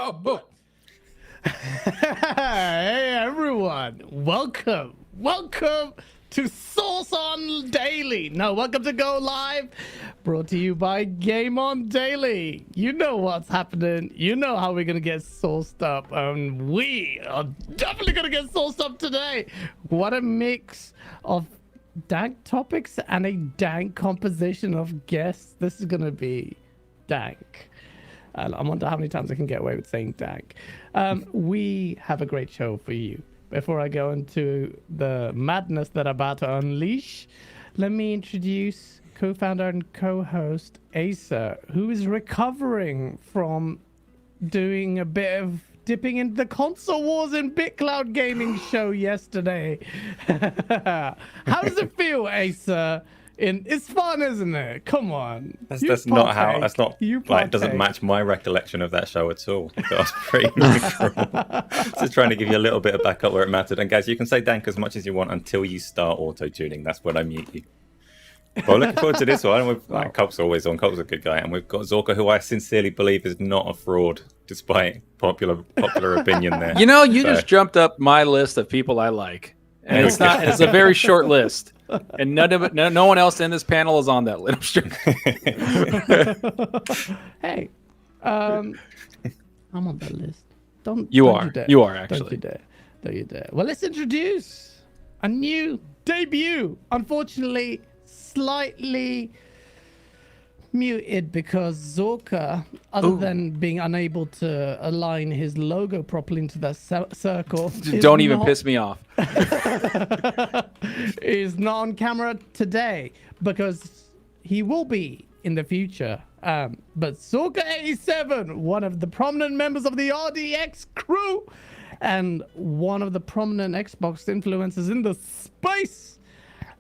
Oh, hey everyone, welcome to Source on Daily. No, welcome to Go Live, brought to you by GameOnDaily. You know what's happening, you know how we're gonna get sourced up, and we are definitely gonna get sourced up today. What a mix of dank topics and a dank composition of guests. This is gonna be dank. I wonder how many times I can get away with saying dank. We have a great show for you. Before I go into the madness that I'm about to unleash, let me introduce co-founder and co-host Asa, who is recovering from doing a bit of dipping into the console wars and BitCloud gaming show yesterday. How does it feel, Asa? It's fun, isn't it? Come on. That's not how. That's not like it doesn't match my recollection of that show at all. That was pretty neutral. Just trying to give you a little bit of backup where it mattered. And guys, you can say dank as much as you want until you start auto tuning. That's when I mute you. Well, looking forward to this one. We've Culp's always on. Culp's a good guy, and we've got Zorka, who I sincerely believe is not a fraud, despite popular opinion there. You know, you just jumped up my list of people I like, and it's not. It's a very short list. And no one else in this panel is on that list. Hey, I'm on that list. You are actually. Don't you dare. Well, let's introduce a new debut. Unfortunately, slightly muted because Zorka, other than being unable to align his logo properly into that circle, don't even piss me off. Is not on camera today because he will be in the future. But Zorka 87, one of the prominent members of the RDX crew and one of the prominent Xbox influencers in the space.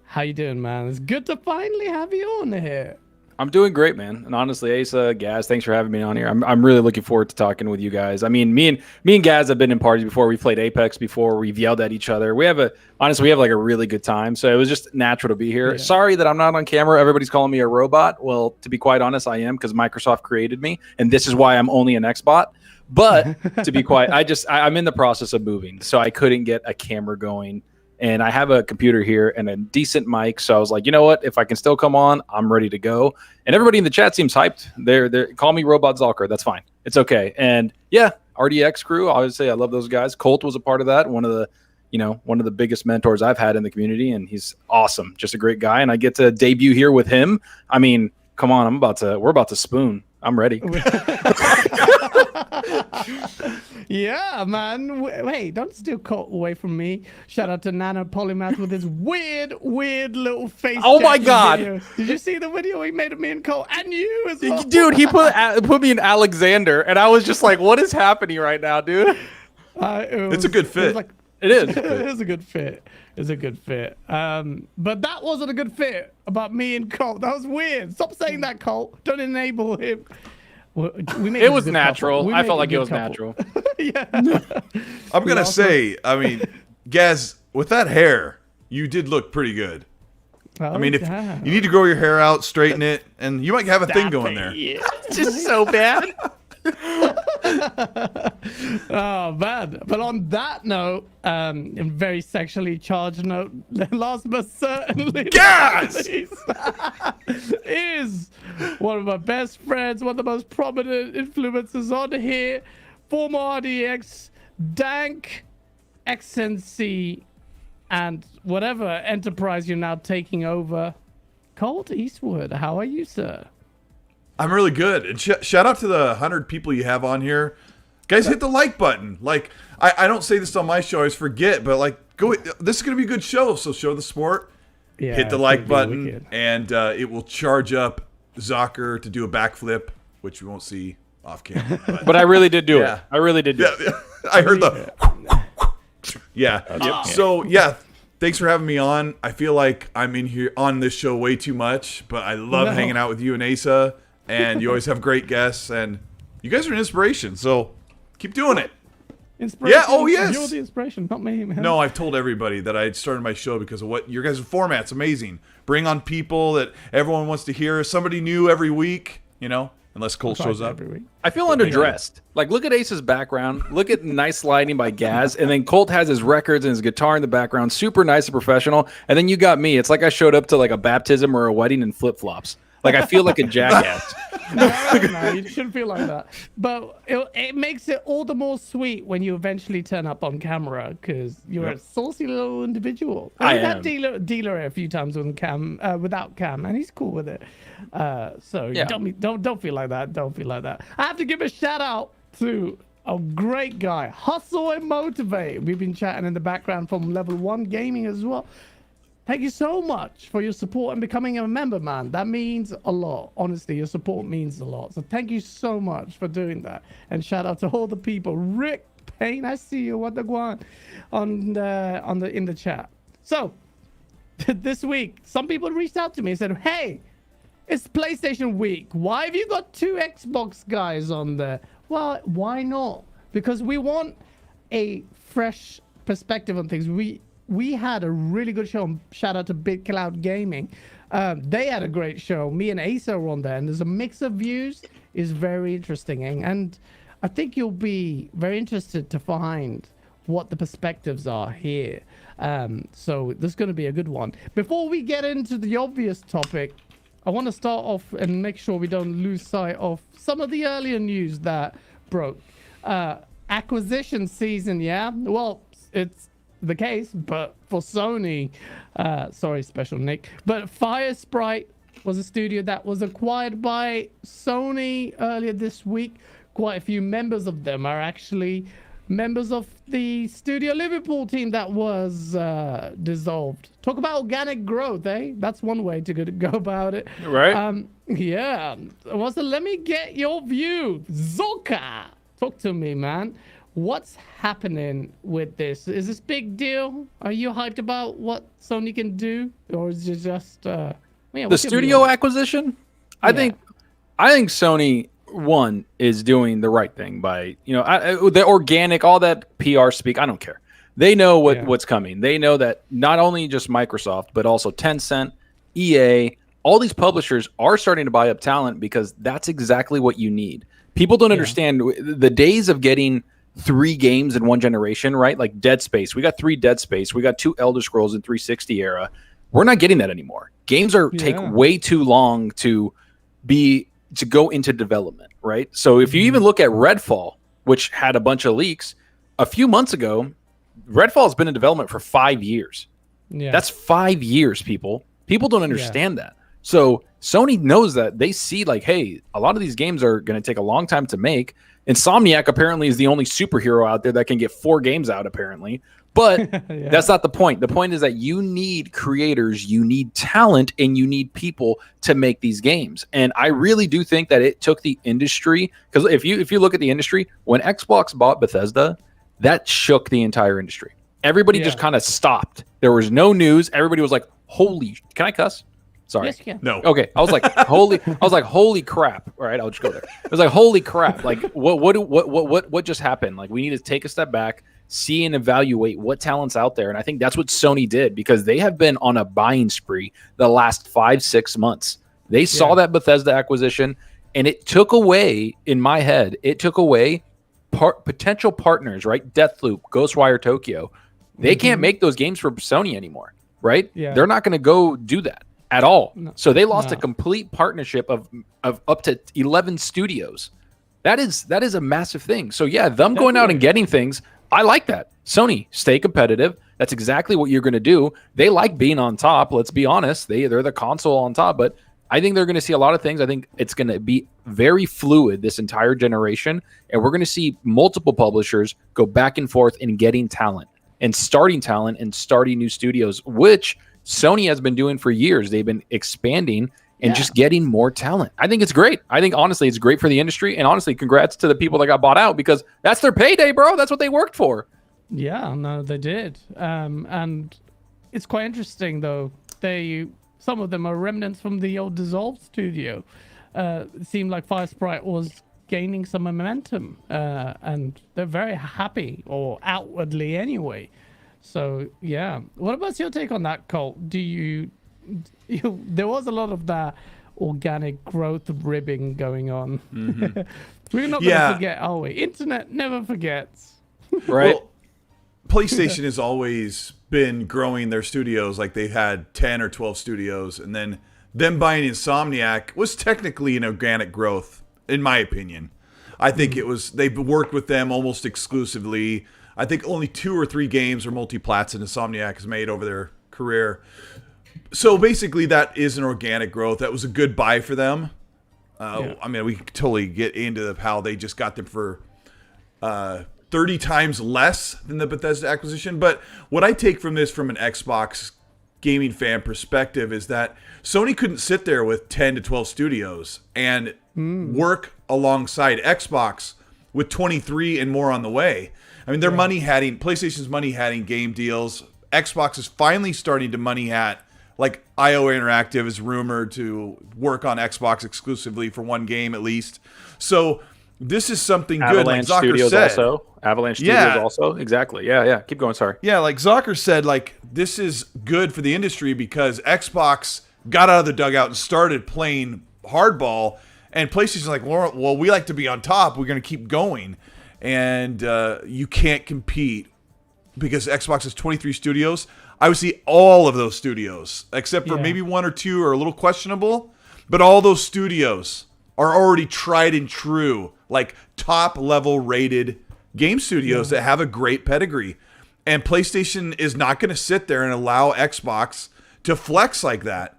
How you doing, man? It's good to finally have you on here. I'm doing great, man. And honestly, Asa, Gaz, thanks for having me on here. I'm really looking forward to talking with you guys. I mean, me and Gaz have been in parties before. We've played Apex before. We've yelled at each other. We have like a really good time. So it was just natural to be here. Yeah. Sorry that I'm not on camera. Everybody's calling me a robot. Well, to be quite honest, I am, because Microsoft created me, and this is why I'm only an Xbot. But to be quiet, I'm in the process of moving, so I couldn't get a camera going. And I have a computer here and a decent mic. So I was like, you know what? If I can still come on, I'm ready to go. And everybody in the chat seems hyped. They're call me Robot Zalker. That's fine. It's okay. And yeah, RDX crew, obviously I love those guys. Colt was a part of that. One of the biggest mentors I've had in the community, and he's awesome. Just a great guy. And I get to debut here with him. I mean, come on, we're about to spoon. I'm ready. Yeah, man. Hey, don't steal Colt away from me. Shout out to Nano Polymath with his weird little face. Oh my God. Video. Did you see the video he made of me and Colt and you as well? Dude, he put me in Alexander, and I was just like, what is happening right now, dude? It's a good fit. It is. It is a good fit. It's a good fit. But that wasn't a good fit about me and Colt. That was weird. Stop saying that, Colt. Don't enable him. It was natural. I felt like it was natural. Yeah. I'm going to say, I mean, Gaz, with that hair, you did look pretty good. Oh, I mean, if you need to grow your hair out, straighten it, and you might have a thing going there. Yeah. It's just so bad. Oh man! But on that note, a very sexually charged note, last but certainly Gas is one of my best friends, one of the most prominent influencers on here, former RDX, dank, XNC, and whatever enterprise you're now taking over. Colteastwood, how are you, sir? I'm really good. And shout out to the 100 people you have on here. Guys, hit the like button. Like, I don't say this on my show, I always forget, but like, go. This is going to be a good show. So show the sport. Yeah, hit the like button, and it will charge up Zocker to do a backflip, which we won't see off camera. But I really did do it. I really did do it. I heard the. Yeah. So yeah. Thanks for having me on. I feel like I'm in here on this show way too much, but I love hanging out with you and Asa, and you always have great guests, and you guys are an inspiration, so keep doing it. Inspiration? Yeah, oh yes. You're the inspiration, not me, man. No, I've told everybody that I started my show because of what your guys' format's amazing. Bring on people that everyone wants to hear, somebody new every week, unless Cole shows up. I feel underdressed. Like, look at Ace's background. Look at nice lighting by Gaz. And then Colt has his records and his guitar in the background. Super nice and professional. And then you got me. It's like I showed up to like a baptism or a wedding in flip-flops. Like, I feel like a jackass. No, you shouldn't feel like that. But it makes it all the more sweet when you eventually turn up on camera because you're a saucy little individual. We've had dealer a few times with without Cam, and he's cool with it. So don't feel like that. Don't feel like that. I have to give a shout out to a great guy, Hustle and Motivate. We've been chatting in the background from Level 1 Gaming as well. Thank you so much for your support and becoming a member, man. That means a lot. Honestly, your support means a lot. So thank you so much for doing that. And shout out to all the people. Rick Payne, I see you. What the Juan in the chat. So this week, some people reached out to me and said, "Hey, it's PlayStation Week. Why have you got 2 Xbox guys on there?" Well, why not? Because we want a fresh perspective on things. We had a really good show. Shout out to Big Cloud Gaming. They had a great show. Me and Asa were on there, and there's a mix of views. Is very interesting, and I think you'll be very interested to find what the perspectives are here. So this is going to be a good one. Before we get into the obvious topic, I want to start off and make sure we don't lose sight of some of the earlier news that broke. Acquisition season, yeah? Well, it's the case, but for Sony, sorry, Special Nick, but Firesprite was a studio that was acquired by Sony earlier this week. Quite a few members of them are actually members of the Studio Liverpool team that was dissolved. Talk about organic growth, eh? That's one way to go about it. Right. Yeah. Well, so let me get your view. Zoka, talk to me, man. What's happening with this? Is this big deal? Are you hyped about what Sony can do, or is it just the studio acquisition? I think Sony is doing the right thing by the organic, all that PR speak. I don't care. They know what's coming. They know that not only just Microsoft, but also Tencent, EA, all these publishers are starting to buy up talent because that's exactly what you need. People don't understand the days of getting 3 games in one generation, right? Like Dead Space. We got 3 Dead Space. We got 2 Elder Scrolls in 360 era. We're not getting that anymore. Games take way too long to go into development, right? So if you even look at Redfall, which had a bunch of leaks, a few months ago, Redfall has been in development for 5 years. Yeah. That's 5 years, people. People don't understand that. So Sony knows that. They see like, hey, a lot of these games are going to take a long time to make. Insomniac apparently is the only superhero out there that can get 4 games out, apparently. But that's not the point. The point is that you need creators, you need talent, and you need people to make these games. And I really do think that it took the industry, because if you look at the industry, when Xbox bought Bethesda, that shook the entire industry. Everybody just kind of stopped. There was no news. Everybody was like, holy, can I cuss? Sorry. Yes, you can. No. Okay. I was like, holy crap. All right, I'll just go there. It was like, holy crap. Like, what just happened? Like, we need to take a step back, see and evaluate what talent's out there. And I think that's what Sony did, because they have been on a buying spree the last 5-6 months. They saw that Bethesda acquisition, and it took away, in my head, potential partners, right? Deathloop, Ghostwire Tokyo. They can't make those games for Sony anymore, right? Yeah. They're not going to go do that at all. No. So they lost a complete partnership of up to 11 studios. That is a massive thing. So them going out and getting things, I like that. Sony, stay competitive. That's exactly what you're going to do. They like being on top. Let's be honest. They're the console on top, but I think they're going to see a lot of things. I think it's going to be very fluid this entire generation, and we're going to see multiple publishers go back and forth in getting talent. and starting talent and starting new studios, which Sony has been doing for years. They've been expanding and just getting more talent. I think it's great. I think, honestly, it's great for the industry. And honestly, congrats to the people that got bought out, because that's their payday, bro. That's what they worked for. Yeah, no, they did. And it's quite interesting, though. Some of them are remnants from the old Dissolve studio. It seemed like Firesprite was gaining some momentum, and they're very happy, or outwardly anyway. So, yeah. What about your take on that, Colt? There was a lot of that organic growth ribbing going on. Mm-hmm. We're not going to forget, are we? Internet never forgets. Right. Well, PlayStation has always been growing their studios. Like, they had 10 or 12 studios, and then them buying Insomniac was technically an organic growth, in my opinion. I think it was, they've worked with them almost exclusively. I think only 2 or 3 games or multi-plats that Insomniac has made over their career. So basically, that is an organic growth. That was a good buy for them. I mean, we could totally get into how they just got them for 30 times less than the Bethesda acquisition. But what I take from this from an Xbox gaming fan perspective is that Sony couldn't sit there with 10 to 12 studios and work alongside Xbox with 23 and more on the way. I mean, their PlayStation's money hatting game deals. Xbox is finally starting to money hat. Like, IO Interactive is rumored to work on Xbox exclusively for one game at least. So this is something good. Like Zocker Studios said. also. Avalanche Studios also. Exactly. Yeah. Keep going. Sorry. Yeah, like Zocker said, like, this is good for the industry because Xbox got out of the dugout and started playing hardball, and PlayStation's like, well, we like to be on top. We're going to keep going. And you can't compete because Xbox has 23 studios. I would see all of those studios, except for maybe 1 or 2 are a little questionable. But all those studios are already tried and true, like top-level rated game studios that have a great pedigree. And PlayStation is not going to sit there and allow Xbox to flex like that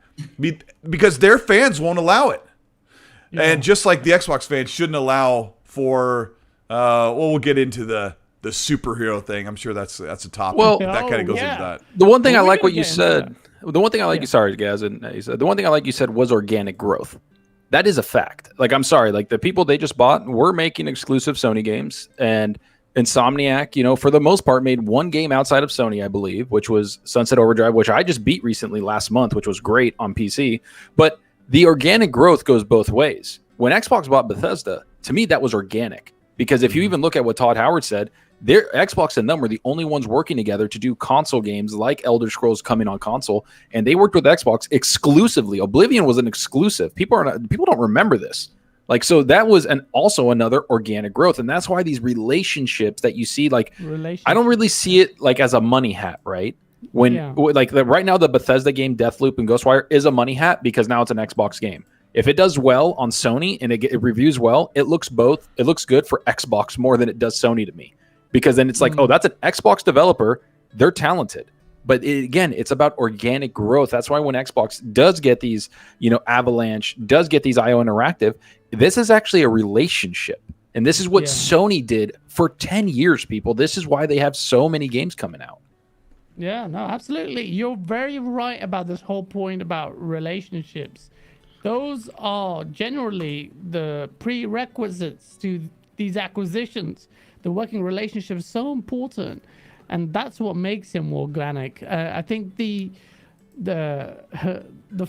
because their fans won't allow it. Yeah. And just like the Xbox fans shouldn't allow for, we'll get into the superhero thing. I'm sure that's a topic that kind of goes into that. The one thing I like what you said. The one thing I like you. Sorry, Gaz. The one thing I like you said was organic growth. That is a fact. Like, I'm sorry. Like, the people they just bought were making exclusive Sony games, and Insomniac, for the most part, made one game outside of Sony, I believe, which was Sunset Overdrive, which I just beat recently last month, which was great on PC. But the organic growth goes both ways. When Xbox bought Bethesda, to me, that was organic. Because if you even look at what Todd Howard said, Xbox and them were the only ones working together to do console games like Elder Scrolls coming on console, and they worked with Xbox exclusively. Oblivion was an exclusive. People don't remember this. Like, so that was also another organic growth, and that's why these relationships that you see, like, I don't really see it like as a money hat, right? Right now, the Bethesda game Deathloop and Ghostwire is a money hat because now it's an Xbox game. If it does well on Sony and it reviews well, it looks good for Xbox more than it does Sony to me. Because then it's like, oh, that's an Xbox developer. They're talented. But again, it's about organic growth. That's why when Xbox does get these, Avalanche, does get these IO Interactive, this is actually a relationship. And this is what Sony did for 10 years, people. This is why they have so many games coming out. Yeah, no, absolutely. You're very right about this whole point about relationships. Those are generally the prerequisites to these acquisitions. The working relationship is so important, and that's what makes him organic. I think the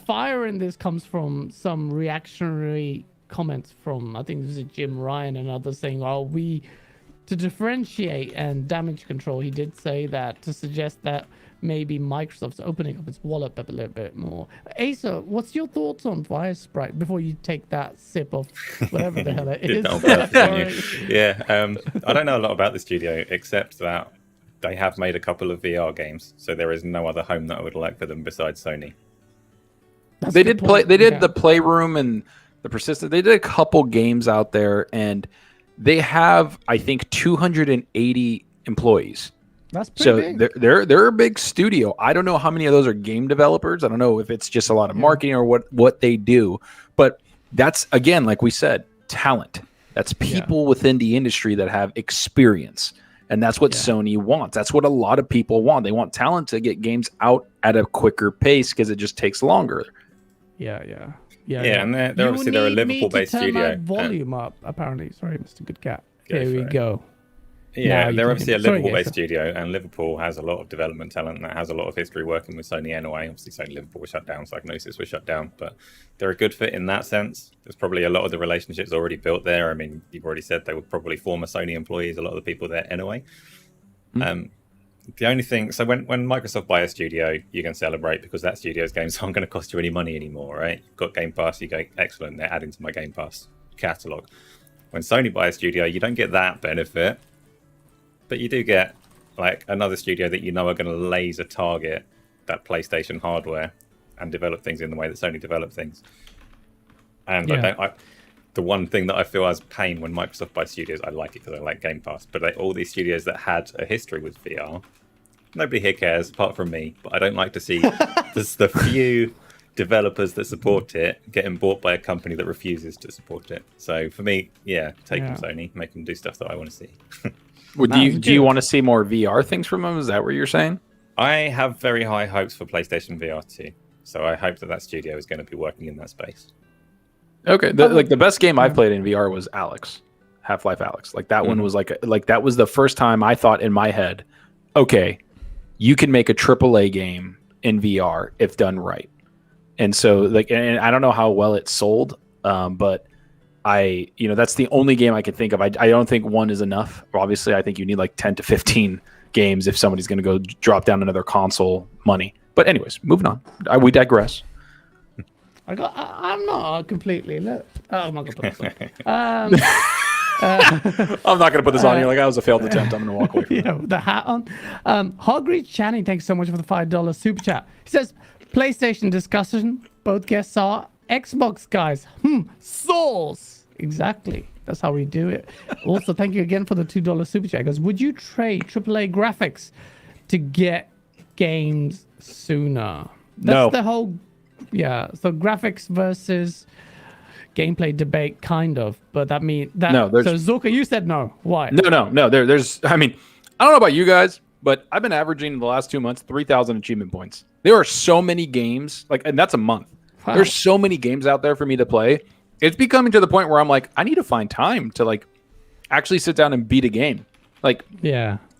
fire in this comes from some reactionary comments from, I think this is Jim Ryan and others saying, to differentiate and damage control, he did say that to suggest that maybe Microsoft's opening up its wallet a little bit more. Asa, what's your thoughts on Firesprite before you take that sip of whatever the hell it is? I don't know a lot about the studio except that they have made a couple of VR games, so there is no other home that I would like for them besides Sony. They did the Playroom and the Persistent. They did a couple games out there, and they have, I think, 280 employees. That's pretty big. They're a big studio. I don't know how many of those are game developers. I don't know if it's just a lot of marketing or what they do. But that's, again, like we said, talent. That's people within the industry that have experience. And that's what Sony wants. That's what a lot of people want. They want talent to get games out at a quicker pace because it just takes longer. Yeah, and they're obviously a Liverpool-based studio. My volume up, apparently. Sorry, Mr. Good Cat. Here we go. Yeah, they're obviously a Liverpool-based studio, and Liverpool has a lot of development talent and that has a lot of history working with Sony anyway. Obviously, Sony Liverpool was shut down, Psygnosis was shut down, but they're a good fit in that sense. There's probably a lot of the relationships already built there. I mean, you've already said they were probably former Sony employees, a lot of the people there anyway. The only thing, so when Microsoft buy a studio, you can celebrate because that studio's games aren't going to cost you any money anymore, right? You've got Game Pass, you go, excellent, they're adding to my Game Pass catalog. When Sony buy a studio, you don't get that benefit, but you do get like another studio that you know are going to laser target that PlayStation hardware and develop things in the way that Sony develop things. And the one thing that I feel as pain when Microsoft buys studios, I like it because I like Game Pass, but all these studios that had a history with VR, nobody here cares apart from me, but I don't like to see the few developers that support it getting bought by a company that refuses to support it. So for me, take them Sony, make them do stuff that I want to see. Do you want to see more VR things from them? Is that what you're saying? I have very high hopes for PlayStation VR 2, so I hope that studio is going to be working in that space. Okay, the best game I played in VR was Alex, Half-Life Alex. Like that one was like that was the first time I thought in my head, okay, you can make a AAA game in VR if done right. And so and I don't know how well it sold, but that's the only game I could think of. I don't think one is enough. Obviously, I think you need like 10 to 15 games if somebody's going to go drop down another console money. But anyways, moving on. We digress. I'm not completely. I'm not gonna put this on. I'm not gonna put this on. You're like, that was a failed attempt. I'm gonna walk away from it. With the hat on. Hargreaves Channing, thanks so much for the $5 super chat. He says, PlayStation discussion. Both guests are Xbox guys. Source. Exactly. That's how we do it. Also, thank you again for the $2 super chat. He goes, would you trade AAA graphics to get games sooner? That's the whole. Yeah, so graphics versus gameplay debate, kind of, but that means that. No, so Zorka, you said no. Why? No. There's. I mean, I don't know about you guys, but I've been averaging in the last 2 months 3,000 achievement points. There are so many games, and that's a month. Wow. There's so many games out there for me to play. It's becoming to the point where I'm like, I need to find time to actually sit down and beat a game. Like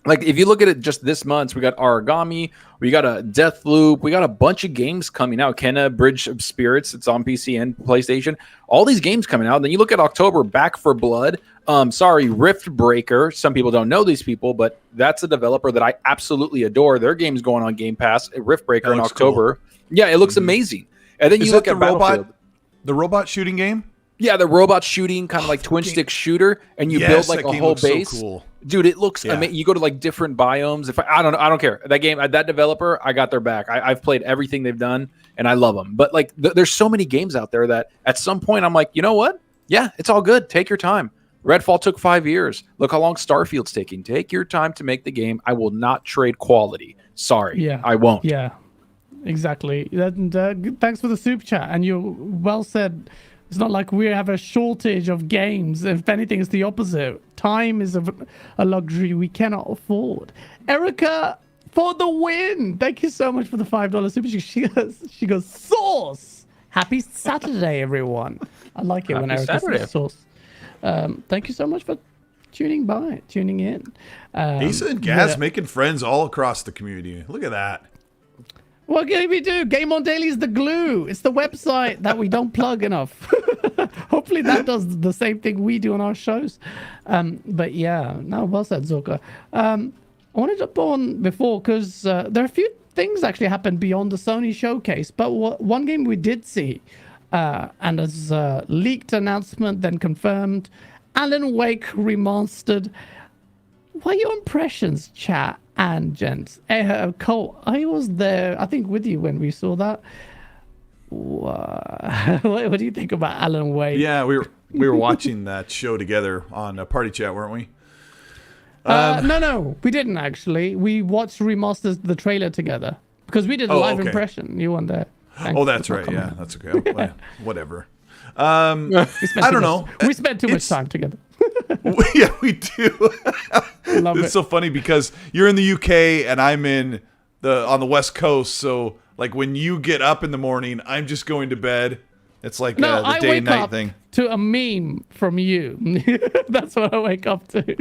if you look at it just this month, we got Origami, we got a Deathloop, we got a bunch of games coming out. Kenna, Bridge of Spirits, it's on PC and PlayStation. All these games coming out. And then you look at October, Back for Blood. Rift Breaker. Some people don't know these people, but that's a developer that I absolutely adore. Their game's going on Game Pass. Rift Breaker in October. Cool. Yeah, it looks amazing. And then you look at Battlefield. The robot shooting game? Yeah, the robot shooting, kind of like twin stick shooter, and you build like a whole base. So cool. Dude, it looks amazing. You go to different biomes. If I don't care. That game, that developer, I got their back. I've played everything they've done, and I love them. But there's so many games out there that at some point I'm like, you know what? Yeah, it's all good. Take your time. Redfall took 5 years. Look how long Starfield's taking. Take your time to make the game. I will not trade quality. Sorry, I won't. Yeah, exactly. And thanks for the super chat. And you well said. It's not like we have a shortage of games. If anything, it's the opposite. Time is a luxury we cannot afford. Erica, for the win. Thank you so much for the $5 super chat. She goes, Source. Happy Saturday, everyone. I like it when Erica says Source. Thank you so much for tuning in. Asa and Gaz making friends all across the community. Look at that. What can we do? GameOnDaily is the glue. It's the website that we don't plug enough. Hopefully that does the same thing we do on our shows. But yeah, no, well said, Zorka. I wanted to put on before because there are a few things actually happened beyond the Sony showcase. But one game we did see, and as leaked announcement, then confirmed, Alan Wake Remastered. What are your impressions, chat and gents? Cole, I was there, I think, with you when we saw that. What do you think about Alan Wake? Yeah, we were watching that show together on Party Chat, weren't we? No, we didn't actually. We watched Remastered the trailer together because we did a live impression. You weren't there. Thanks. That's right. Yeah, that's okay. Whatever. I don't know. We spent too much time together. Yeah, we do. Love It's it. so funny because you're in the UK and I'm on the West Coast. So like when you get up in the morning, I'm just going to bed. It's like No, the I day wake and night up thing. to a meme from you. That's what I wake up to.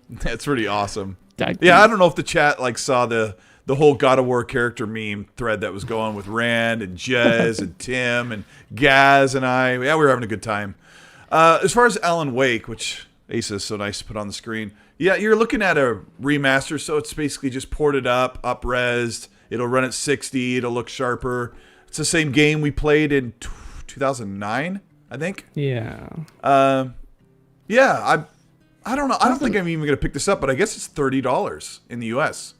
That's pretty awesome. Thank Yeah, you. I don't know if the chat like saw the whole God of War character meme thread that was going with Rand and Jez and Tim and Gaz and I. Yeah, we were having a good time. As far as Alan Wake, which Asa is so nice to put on the screen. Yeah, you're looking at a remaster, so it's basically just ported up-resed. It'll run at 60. It'll look sharper. It's the same game we played in 2009, I think. Yeah. Yeah, I don't know. I don't think I'm even going to pick this up, but I guess it's $30 in the US,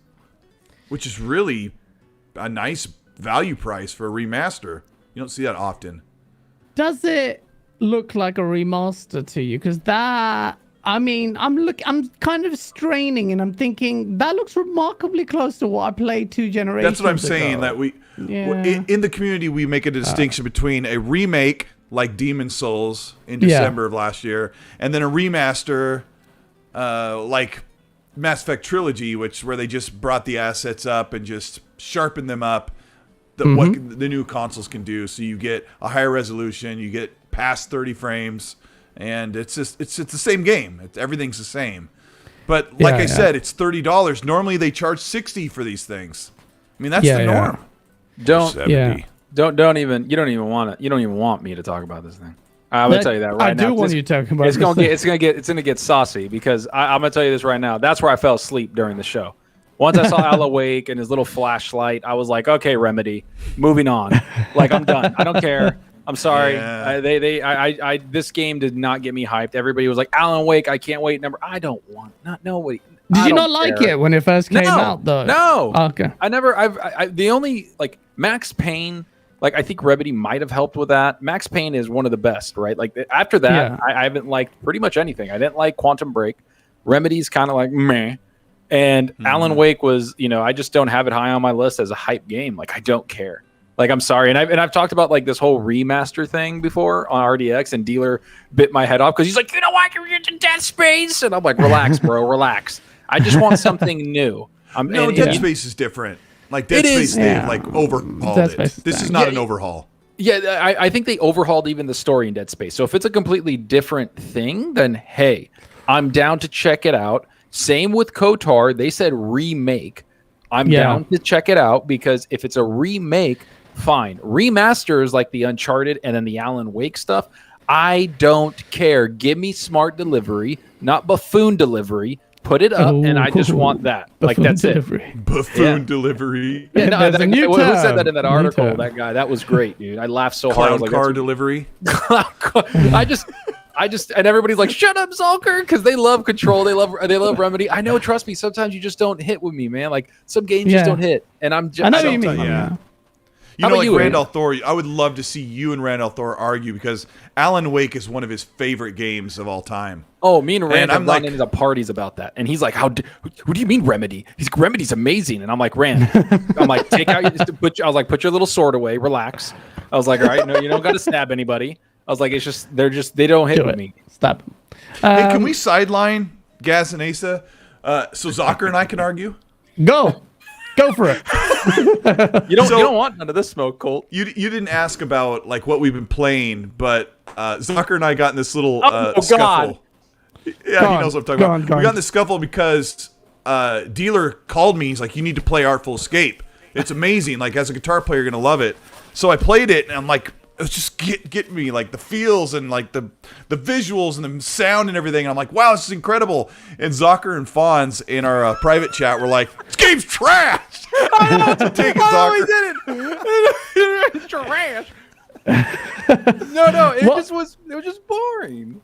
which is really a nice value price for a remaster. You don't see that often. Does it look like a remaster to you? Because that, I mean, I'm kind of straining and I'm thinking that looks remarkably close to what I played 2 generations That's what I'm ago. saying. That in the community we make a distinction between a remake like Demon Souls in December of last year, and then a remaster like Mass Effect Trilogy, where they just brought the assets up and just sharpened them up. What the new consoles can do, so you get a higher resolution, you get past 30 frames, and it's the same game. Everything's the same. But like I said, it's $30. Normally they charge $60 for these things. I mean, that's the norm. Don't even want me to talk about this thing. I'm gonna tell you that right now. I do want you talking about it's gonna get saucy because I'm gonna tell you this right now. That's where I fell asleep during the show. Once I saw Alan Wake and his little flashlight, I was like, okay, Remedy, moving on. Like, I'm done. I don't care. I'm sorry. Yeah. This game did not get me hyped. Everybody was like, Alan Wake, I can't wait. I don't want, nobody. Did you not like it when it first came out, though? No. Oh, okay. The only, like, Max Payne, like, I think Remedy might have helped with that. Max Payne is one of the best, right? Like, after that, I haven't liked pretty much anything. I didn't like Quantum Break. Remedy's kind of like, meh. And Alan Wake was, I just don't have it high on my list as a hype game. Like, I don't care. Like, I'm sorry. And I've talked about, like, this whole remaster thing before on RDX, and Dealer bit my head off because he's like, I can get to Dead Space. And I'm like, relax, bro, relax. I just want something new. Dead Space is different. Like, Dead Space, they like overhauled it. This is not an overhaul. Yeah, I think they overhauled even the story in Dead Space. So if it's a completely different thing, then hey, I'm down to check it out. Same with KOTOR. They said remake. I'm down to check it out because if it's a remake, fine. Remasters like the Uncharted and then the Alan Wake stuff, I don't care. Give me smart delivery, not buffoon delivery. Put it up, and I just want that. Like, that's delivery. Buffoon delivery. Yeah, no, who said that in that article? term. That guy. That was great, dude. I laughed so hard. I was Clown like, car delivery. I just, and everybody's like, shut up, Zalker, because they love Control. They love Remedy. I know, trust me, sometimes you just don't hit with me, man. Like, some games just don't hit. And I'm just, I know what you mean. Yeah. How about you, Randall Thor, I would love to see you and Randall Thor argue because Alan Wake is one of his favorite games of all time. Oh, me and Rand have gone like, into parties about that. And he's like, who do you mean Remedy? Remedy's amazing. And I'm like, Rand, I'm like, put your little sword away, relax. I was like, all right, no, you don't got to stab anybody. I was like, they don't hit with me. Stop. Hey, can we sideline Gaz and Asa so Zocker and I can argue? Go for it. You don't want none of this smoke, Colt. You didn't ask about like what we've been playing, but Zucker and I got in this little scuffle. God. Yeah, he knows what I'm talking about. We got in this scuffle because Dealer called me. He's like, "You need to play Artful Escape. It's amazing. Like, as a guitar player, you're gonna love it." So I played it, and I'm like, "It's just get me like the feels and like the visuals and the sound and everything." And I'm like, "Wow, this is incredible." And Zocker and Fonz in our private chat were like, "This game's trash." So take it, Zocker. It's trash. No, it was just boring.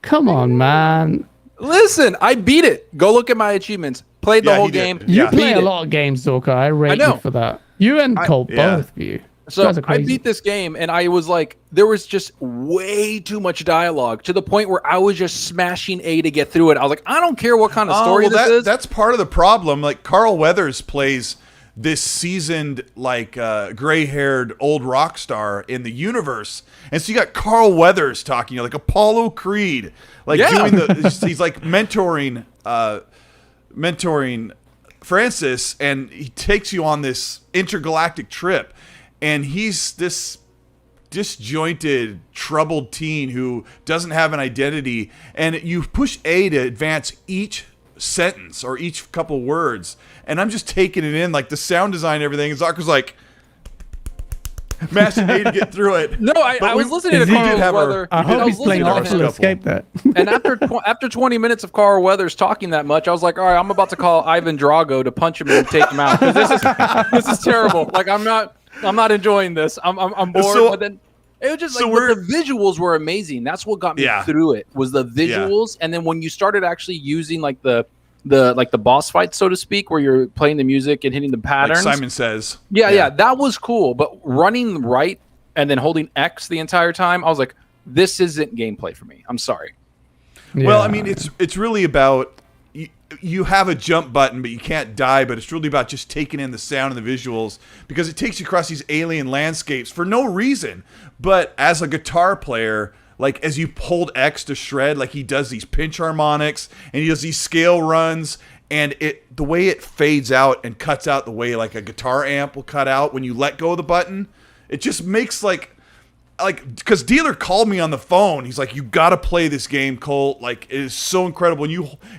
Come on, man. Listen, I beat it. Go look at my achievements. Played the whole game. You play a lot of games, Zorka. I rate you for that. You and Colt, both of you. So I beat this game, and I was like, there was just way too much dialogue to the point where I was just smashing A to get through it. I was like, I don't care what kind of story this is. That's part of the problem. Like, Carl Weathers plays this seasoned, like gray-haired old rock star in the universe. And so you got Carl Weathers talking, like Apollo Creed, like doing he's like mentoring Francis, and he takes you on this intergalactic trip, and he's this disjointed, troubled teen who doesn't have an identity, and you push A to advance each sentence or each couple words, and I'm just taking it in, like the sound design and everything, and Zucker's like mashing A to get through it. No, I was listening to Carl Weathers. I hope he's playing Artful Escape that. And after 20 minutes of Carl Weathers talking that much, I was like, all right, I'm about to call Ivan Drago to punch him and take him out, because this is terrible. Like, I'm not enjoying this. I'm bored. So, but then it was just like the visuals were amazing. That's what got me through it, was the visuals. And then when you started actually using like the boss fight, so to speak, where you're playing the music and hitting the patterns. Like Simon Says. Yeah, that was cool. But running right and then holding X the entire time, I was like, this isn't gameplay for me. I'm sorry. Yeah. Well, I mean, it's really about you have a jump button, but you can't die. But it's really about just taking in the sound and the visuals, because it takes you across these alien landscapes for no reason. But as a guitar player, like as you hold X to shred, like he does these pinch harmonics and he does these scale runs, and the way it fades out and cuts out the way like a guitar amp will cut out when you let go of the button, it just makes like because Dealer called me on the phone. He's like, you got to play this game, Colt. Like, it is so incredible.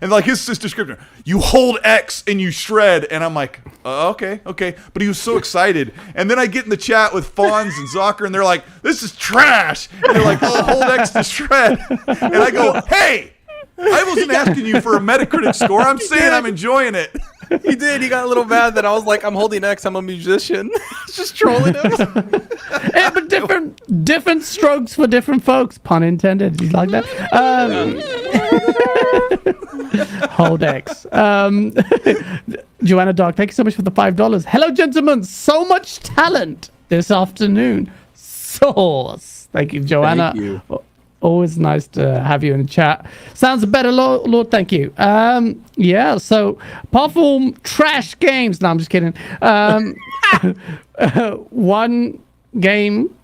And like his description, you hold X and you shred. And I'm like, okay. But he was so excited. And then I get in the chat with Fonz and Zocker, and they're like, this is trash. And they're like, oh, hold X to shred. And I go, hey, I wasn't asking you for a Metacritic score. I'm saying I'm enjoying it. He did. He got a little mad that I was like, I'm holding X. I'm a musician. Just trolling him. Yeah, but different strokes for different folks. Pun intended. You like that? Hold X. Joanna Dark, thank you so much for the $5. Hello, gentlemen. So much talent this afternoon. Source. Thank you, Joanna. Thank you. Always nice to have you in the chat. Sounds better, Lord. Thank you. Yeah, so apart from trash games, no, I'm just kidding. One game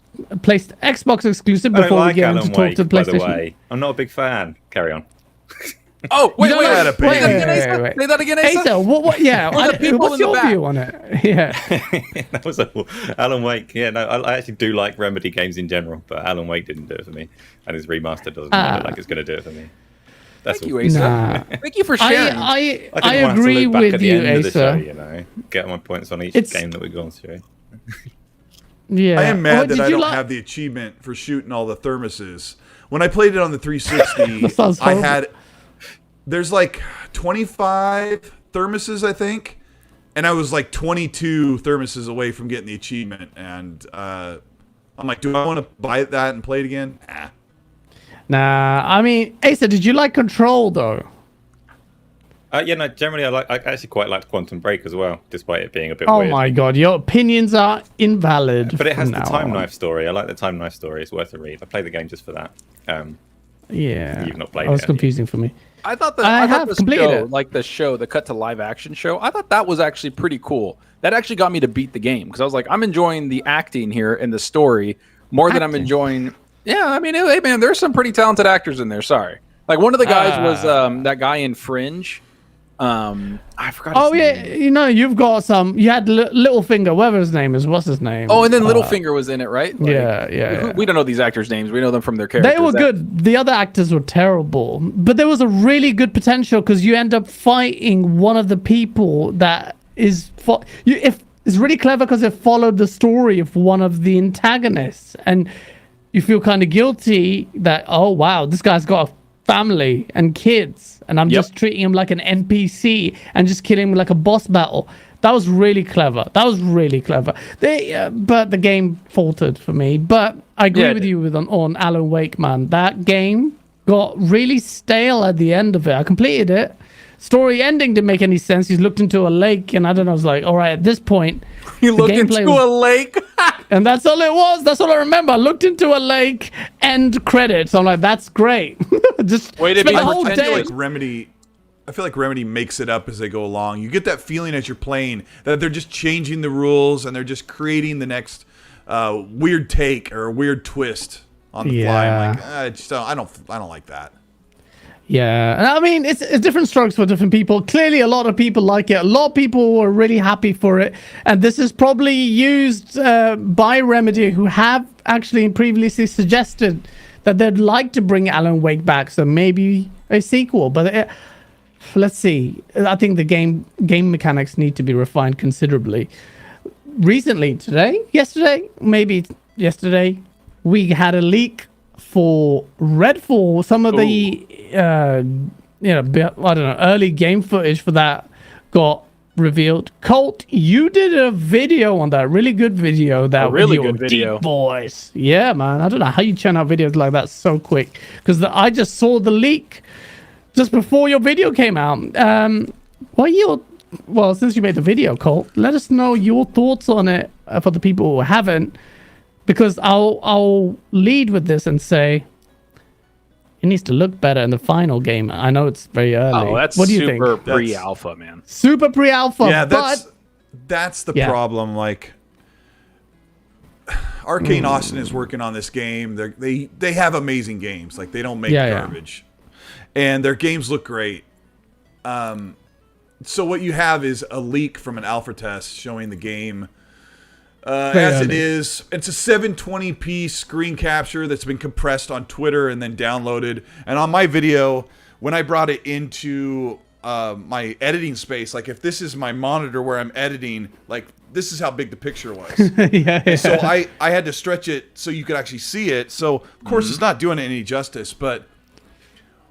placed Xbox exclusive before we get into talk to the PlayStation. By the way, I'm not a big fan. Carry on. Oh, wait. Say Say that again, Asa. Asa, what, yeah. What's your view on it? Yeah. That was Alan Wake. Yeah, no, I actually do like Remedy games in general, but Alan Wake didn't do it for me. And his remaster doesn't look like it's going to do it for me. Thank you, Asa. Thank you for sharing. I agree with you, Asa. Show, get my points on each game that we've gone through. Yeah. I am mad that I don't have the achievement for shooting all the thermoses. When I played it on the 360, I had... There's like 25 thermoses, I think, and I was like 22 thermoses away from getting the achievement. And I'm like, do I want to buy that and play it again? Nah. I mean, Asa, did you like Control though? Yeah, no. Generally, I actually quite liked Quantum Break as well, despite it being a bit weird. Oh my god, your opinions are invalid. But it has the Time Knife story. I like the Time Knife story. It's worth a read. I played the game just for that. Yeah. You've not played it. It was confusing for me. I thought the show, the cut to live action show, I thought that was actually pretty cool. That actually got me to beat the game, because I was like, I'm enjoying the acting here and the story more than I'm enjoying. Yeah, I mean, hey man, there's some pretty talented actors in there. Sorry, like one of the guys was that guy in Fringe. I forgot. Oh yeah, you know, you've got some. You had Littlefinger, whatever his name is. What's his name? Oh, and then Littlefinger was in it, right? Like, yeah. We don't know these actors' names. We know them from their characters. They were good. The other actors were terrible, but there was a really good potential, because you end up fighting one of the people that is. It's really clever, because it followed the story of one of the antagonists, and you feel kind of guilty that, oh wow, this guy's got a family and kids, and I'm just treating him like an NPC and just killing him like a boss battle. That was really clever. But the game faltered for me. But I agree with you on Alan Wake, man. That game got really stale at the end of it. I completed it. Story ending didn't make any sense. He looked into a lake, and I don't know. I was like, all right, at this point, you looked into a lake, and that's all it was. That's all I remember. I looked into a lake. End credits. I'm like, that's great. Just wait, spend the whole day. Like Remedy. Remedy makes it up as they go along. You get that feeling as you're playing that they're just changing the rules and they're just creating the next weird take or weird twist on the fly. I'm like, I don't like that. Yeah, I mean, it's different strokes for different people. Clearly, a lot of people like it. A lot of people are really happy for it. And this is probably used by Remedy, who have actually previously suggested that they'd like to bring Alan Wake back. So maybe a sequel. But let's see. I think the game mechanics need to be refined considerably. Recently, yesterday, we had a leak for Redfall. Some of the early game footage for that got revealed. Colt, you did a video on that, really good video. That really good video, deep voice. Yeah, man. I don't know how you churn out videos like that so quick, because I just saw the leak just before your video came out. Since you made the video, Colt, let us know your thoughts on it for the people who haven't, because I'll lead with this and say it needs to look better in the final game. I know it's very early. Oh, that's what do you super think? pre-alpha, man. Super pre-alpha. Yeah, but that's the problem. Like, Arcane Austin is working on this game. They have amazing games. Like, they don't make garbage, and their games look great. So what you have is a leak from an alpha test showing the game as it is. It's a 720p screen capture that's been compressed on Twitter and then downloaded. And on my video, when I brought it into my editing space, like if this is my monitor where I'm editing, like this is how big the picture was. So I had to stretch it so you could actually see it. So of course it's not doing it any justice. But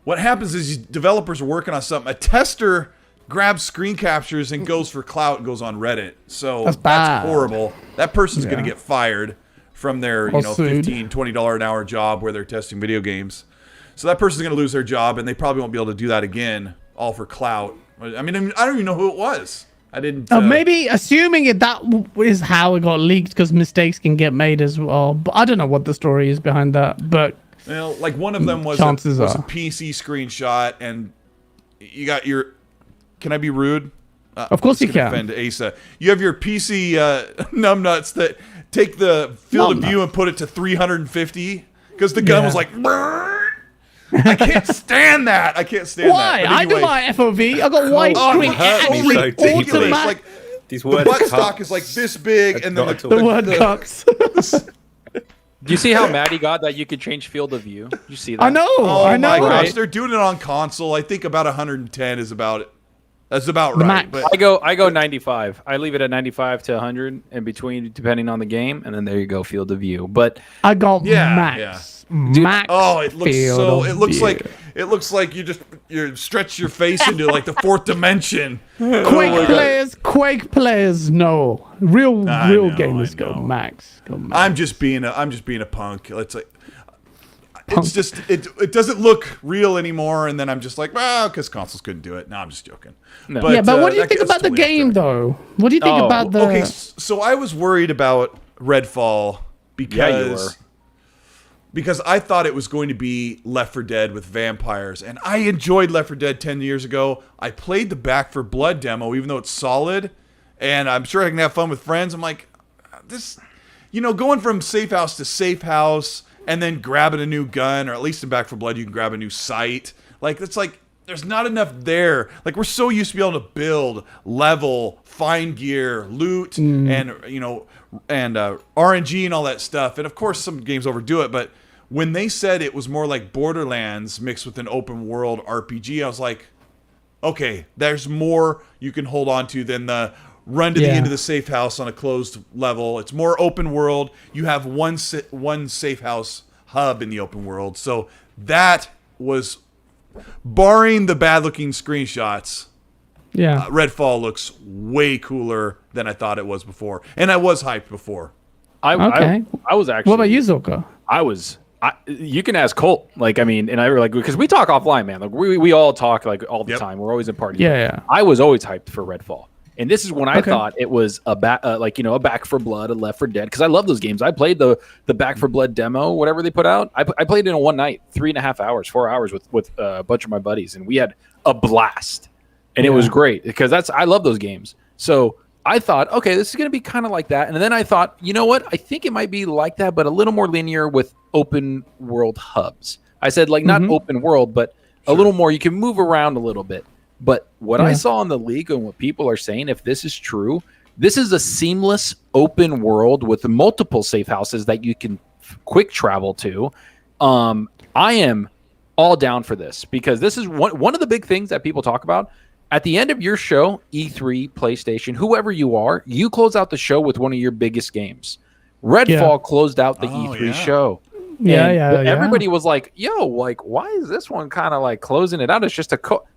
what happens is developers are working on something. A tester grabs screen captures and goes for clout and goes on Reddit. So that's horrible. That person's going to get fired from their $15, $20 an hour job where they're testing video games. So that person's going to lose their job, and they probably won't be able to do that again, all for clout. I mean, I don't even know who it was. I didn't. Maybe assuming that is how it got leaked, because mistakes can get made as well. But I don't know what the story is behind that. But like one of them was a PC screenshot, and you got your. Can I be rude? Of course you can. Offend Asa. You have your PC numbnuts that take the field of view and put it to 350 because the gun was like. I can't stand that. I can't stand that. Why? Anyway. I do my FOV. I got white screen. Automatic. The butt stock is like this big, and then the word cuts. Do you see how mad he got that you could change field of view? You see that? I know. Oh my gosh, right? They're doing it on console. I think about 110 is about it. That's about right. But I go 95. I leave it at 95 to 100 in between, depending on the game, and then there you go, field of view. But I got max. Dude, max. Oh, it looks so. It looks like you stretch your face into like the fourth dimension. Quake players, no. Real gamers go max. I'm just being a punk. It's like. It's just it doesn't look real anymore, and then I'm just like, well, because consoles couldn't do it. No, I'm just joking. No. But what do you think about the game, though? What do you think about the? Okay, so I was worried about Redfall because I thought it was going to be Left 4 Dead with vampires, and I enjoyed Left 4 Dead 10 years ago. I played the Back 4 Blood demo, even though it's solid, and I'm sure I can have fun with friends. I'm like, this, going from safe house to safe house. And then grabbing a new gun, or at least in Back 4 Blood, you can grab a new sight. Like, it's like, there's not enough there. Like, we're so used to be able to build, level, find gear, loot, and RNG and all that stuff. And of course, some games overdo it, but when they said it was more like Borderlands mixed with an open world RPG, I was like, okay, there's more you can hold on to than the run to the end of the safe house on a closed level. It's more open world. You have one safe house hub in the open world. So that was, barring the bad looking screenshots, Redfall looks way cooler than I thought it was before. And I was hyped before. I was actually. What about you, Zoka? You can ask Colt. Like, I mean, and I were like, because we talk offline, man. Like we all talk like all the time. We're always in parties. Yeah. I was always hyped for Redfall. And this is when I thought it was a Back 4 Blood, a Left 4 Dead, because I love those games. I played the Back 4 Blood demo, whatever they put out. I played it in one night, 3.5 hours, 4 hours with a bunch of my buddies, and we had a blast. And it was great because I love those games. So I thought, okay, this is going to be kind of like that. And then I thought, you know what? I think it might be like that, but a little more linear with open world hubs. I said like not open world, but a little more. You can move around a little bit. But what I saw in the leak and what people are saying, if this is true, this is a seamless open world with multiple safe houses that you can quick travel to. I am all down for this because this is one of the big things that people talk about. At the end of your show, E3, PlayStation, whoever you are, you close out the show with one of your biggest games. Redfall closed out the E3 show. Everybody was like, yo, like, why is this one kind of like closing it out? It's just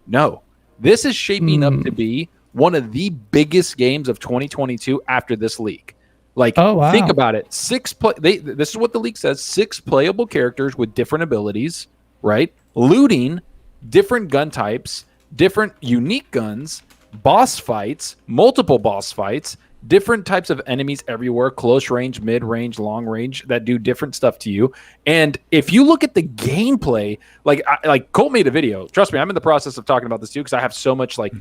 no. This is shaping up to be one of the biggest games of 2022 after this leak. Like, think about it. This is what the leak says. 6 playable characters with different abilities, right? Looting, different gun types, different unique guns, boss fights, multiple boss fights, different types of enemies everywhere, close range, mid range, long range, that do different stuff to you. And if you look at the gameplay, like Colt made a video. Trust me, I'm in the process of talking about this too because I have so much like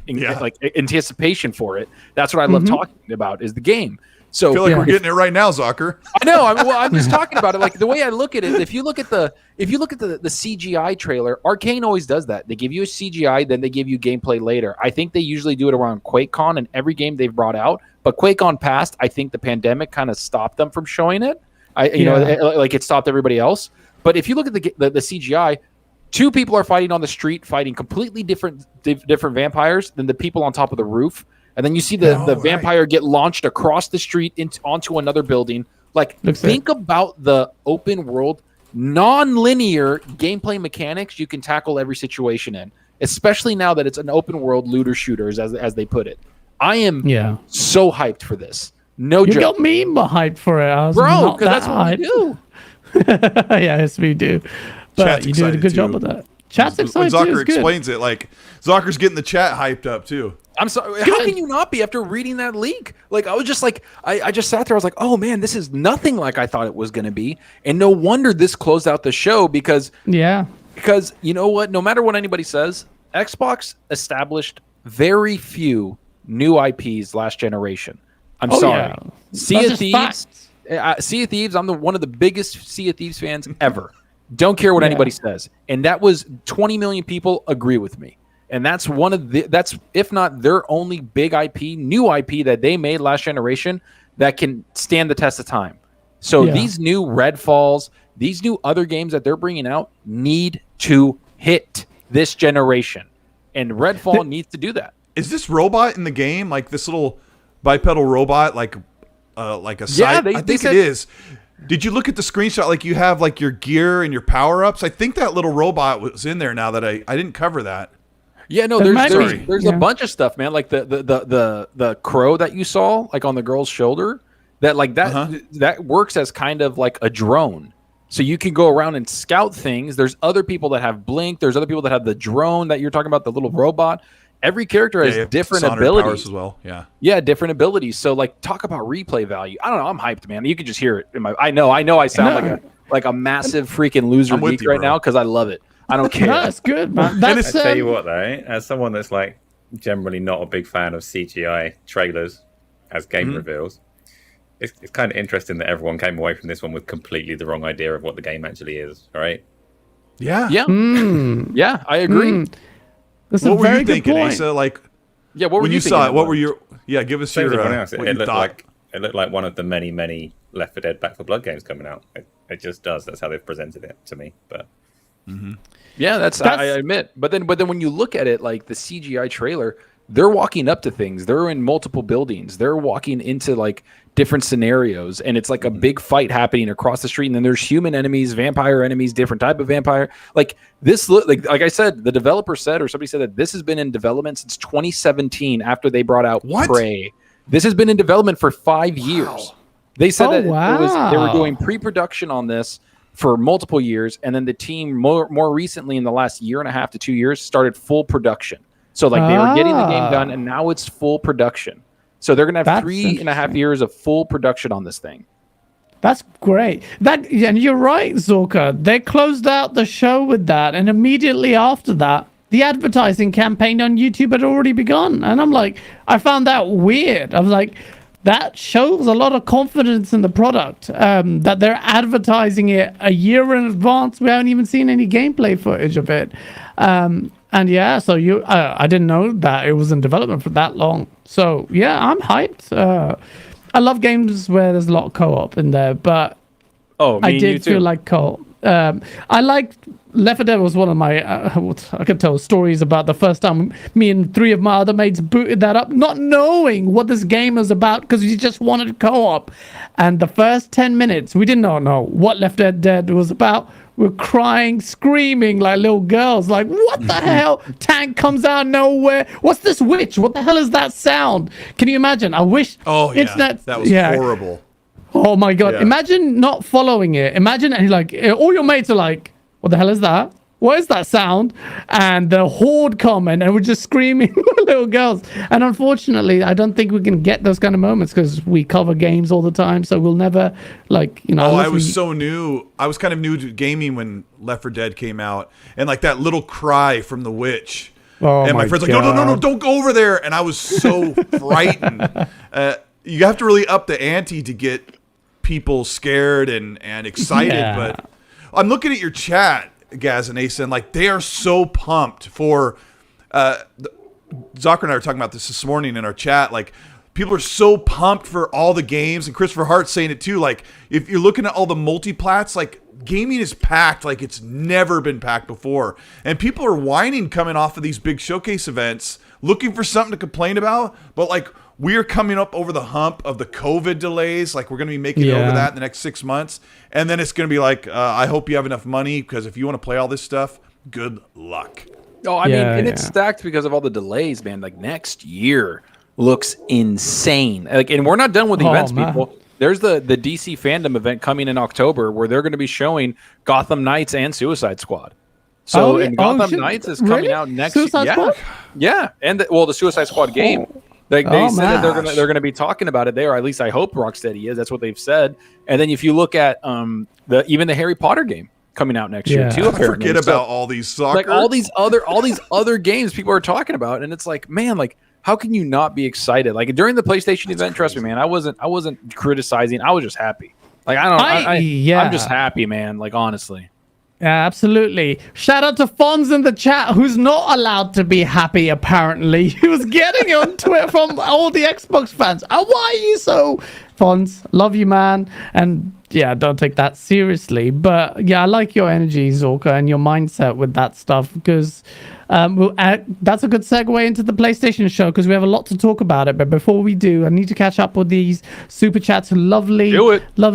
anticipation for it. That's what I love talking about is the game. So I feel like we're getting it right now, Zucker. I know. I'm just talking about it. Like the way I look at it, if you look at the CGI trailer, Arcane always does that. They give you a CGI, then they give you gameplay later. I think they usually do it around QuakeCon and every game they've brought out. But QuakeCon passed. I think the pandemic kind of stopped them from showing it. Like it stopped everybody else. But if you look at the CGI, 2 people are fighting on the street, fighting completely different vampires than the people on top of the roof. And then you see the vampire get launched across the street onto another building. Like, think about the open world, non-linear gameplay mechanics you can tackle every situation in, especially now that it's an open world looter shooters, as they put it. I am so hyped for this. No joke. You got me hyped for it. Bro, because that's what we do. Yes, we do. But Chat's you did a good job with that. Chat's excited when Zucker too. explains it, like Zucker's getting the chat hyped up too. I'm sorry. How can you not be after reading that leak? Like, I was just like, I just sat there. I was like, oh man, this is nothing like I thought it was going to be. And no wonder this closed out the show because you know what? No matter what anybody says, Xbox established very few new IPs last generation. I'm sorry. Yeah. Sea of Thieves. I'm one of the biggest Sea of Thieves fans ever. Don't care what anybody says. And that was 20 million people agree with me. And that's that's if not their only big IP, new IP that they made last generation that can stand the test of time. So these new Redfalls, these new other games that they're bringing out need to hit this generation. And Redfall needs to do that. Is this robot in the game like this little bipedal robot, like a side? I think it is. Did you look at the screenshot? Like you have like your gear and your power ups. I think that little robot was in there. Now that I didn't cover that. Yeah, no, there's a bunch of stuff, man. Like the crow that you saw, like on the girl's shoulder, that works as kind of like a drone. So you can go around and scout things. There's other people that have blink. There's other people that have the drone that you're talking about, the little robot. Every character has different abilities as well. Yeah, different abilities. So like, talk about replay value. I don't know. I'm hyped, man. You can just hear it in my. I know. I sound like a massive freaking loser geek right now because I love it. I don't care. That's good, man. I tell you what, though, as someone that's like generally not a big fan of CGI trailers as game reveals, it's kind of interesting that everyone came away from this one with completely the wrong idea of what the game actually is, right? Yeah. Yeah, I agree. That's what a were very you good thinking, point. Asa? Like, what were when you saw it? What were your? Yeah, give us your. It looked like one of the many Left 4 Dead Back 4 Blood games coming out. It just does. That's how they've presented it to me. But yeah, that's I admit. But then when you look at it, like the CGI trailer, they're walking up to things. They're in multiple buildings. They're walking into like different scenarios, and it's like a big fight happening across the street. And then there's human enemies, vampire enemies, different type of vampire. Like this, like I said, the developer said, or somebody said that this has been in development since 2017 after they brought out Prey. This has been in development for 5 years. They said they were doing pre-production on this for multiple years, and then the team more recently in the last year and a half to 2 years started full production. So like they were getting the game done, and now it's full production. So they're gonna have 3.5 years of full production on this thing. That's great. And you're right, Zorka. They closed out the show with that, and immediately after that, the advertising campaign on YouTube had already begun. And I'm like, I found that weird. I was like, that shows a lot of confidence in the product, that they're advertising it a year in advance. We haven't even seen any gameplay footage of it. And yeah, so I didn't know that it was in development for that long. So yeah, I'm hyped. I love games where there's a lot of co-op in there, but I did feel like co-op. I liked Left 4 Dead was one of my I could tell stories about the first time me and 3 of my other mates booted that up, not knowing what this game was about because we just wanted co-op. And the first 10 minutes, we did not know what Left 4 Dead was about. We're crying, screaming like little girls. Like, what the hell? Tank comes out of nowhere. What's this witch? What the hell is that sound? Can you imagine? I wish. Oh yeah, internet, that was horrible. Oh my god! Yeah. Imagine not following it. Imagine and like all your mates are like, "What the hell is that? What is that sound?" And the horde come in, and we're just screaming, little girls. And unfortunately, I don't think we can get those kind of moments because we cover games all the time, so we'll never like Oh, I was so new. I was kind of new to gaming when Left 4 Dead came out, and like that little cry from the witch. Oh, and my friends like, no, don't go over there. And I was so frightened. You have to really up the ante to get people scared and excited. Yeah. But I'm looking at your chat, Gaz and Asa, and like they are so pumped for Zucker and I were talking about this morning in our chat. Like people are so pumped for all the games, and Christopher Hart's saying it too. Like if you're looking at all the multiplats, like gaming is packed like it's never been packed before, and people are whining coming off of these big showcase events looking for something to complain about. But like we are coming up over the hump of the COVID delays. Like we're going to be making it over that in the next 6 months. And then it's going to be like, I hope you have enough money because if you want to play all this stuff, good luck. Oh, I mean, and it's stacked because of all the delays, man. Like next year looks insane. Like, and we're not done with the events, people. There's the DC fandom event coming in October where they're going to be showing Gotham Knights and Suicide Squad. So, and Gotham Knights is coming out next year. Squad? Yeah. And the Suicide Squad game. Like they said that they're gonna be talking about it there, or at least I hope Rocksteady is. That's what they've said. And then if you look at even the Harry Potter game coming out next year too. I forget about all these soccer, like all these other games people are talking about, and it's like, man, like how can you not be excited? Like during the PlayStation event, trust me, man, I wasn't criticizing. I was just happy. Like I'm just happy, man. Like honestly. Yeah, absolutely. Shout out to Fonz in the chat, who's not allowed to be happy, apparently. He was getting on Twitter from all the Xbox fans. Oh, why are you so... Fonz, love you, man. And yeah, don't take that seriously. But yeah, I like your energy, Zorka, and your mindset with that stuff, because that's a good segue into the PlayStation show, because we have a lot to talk about it. But before we do, I need to catch up with these super chats. Lovely,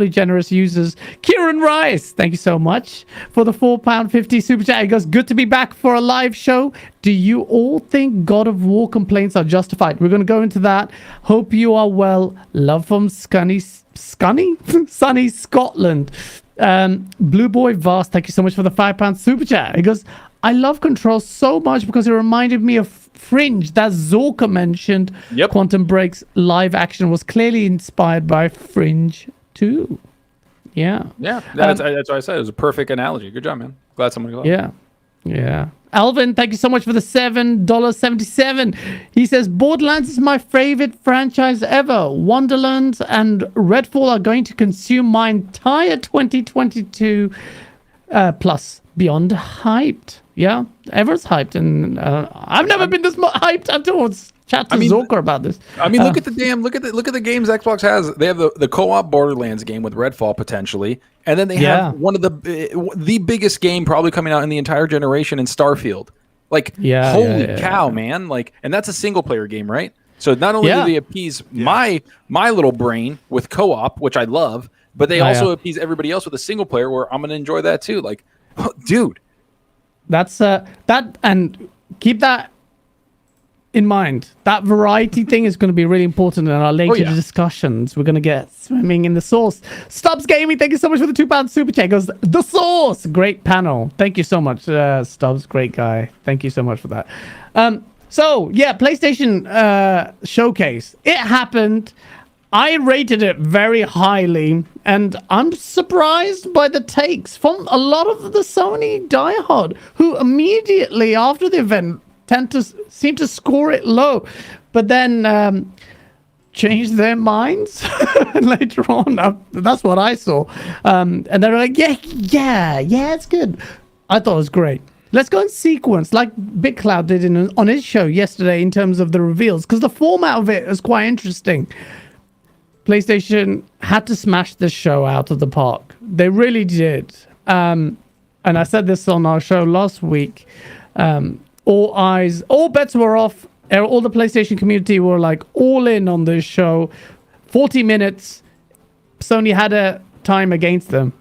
generous users. Kieran Rice, thank you so much for the £4.50 super chat. He goes, good to be back for a live show. Do you all think God of War complaints are justified? We're going to go into that. Hope you are well. Love from Sunny Scotland. Blue Boy Vast, thank you so much for the £5 super chat. He goes, I love Control so much because it reminded me of Fringe that Zorka mentioned. Yep. Quantum Break's live action was clearly inspired by Fringe too. Yeah. Yeah, that's what I said. It was a perfect analogy. Good job, man. Glad somebody got it. Yeah. Alvin, thank you so much for the $7.77. He says, Borderlands is my favorite franchise ever. Wonderlands and Redfall are going to consume my entire 2022 plus beyond hyped. Yeah, everyone's hyped. And I've never been this hyped until chat to Zorka about this. I mean, look at the games Xbox has. They have the co-op Borderlands game with Redfall potentially, and then they have one of the biggest game probably coming out in the entire generation in Starfield. Like, holy cow, man! Like, and that's a single player game, right? So not only do they appease my little brain with co-op, which I love, but they also appease everybody else with a single player where I'm gonna enjoy that too. Like, dude, that's that, and keep that in mind. That variety thing is going to be really important in our later discussions. We're going to get swimming in the sauce. Stubbs Gaming, thank you so much for the £2 super chat. Goes, the sauce, great panel. Thank you so much, Stubbs, great guy. Thank you so much for that. So yeah, PlayStation showcase. It happened. I rated it very highly, and I'm surprised by the takes from a lot of the Sony diehard, who immediately after the event seem to score it low, but then change their minds later on. That's what I saw. And they're like, yeah, it's good. I thought it was great. Let's go in sequence, like Big Cloud did on his show yesterday in terms of the reveals, because the format of it is quite interesting. PlayStation had to smash this show out of the park. They really did. And I said this on our show last week. All bets were off. All the PlayStation community were like all in on this show. 40 minutes. Sony had a time against them.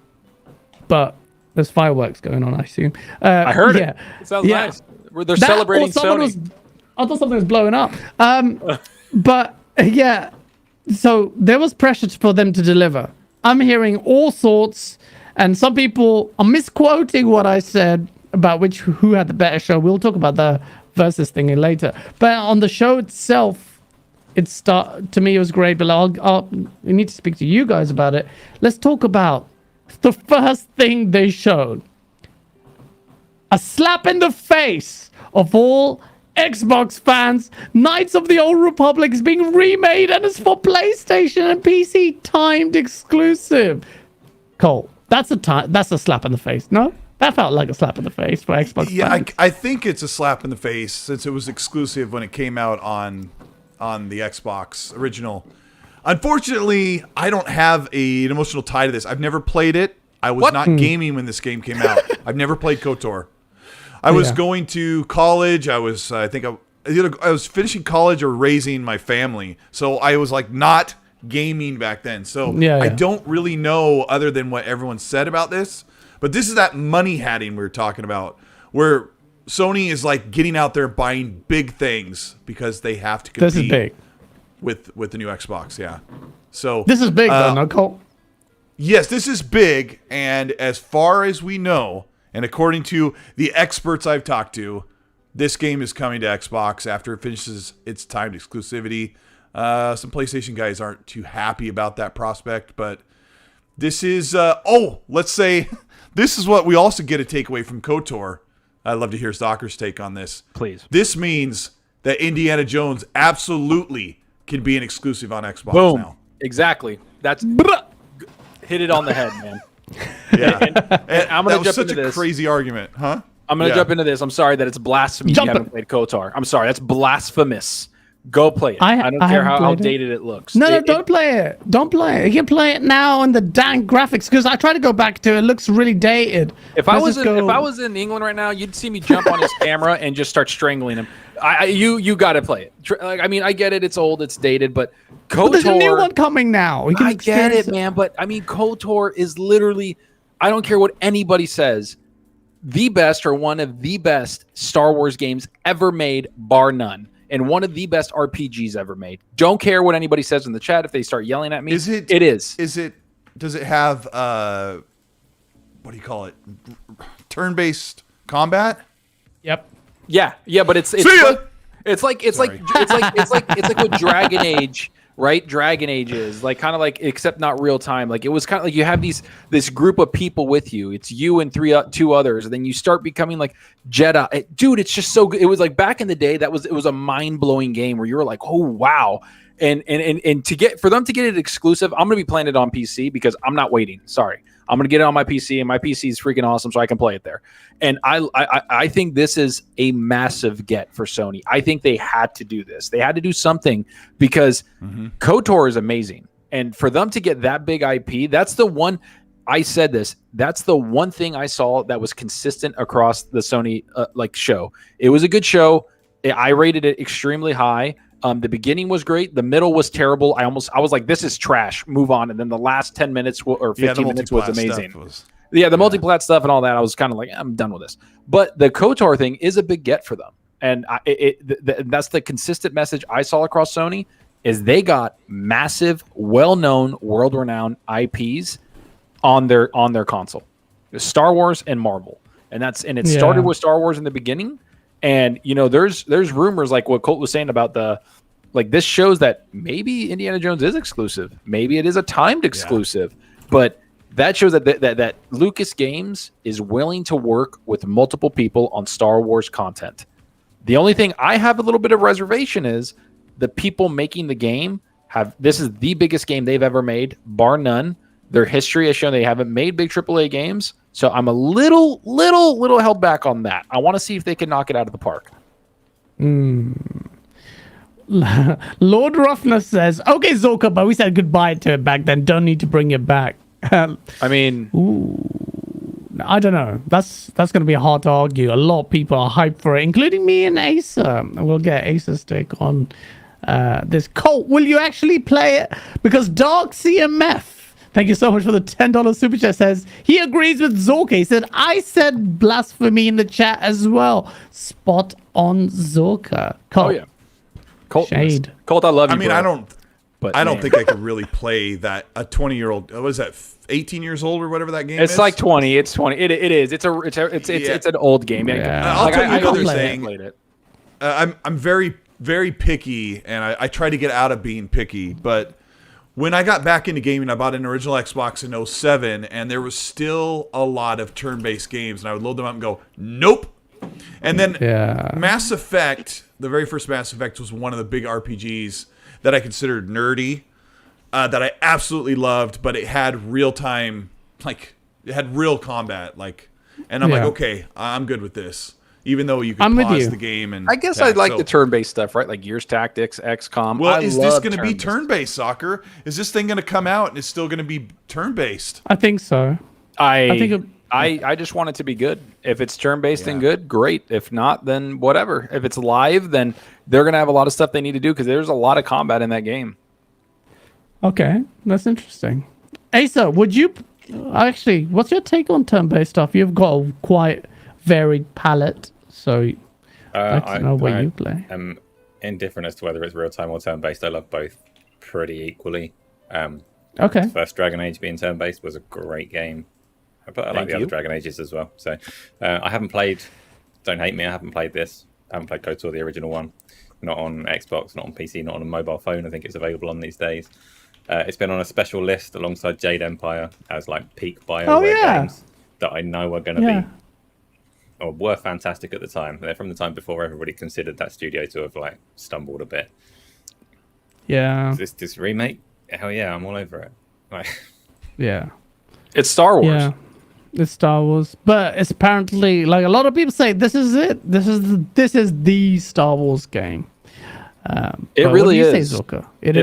But there's fireworks going on, I assume. I heard it. It sounds nice. They're celebrating Sony. I thought something was blowing up. But yeah, so there was pressure for them to deliver. I'm hearing all sorts, and some people are misquoting what I said about who had the better show. We'll talk about the versus thing later. But on the show itself, to me it was great. But we need to speak to you guys about it. Let's talk about the first thing they showed. A slap in the face of all Xbox fans. Knights of the Old Republic is being remade and it's for PlayStation and PC timed exclusive. Cole, that's a slap in the face, no? That felt like a slap in the face for Xbox fans. Yeah, I think it's a slap in the face since it was exclusive when it came out on the Xbox original. Unfortunately, I don't have an emotional tie to this. I've never played it. I was not gaming when this game came out. I've never played KOTOR. I was going to college. I was finishing college or raising my family. So I was like not gaming back then. So I don't really know other than what everyone said about this. But this is that money hatting we were talking about, where Sony is like getting out there buying big things because they have to compete. This is big. With the new Xbox, yeah. So this is big, though, no, Cole? Yes, this is big, and as far as we know, and according to the experts I've talked to, this game is coming to Xbox after it finishes its timed exclusivity. Some PlayStation guys aren't too happy about that prospect, but this is let's say this is what we also get a takeaway from KOTOR. I'd love to hear Stalker's take on this. Please. This means that Indiana Jones absolutely can be an exclusive on Xbox now. Exactly. That's hit it on the head, man. Yeah. and I'm going to jump into this. Such a crazy argument, huh? I'm going to jump into this. I'm sorry that it's blasphemy you haven't played KOTOR. I'm sorry. That's blasphemous. Go play it. I don't care how outdated it looks. No, don't play it. Don't play it. You can play it now on the dang graphics, because I tried to go back to it. It looks really dated. If I was in England right now, you'd see me jump on his camera and just start strangling him. You got to play it. I mean, I get it. It's old. It's dated. But KOTOR. But there's a new one coming now. I get it, man. But I mean, KOTOR is literally, I don't care what anybody says, the best or one of the best Star Wars games ever made, bar none. And one of the best RPGs ever made. Don't care what anybody says in the chat if they start yelling at me. It is. Does it have what do you call it? Turn-based combat? Yep. Yeah, but it's like what Dragon Age, right? Dragon Age is like kind of like, except not real time. Like it was kind of like you have this group of people with you. It's you and two others, and then you start becoming like Jedi. Dude, it's just so good. It was like back in the day it was a mind blowing game where you were like, oh wow. And for them to get it exclusive, I'm gonna be playing it on PC because I'm not waiting. Sorry. I'm going to get it on my PC, and my PC is freaking awesome, so I can play it there. And I think this is a massive get for Sony. I think they had to do this. They had to do something because KOTOR is amazing. And for them to get that big IP, that's the one – I said this. That's the one thing I saw that was consistent across the Sony show. It was a good show. I rated it extremely high. The beginning was great. The middle was terrible. I was like, this is trash. Move on. And then the last 10 minutes or 15 minutes was amazing. The multiplat stuff and all that, I was kind of like, I'm done with this. But the KOTOR thing is a big get for them. And that's the consistent message I saw across Sony is they got massive, well-known, world-renowned IPs on their console. Star Wars and Marvel. And it started with Star Wars in the beginning. And there's rumors like what Colt was saying about the like this shows that maybe Indiana Jones is exclusive. Maybe it is a timed exclusive, but that shows that Lucas Games is willing to work with multiple people on Star Wars content. The only thing I have a little bit of reservation is the people making the game this is the biggest game they've ever made, bar none. Their history has shown they haven't made big AAA games. So I'm a little held back on that. I want to see if they can knock it out of the park. Lord Ruffness says, okay, Zorka, but we said goodbye to it back then. Don't need to bring it back. I mean, I don't know. That's going to be hard to argue. A lot of people are hyped for it, including me and Asa. We'll get Asa's take on this. Colt, will you actually play it? Because Dark CMF, thank you so much for the $10 super chat, says he agrees with Zorka. He said, I said blasphemy in the chat as well. Spot on, Zorka. Colt. Oh, yeah. Colt, Shade. Colt, I love you. I mean, bro. I don't think I could really play that. A 20-year-old, what is that? 18 years old or whatever that game is. It's like 20. It's 20. It is. It's an old game. Yeah. I'll tell you another play thing. I'm very, very picky, and I try to get out of being picky. But when I got back into gaming, I bought an original Xbox in 07, and there was still a lot of turn-based games, and I would load them up and go, nope. And then Mass Effect, the very first Mass Effect, was one of the big RPGs that I considered nerdy, that I absolutely loved, but it had real-time, like, it had real combat, like, and I'm like, okay, I'm good with this. Even though you can pause the game and I guess I like the turn-based stuff, right? Like Gears Tactics, XCOM. Well, is this going to be turn-based, Soccer? Is this thing going to come out and it's still going to be turn-based? I think so. I just want it to be good. If it's turn-based and good, great. If not, then whatever. If it's live, then they're going to have a lot of stuff they need to do because there's a lot of combat in that game. Okay, that's interesting. Asa, would you... Actually, what's your take on turn-based stuff? You've got a quite varied palette, so I'd like to know what you play. I'm indifferent as to whether it's real-time or turn-based. I love both pretty equally. Okay. First Dragon Age being turn-based was a great game. But I like the other Dragon Ages as well. So I haven't played, don't hate me, I haven't played this. I haven't played KOTOR, the original one. Not on Xbox, not on PC, not on a mobile phone. I think it's available on these days. It's been on a special list alongside Jade Empire as like peak BioWare games that I know are going to be, or were fantastic at the time. They're from the time before everybody considered that studio to have like stumbled a bit. Yeah. This remake, hell yeah, I'm all over it. Like, yeah. It's Star Wars. Yeah. It's Star Wars, but it's apparently like a lot of people say this is it. This is the Star Wars game. It really is. It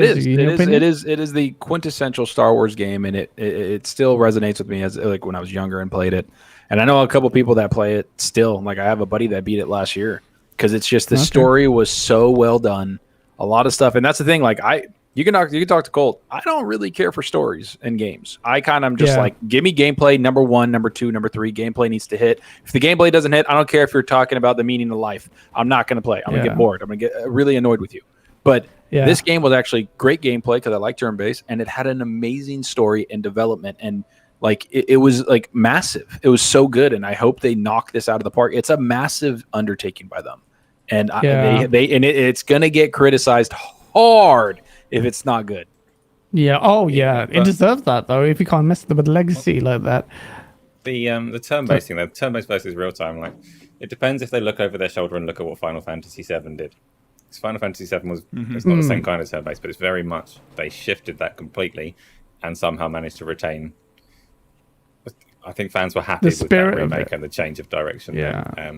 is. It is the quintessential Star Wars game, and it still resonates with me as like when I was younger and played it. And I know a couple people that play it still. Like I have a buddy that beat it last year because it's just the story was so well done. A lot of stuff, and that's the thing. Like you can talk to Colt. I don't really care for stories in games. I kind of just like, give me gameplay, number 1, number 2, number 3. Gameplay needs to hit. If the gameplay doesn't hit, I don't care if you're talking about the meaning of life. I'm not going to play. I'm going to get bored. I'm going to get really annoyed with you. But this game was actually great gameplay because I like turn-based, and it had an amazing story and development. And like it was like massive. It was so good, and I hope they knock this out of the park. It's a massive undertaking by them. And it's going to get criticized hard if it's not good. Yeah. Oh, yeah. It deserves that though. If you can't mess with the legacy like that. The turn-based thing, the turn-based versus real-time, like it depends if they look over their shoulder and look at what Final Fantasy VII did. Because Final Fantasy VII was it's not the same kind of turn-based, but it's very much they shifted that completely and somehow managed to retain. I think fans were happy with that remake and the change of direction. Yeah.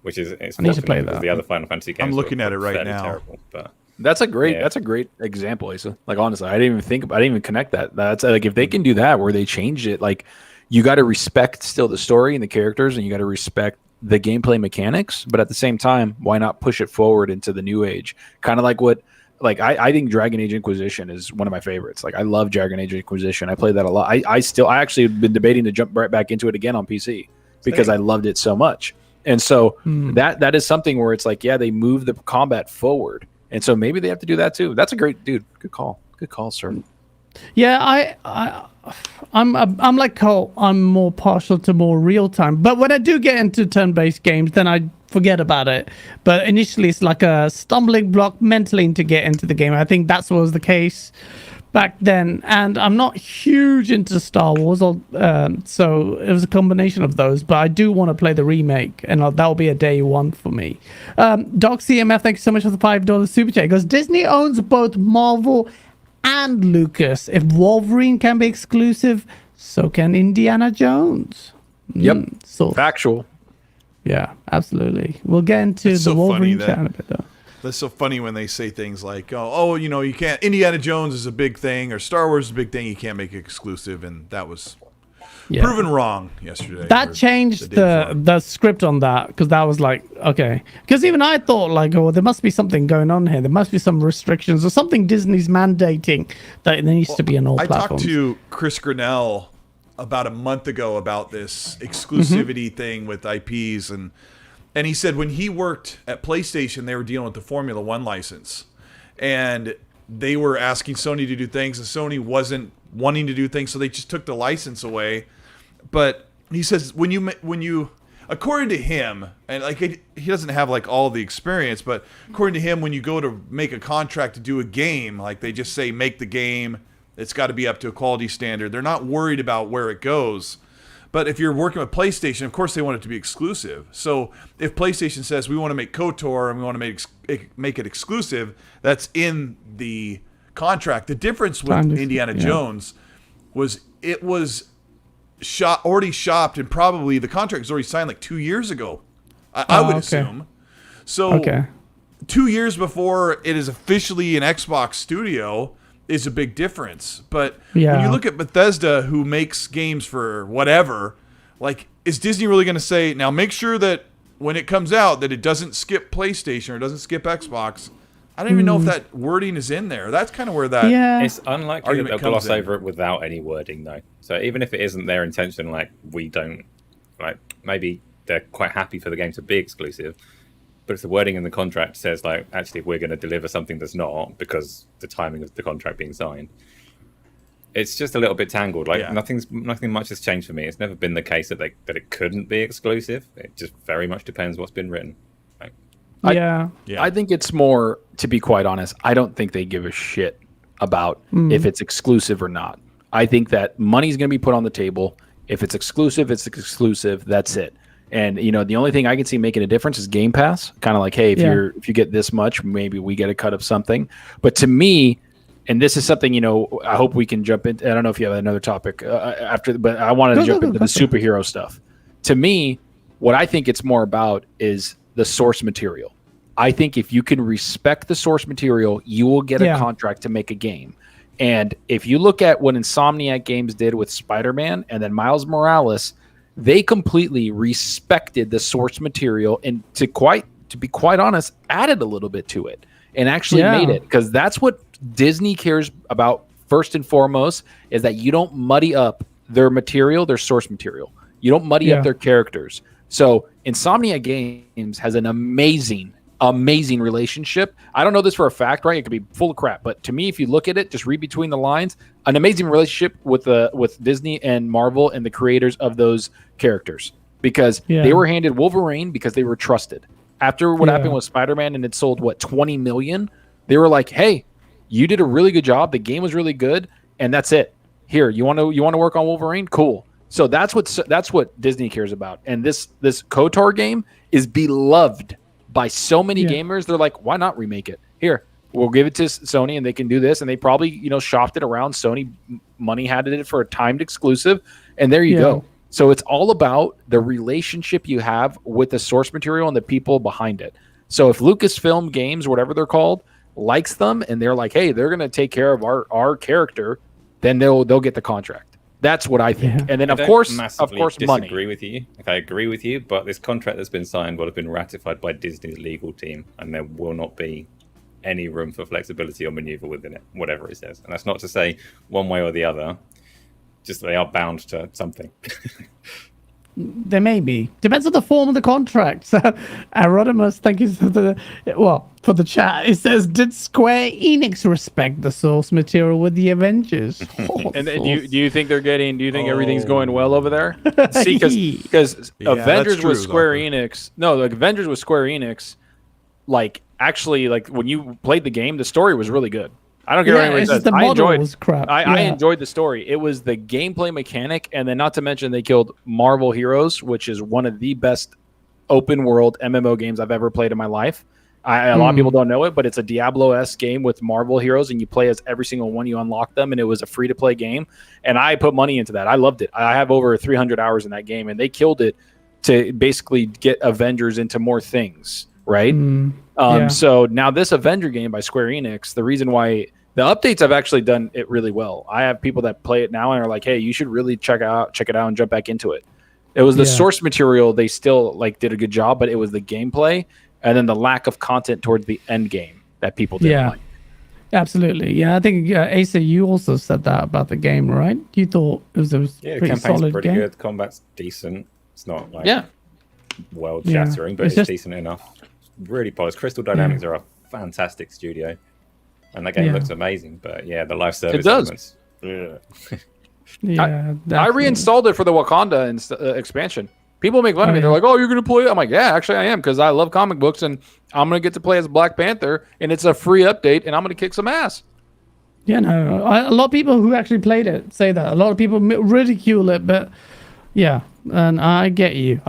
Which is it's I need to play that. The other Final Fantasy games. I'm looking at it right now. Terrible, but that's a great example, Asa. Like honestly, I didn't even connect that. That's like if they can do that where they changed it, like you got to respect still the story and the characters, and you got to respect the gameplay mechanics, but at the same time, why not push it forward into the new age? Kind of like what, like I think Dragon Age Inquisition is one of my favorites. Like I love Dragon Age Inquisition. I play that a lot. I actually have been debating to jump right back into it again on PC because I loved it so much. And so that is something where it's like, they move the combat forward. And so maybe they have to do that too. That's a great dude. Good call, sir. Yeah, I'm like Cole. I'm more partial to more real time. But when I do get into turn-based games, then I forget about it. But initially, it's like a stumbling block mentally to get into the game. I think that's what was the case back then. And I'm not huge into Star Wars, so it was a combination of those. But I do want to play the remake, and that'll be a day one for me. Doc CMF, thank you so much for the $5 super chat. It goes, Disney owns both Marvel and Lucas. If Wolverine can be exclusive, so can Indiana Jones. Yep. So factual. Yeah, absolutely. We'll get into the Wolverine chat in a bit, though. That's so funny when they say things like, oh, you know, you can't, Indiana Jones is a big thing, or Star Wars is a big thing, you can't make it exclusive, and that was proven wrong yesterday. That changed the script on that, because that was like, okay. Because even I thought, like, oh, there must be something going on here. There must be some restrictions or something Disney's mandating that there needs to be on all platforms. I talked to Chris Grinnell about a month ago about this exclusivity thing with IPs, and he said when he worked at PlayStation, they were dealing with the Formula One license, and they were asking Sony to do things, and Sony wasn't wanting to do things, so they just took the license away. But he says when you according to him, and like he doesn't have like all the experience, but according to him, when you go to make a contract to do a game, like they just say make the game. It's got to be up to a quality standard. They're not worried about where it goes. But if you're working with PlayStation, of course they want it to be exclusive. So if PlayStation says we want to make KOTOR and we want to make it exclusive, that's in the contract. The difference with Indiana Jones was it was already shopped, and probably the contract was already signed like 2 years ago. I would assume. So 2 years before it is officially an Xbox studio is a big difference. But when you look at Bethesda, who makes games for whatever, like, is Disney really going to say, now make sure that when it comes out that it doesn't skip PlayStation or doesn't skip Xbox? I don't even know if that wording is in there. That's kind of where that it's unlikely that they'll gloss over it without any wording, though. So even if it isn't their intention, like, we don't, like, maybe they're quite happy for the game to be exclusive. But if the wording in the contract says, like, actually, we're going to deliver something that's not because the timing of the contract being signed, it's just a little bit tangled. Like, nothing much has changed for me. It's never been the case that it couldn't be exclusive. It just very much depends what's been written. Like, I think it's more, to be quite honest, I don't think they give a shit about if it's exclusive or not. I think that money's going to be put on the table. If it's exclusive, it's exclusive. That's it. And, you know, the only thing I can see making a difference is Game Pass. Kind of like, hey, if you get this much, maybe we get a cut of something. But to me, and this is something, you know, I hope we can jump into. I don't know if you have another topic after, but I wanted to jump into the superhero stuff. To me, what I think it's more about is the source material. I think if you can respect the source material, you will get a contract to make a game. And if you look at what Insomniac Games did with Spider-Man and then Miles Morales, they completely respected the source material and to be quite honest, added a little bit to it and actually made it, because that's what Disney cares about first and foremost, is that you don't muddy up their material, their source material. You don't muddy up their characters. So Insomniac Games has an amazing relationship. I don't know this for a fact, right? It could be full of crap, but to me, if you look at it, just read between the lines, an amazing relationship with Disney and Marvel and the creators of those characters, because they were handed Wolverine because they were trusted. After what happened with Spider-Man and it sold 20 million, they were like, "Hey, you did a really good job. The game was really good, and that's it. Here, you want to work on Wolverine? Cool." So that's what Disney cares about. And this KOTOR game is beloved by so many gamers. They're like, why not remake it? Here, we'll give it to Sony and they can do this. And they probably, you know, shopped it around. Sony money had it for a timed exclusive. And there you go. So it's all about the relationship you have with the source material and the people behind it. So if Lucasfilm Games, whatever they're called, likes them and they're like, hey, they're going to take care of our character, then they'll get the contract. That's what I think. And then, of course, money. Disagree with you. I agree with you, but this contract that's been signed will have been ratified by Disney's legal team, and there will not be any room for flexibility or maneuver within it, whatever it says. And that's not to say one way or the other, just they are bound to something. There may be. Depends on the form of the contract. Arodimus, thank you for the chat. It says, did Square Enix respect the source material with the Avengers? And do you think they're getting? Do you think everything's going well over there? See, because Avengers with Square Enix. No, like Avengers with Square Enix. Like actually, like when you played the game, the story was really good. I don't care what anybody says. I enjoyed the story. It was the gameplay mechanic, and then not to mention they killed Marvel Heroes, which is one of the best open world MMO games I've ever played in my life. A lot of people don't know it, but it's a Diablo-esque game with Marvel Heroes, and you play as every single one. You unlock them, and it was a free-to-play game. And I put money into that. I loved it. I have over 300 hours in that game, and they killed it to basically get Avengers into more things, right? So now this Avenger game by Square Enix, the reason why the updates have actually done it really well. I have people that play it now and are like, hey, you should really check it out and jump back into it. It was the source material. They still like did a good job, but it was the gameplay and then the lack of content towards the end game that people didn't like. Absolutely. Yeah, I think Asa, you also said that about the game, right? You thought it was a pretty solid pretty game. good. Combat's decent. It's not like world shattering, but it's just decent enough. Really polished. Crystal Dynamics are a fantastic studio, and that game looks amazing. But the live service elements. I reinstalled it for the Wakanda expansion. People make fun of me. They're like, "Oh, you're gonna play it?" I'm like, "Yeah, actually, I am because I love comic books, and I'm gonna get to play as Black Panther, and it's a free update, and I'm gonna kick some ass." Yeah, no, a lot of people who actually played it say that. A lot of people ridicule it, but and I get you.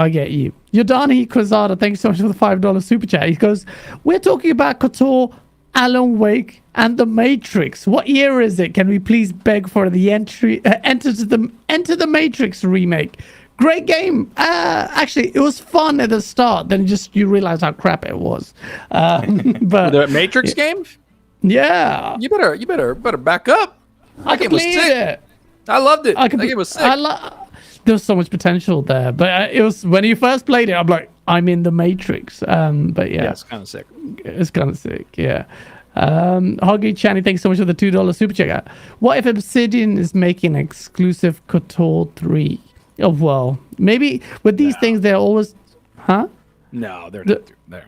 Yodani Quezada, thanks so much for the $5 super chat. He goes, we're talking about KOTOR, Alan Wake, and The Matrix. What year is it? Can we please beg for the Enter the Matrix remake? Great game. Actually, it was fun at the start. Then you realize how crap it was. But the Matrix game? Yeah. You better back up. I completed it. I loved it. That game was sick. There was so much potential there, but it was when you first played it, I'm like, I'm in the Matrix. But it's kind of sick. It's kind of sick, yeah. Hoggy Channy, thanks so much for the $2 super check. What if Obsidian is making exclusive KOTOR 3? Oh well, maybe with these things they're always, No, they're not.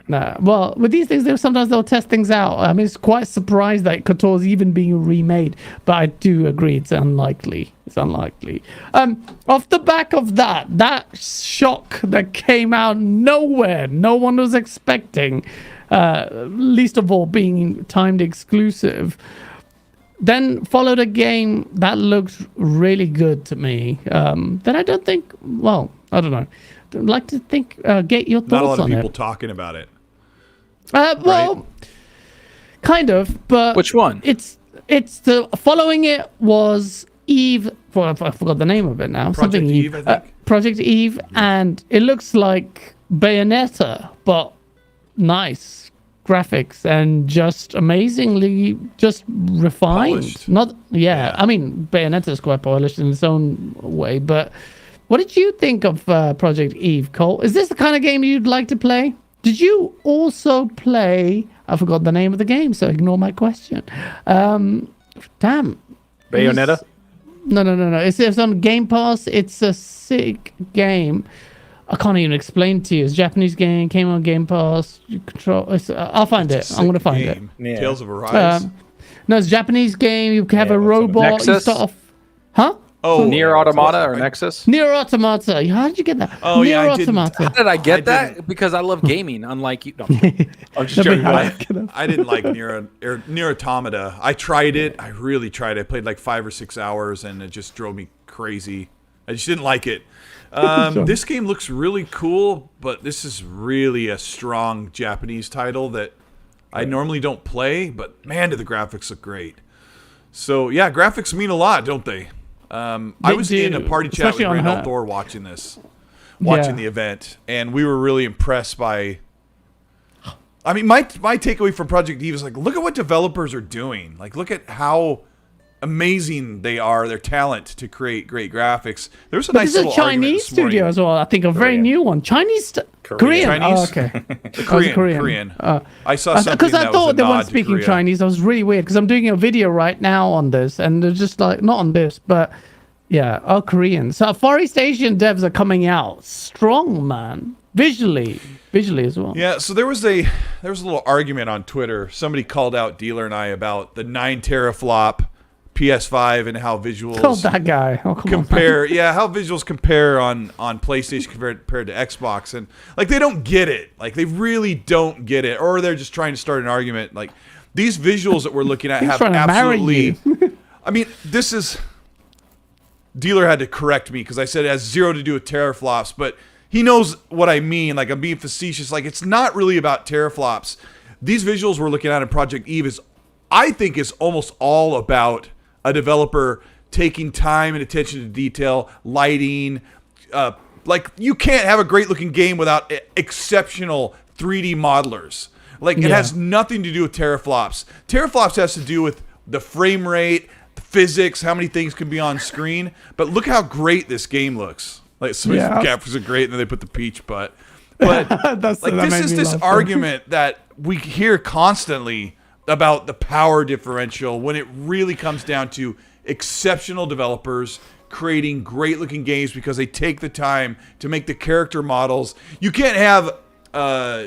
Nah. Well, with these things, sometimes they'll test things out. I mean, it's quite surprised that KOTOR is even being remade, but I do agree it's unlikely. Off the back of that shock that came out nowhere, no one was expecting, least of all being timed exclusive, then followed a game that looked really good to me. That I don't think, I don't know. I'd like to get your thoughts on it. Not a lot of people talking about it. Well, kind of, but which one? It's the following it was Eve. Well, I forgot the name of it now. Project Eve, I think. Project Eve, and it looks like Bayonetta, but nice graphics and just amazingly refined. Polished. I mean, Bayonetta is quite polished in its own way, but. What did you think of Project Eve, Cole? Is this the kind of game you'd like to play? Did you also play... I forgot the name of the game, so ignore my question. Damn. Bayonetta? No. It's on Game Pass. It's a sick game. I can't even explain to you. It's a Japanese game. Came on Game Pass. I'll find it. I'm going to find it. Yeah. Tales of Arise? No, it's a Japanese game. You have a robot. Nexus? You start off... Huh? Oh, Nier Automata or Nexus? Nier Automata. How did you get that? Oh, Nier Automata. How did I get that? Because I love gaming, unlike you. No, I'm just joking. I didn't like Nier Automata. I tried it. I really tried it. I played like 5 or 6 hours, and it just drove me crazy. I just didn't like it. This game looks really cool, but this is really a strong Japanese title that I normally don't play, but man, do the graphics look great. So, yeah, graphics mean a lot, don't they? I was in a party chat with Randall Thor watching the event, and we were really impressed by... I mean, my takeaway from Project Eve is like, look at what developers are doing. Like, look at how amazing they are, their talent to create great graphics. There's a nice little Chinese studio as well. I think a very new one. Korean. Chinese? Oh, okay. Korean. I saw something because I thought they weren't weren't speaking Chinese. I was really weird because I'm doing a video right now on this, and they're just like, not on this, but Yeah, Korean. So Far East Asian devs are coming out strong, man. Visually as well. Yeah, so there was a little argument on Twitter. Somebody called out Dealer and I about the 9 teraflop PS5 and how visuals that guy. compare. Yeah, how visuals compare on PlayStation compared to Xbox, and like they don't get it. Like they really don't get it, or they're just trying to start an argument. Like these visuals that we're looking at have absolutely. I mean, this is. Dealer had to correct me because I said it has 0 to do with teraflops, but he knows what I mean. Like I'm being facetious. Like it's not really about teraflops. These visuals we're looking at in Project Eve I think is almost all about a developer taking time and attention to detail, lighting. Like you can't have a great looking game without exceptional 3D modelers. Like it has nothing to do with teraflops. Teraflops has to do with the frame rate, the physics, how many things can be on screen. But look how great this game looks. Like some graphics are great, and then they put the peach butt. But like this is this argument that we hear constantly about the power differential when it really comes down to exceptional developers creating great looking games because they take the time to make the character models. You can't have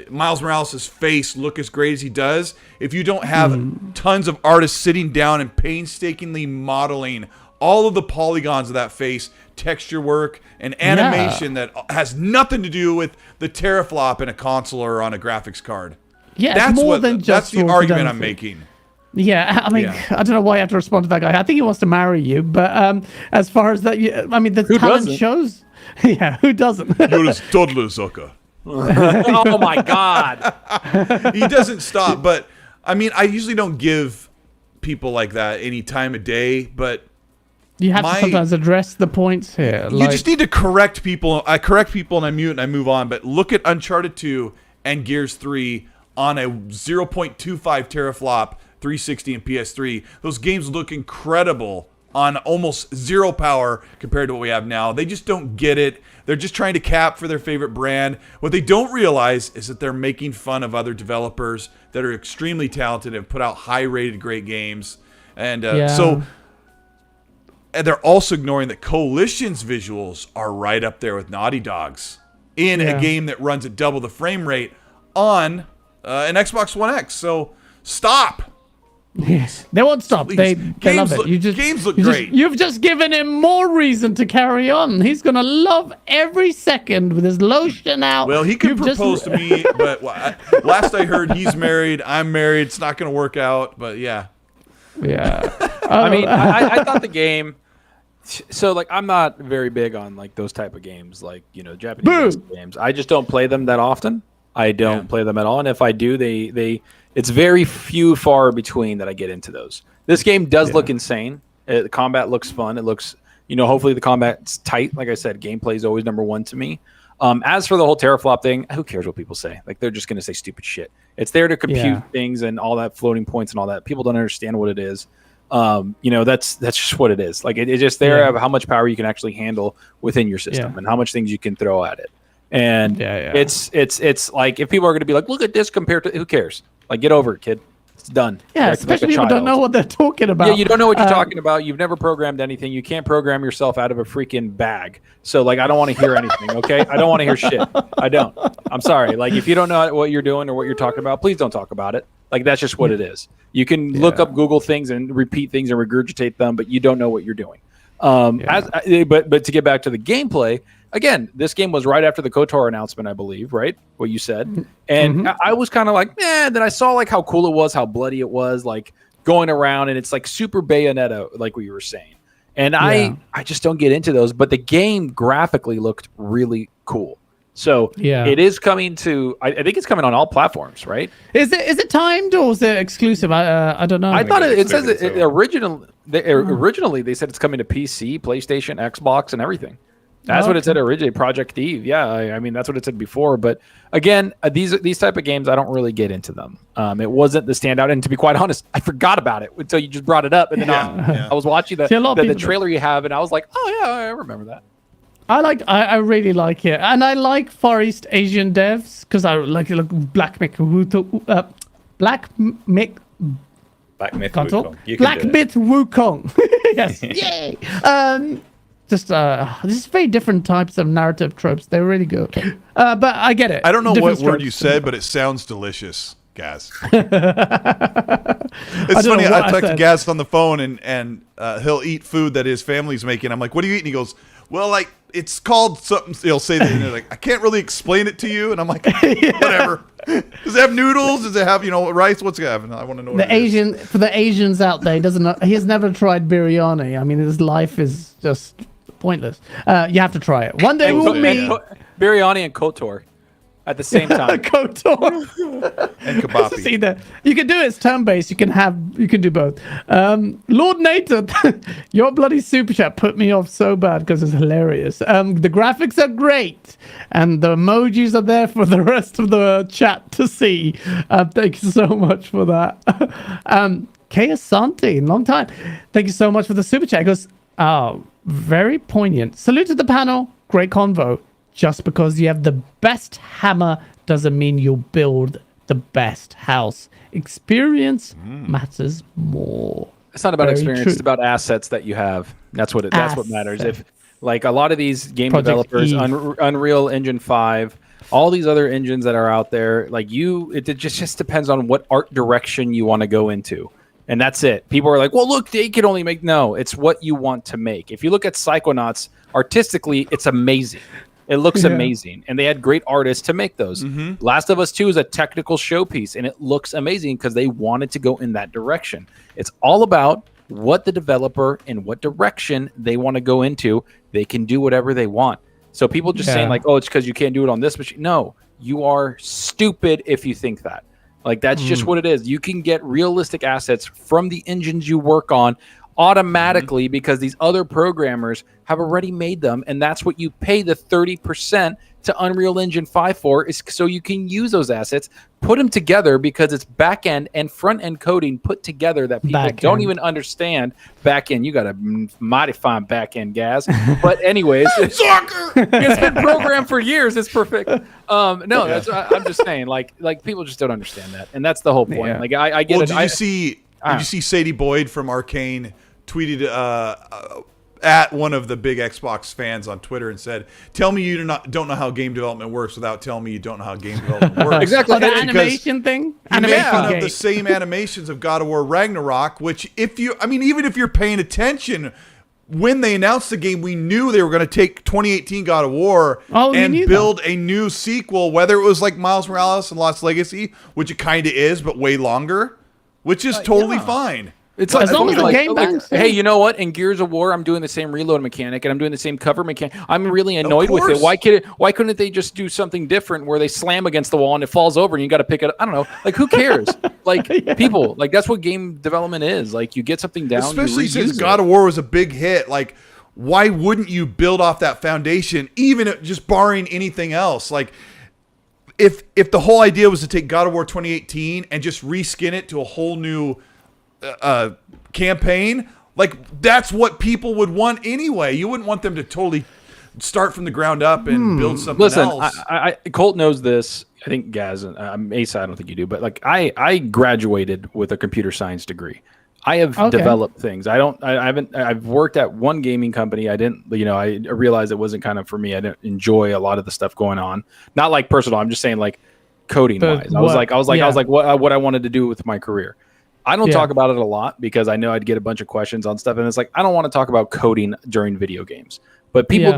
Miles Morales' face look as great as he does if you don't have tons of artists sitting down and painstakingly modeling all of the polygons of that face, texture work, and animation that has nothing to do with the teraflop in a console or on a graphics card. Yeah, that's the argument I'm making. Yeah, I mean, I don't know why I have to respond to that guy. I think he wants to marry you, but as far as that, I mean, the talent shows. Yeah, who doesn't? You're a toddler, Zucker. Oh my God. He doesn't stop, but I mean, I usually don't give people like that any time of day, but you have to sometimes address the points here. You just need to correct people. I correct people and I mute and I move on, but look at Uncharted 2 and Gears 3 on a 0.25 teraflop 360 and PS3. Those games look incredible on almost zero power compared to what we have now. They just don't get it. They're just trying to cap for their favorite brand. What they don't realize is that they're making fun of other developers that are extremely talented and put out high-rated great games. And so they're also ignoring that Coalition's visuals are right up there with Naughty Dog's in a game that runs at double the frame rate on an Xbox One X. So stop. Yes, they won't stop. They love it. Games look great. You've just given him more reason to carry on. He's gonna love every second with his lotion out. Well, he could propose to me, but last I heard, he's married. I'm married. It's not gonna work out. But yeah. I mean, I thought the game. So like, I'm not very big on like those type of games, like Japanese games. I just don't play them that often. I don't play them at all, and if I do, it's very far between that I get into those. This game does look insane. The combat looks fun. It looks, hopefully the combat's tight. Like I said, gameplay is always number one to me. As for the whole teraflop thing, who cares what people say? Like they're just going to say stupid shit. It's there to compute things and all that floating points and all that. People don't understand what it is. That's just what it is. Like it's just there of how much power you can actually handle within your system and how much things you can throw at it. And it's like if people are going to be like, look at this compared to, who cares? Like, get over it, kid. It's done. Yeah, especially people don't know what they're talking about. Yeah, you don't know what you're talking about. You've never programmed anything. You can't program yourself out of a freaking bag. So, like, I don't want to hear anything, okay? I don't want to hear shit. I don't. I'm sorry. Like, if you don't know what you're doing or what you're talking about, please don't talk about it. Like, that's just what it is. You can look up Google things and repeat things and regurgitate them, but you don't know what you're doing. But to get back to the gameplay, again, this game was right after the KOTOR announcement, I believe, right? What you said. And I was kind of like, then I saw like how cool it was, how bloody it was, like going around, and it's like super Bayonetta, like we were saying. And I just don't get into those, but the game graphically looked really cool. So it is coming to, I think it's coming on all platforms, right? Is it timed or is it exclusive? I don't know. I thought it says originally they said it's coming to PC, PlayStation, Xbox, and everything. That's what it said originally. Project Eve. Yeah, I mean that's what it said before. But again, these type of games, I don't really get into them. It wasn't the standout, and to be quite honest, I forgot about it until you just brought it up, and then I was watching the trailer you have, and I was like, oh yeah, I remember that. I really like it, and I like Far East Asian devs because I like Black Myth Wukong. Black Myth Wukong. Yes, yay. Just this is very different types of narrative tropes. They're really good. But I get it. I don't know Different what word strokes. you said, but it sounds delicious, Gaz. don't It's know funny. what I I talked to said. Gaz on the phone, and he'll eat food that his family's making. I'm like, "What do you eat?" And he goes, "Well, like it's called something." He'll say that, and they're like, "I can't really explain it to you." And I'm like, "Whatever." Does it have noodles? Does it have rice? What's it have? And I want to know. What The Asian for the Asians out there, he doesn't know. He has never tried biryani. I mean, his life is just pointless. You have to try it one day. We'll meet. Biryani and Kotor at the same time. Kotor. And kabapi. See that you can do it's turn-based. You can do both. Lord Nathan, your bloody super chat put me off so bad because it's hilarious. The graphics are great, and the emojis are there for the rest of the chat to see. Thank you so much for that. Kay Asante, long time. Thank you so much for the super chat. It goes, very poignant. Salute to the panel. Great convo. Just because you have the best hammer doesn't mean you'll build the best house. Experience matters more. It's not about Very experience. true. It's about assets that you have. That's what matters. If like a lot of these game Project developers, Eve. Unreal Engine 5, all these other engines that are out there, like it just depends on what art direction you want to go into. And that's it. People are like, well, look, they can only make. No, it's what you want to make. If you look at Psychonauts, artistically, it's amazing. It looks amazing. And they had great artists to make those. Last of Us 2 is a technical showpiece, and it looks amazing because they wanted to go in that direction. It's all about what the developer and what direction they want to go into. They can do whatever they want. So people just saying like, oh, it's because you can't do it on this machine. No, you are stupid if you think that. Like, that's just what it is. You can get realistic assets from the engines you work on automatically because these other programmers have already made them, and that's what you pay the 30% to Unreal Engine 5 for, is so you can use those assets, put them together, because it's back-end and front-end coding put together that people don't even understand. Back-end, you got a mighty fine back-end, Gaz. But anyways, it's been programmed for years. It's perfect. That's I'm just saying, like people just don't understand that, and that's the whole point. Yeah. Like I get it. Did you see Sadie Boyd from Arcane tweeted at one of the big Xbox fans on Twitter and said, "Tell me you don't know how game development works without telling me you don't know how game development works." Exactly. Oh, the animation thing? He made fun of game. the same animations of God of War Ragnarok, which even if you're paying attention, when they announced the game, we knew they were going to take 2018 God of War and build a new sequel, whether it was like Miles Morales and Lost Legacy, which it kind of is, but way longer, which is totally fine. It's as long as the game bangs. Hey, you know what? In Gears of War, I'm doing the same reload mechanic and I'm doing the same cover mechanic. I'm really annoyed with it. Why couldn't they just do something different where they slam against the wall and it falls over and you got to pick it up? I don't know. Like, who cares? Like, people, like, that's what game development is. Like, you get something down, especially since God of War was a big hit. Like, why wouldn't you build off that foundation, even just barring anything else? Like, if the whole idea was to take God of War 2018 and just reskin it to a whole new campaign, like, that's what people would want anyway. You wouldn't want them to totally start from the ground up and build something else. Colt knows this. I think Gaz, Asa, I don't think you do, but like I graduated with a computer science degree. I have developed things. I've worked at one gaming company. I realized it wasn't kind of for me. I didn't enjoy a lot of the stuff going on. Not like personal. I'm just saying, like, coding wise. I was like what I wanted to do with my career. I don't talk about it a lot because I know I'd get a bunch of questions on stuff, and it's like, I don't want to talk about coding during video games. But people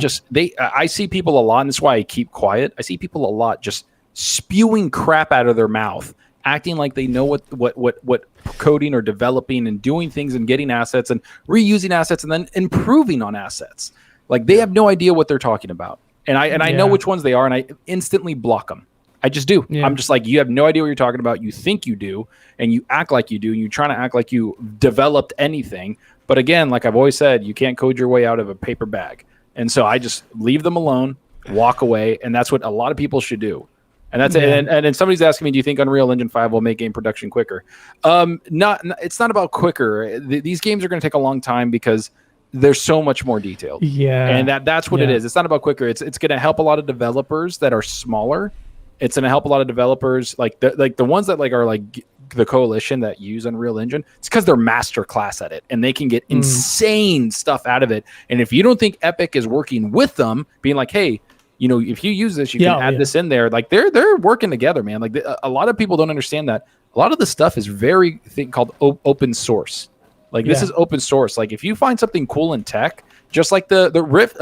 I see people a lot, and that's why I keep quiet. I see people a lot just spewing crap out of their mouth, acting like they know what coding or developing and doing things and getting assets and reusing assets and then improving on assets. Like, they have no idea what they're talking about. And I know which ones they are, and I instantly block them. I just do. I'm just like, you have no idea what you're talking about. You think you do, and you act like you do, and you're trying to act like you developed anything. But again, like I've always said, you can't code your way out of a paper bag. And so I just leave them alone, walk away, and that's what a lot of people should do. And that's it. And then somebody's asking me, do you think Unreal Engine 5 will make game production quicker? It's not about quicker. These games are going to take a long time because there's so much more detailed. Yeah. And that's what it is. It's not about quicker. It's going to help a lot of developers that are smaller. It's going to help a lot of developers like the ones that like are like the coalition that use Unreal Engine, it's because they're master class at it and they can get insane stuff out of it. And if you don't think Epic is working with them, being like, hey, if you use this, you can add this in there. Like they're working together, man. Like a lot of people don't understand that. A lot of the stuff is very thing called open source. Like this is open source. Like if you find something cool in tech, just like the Rift,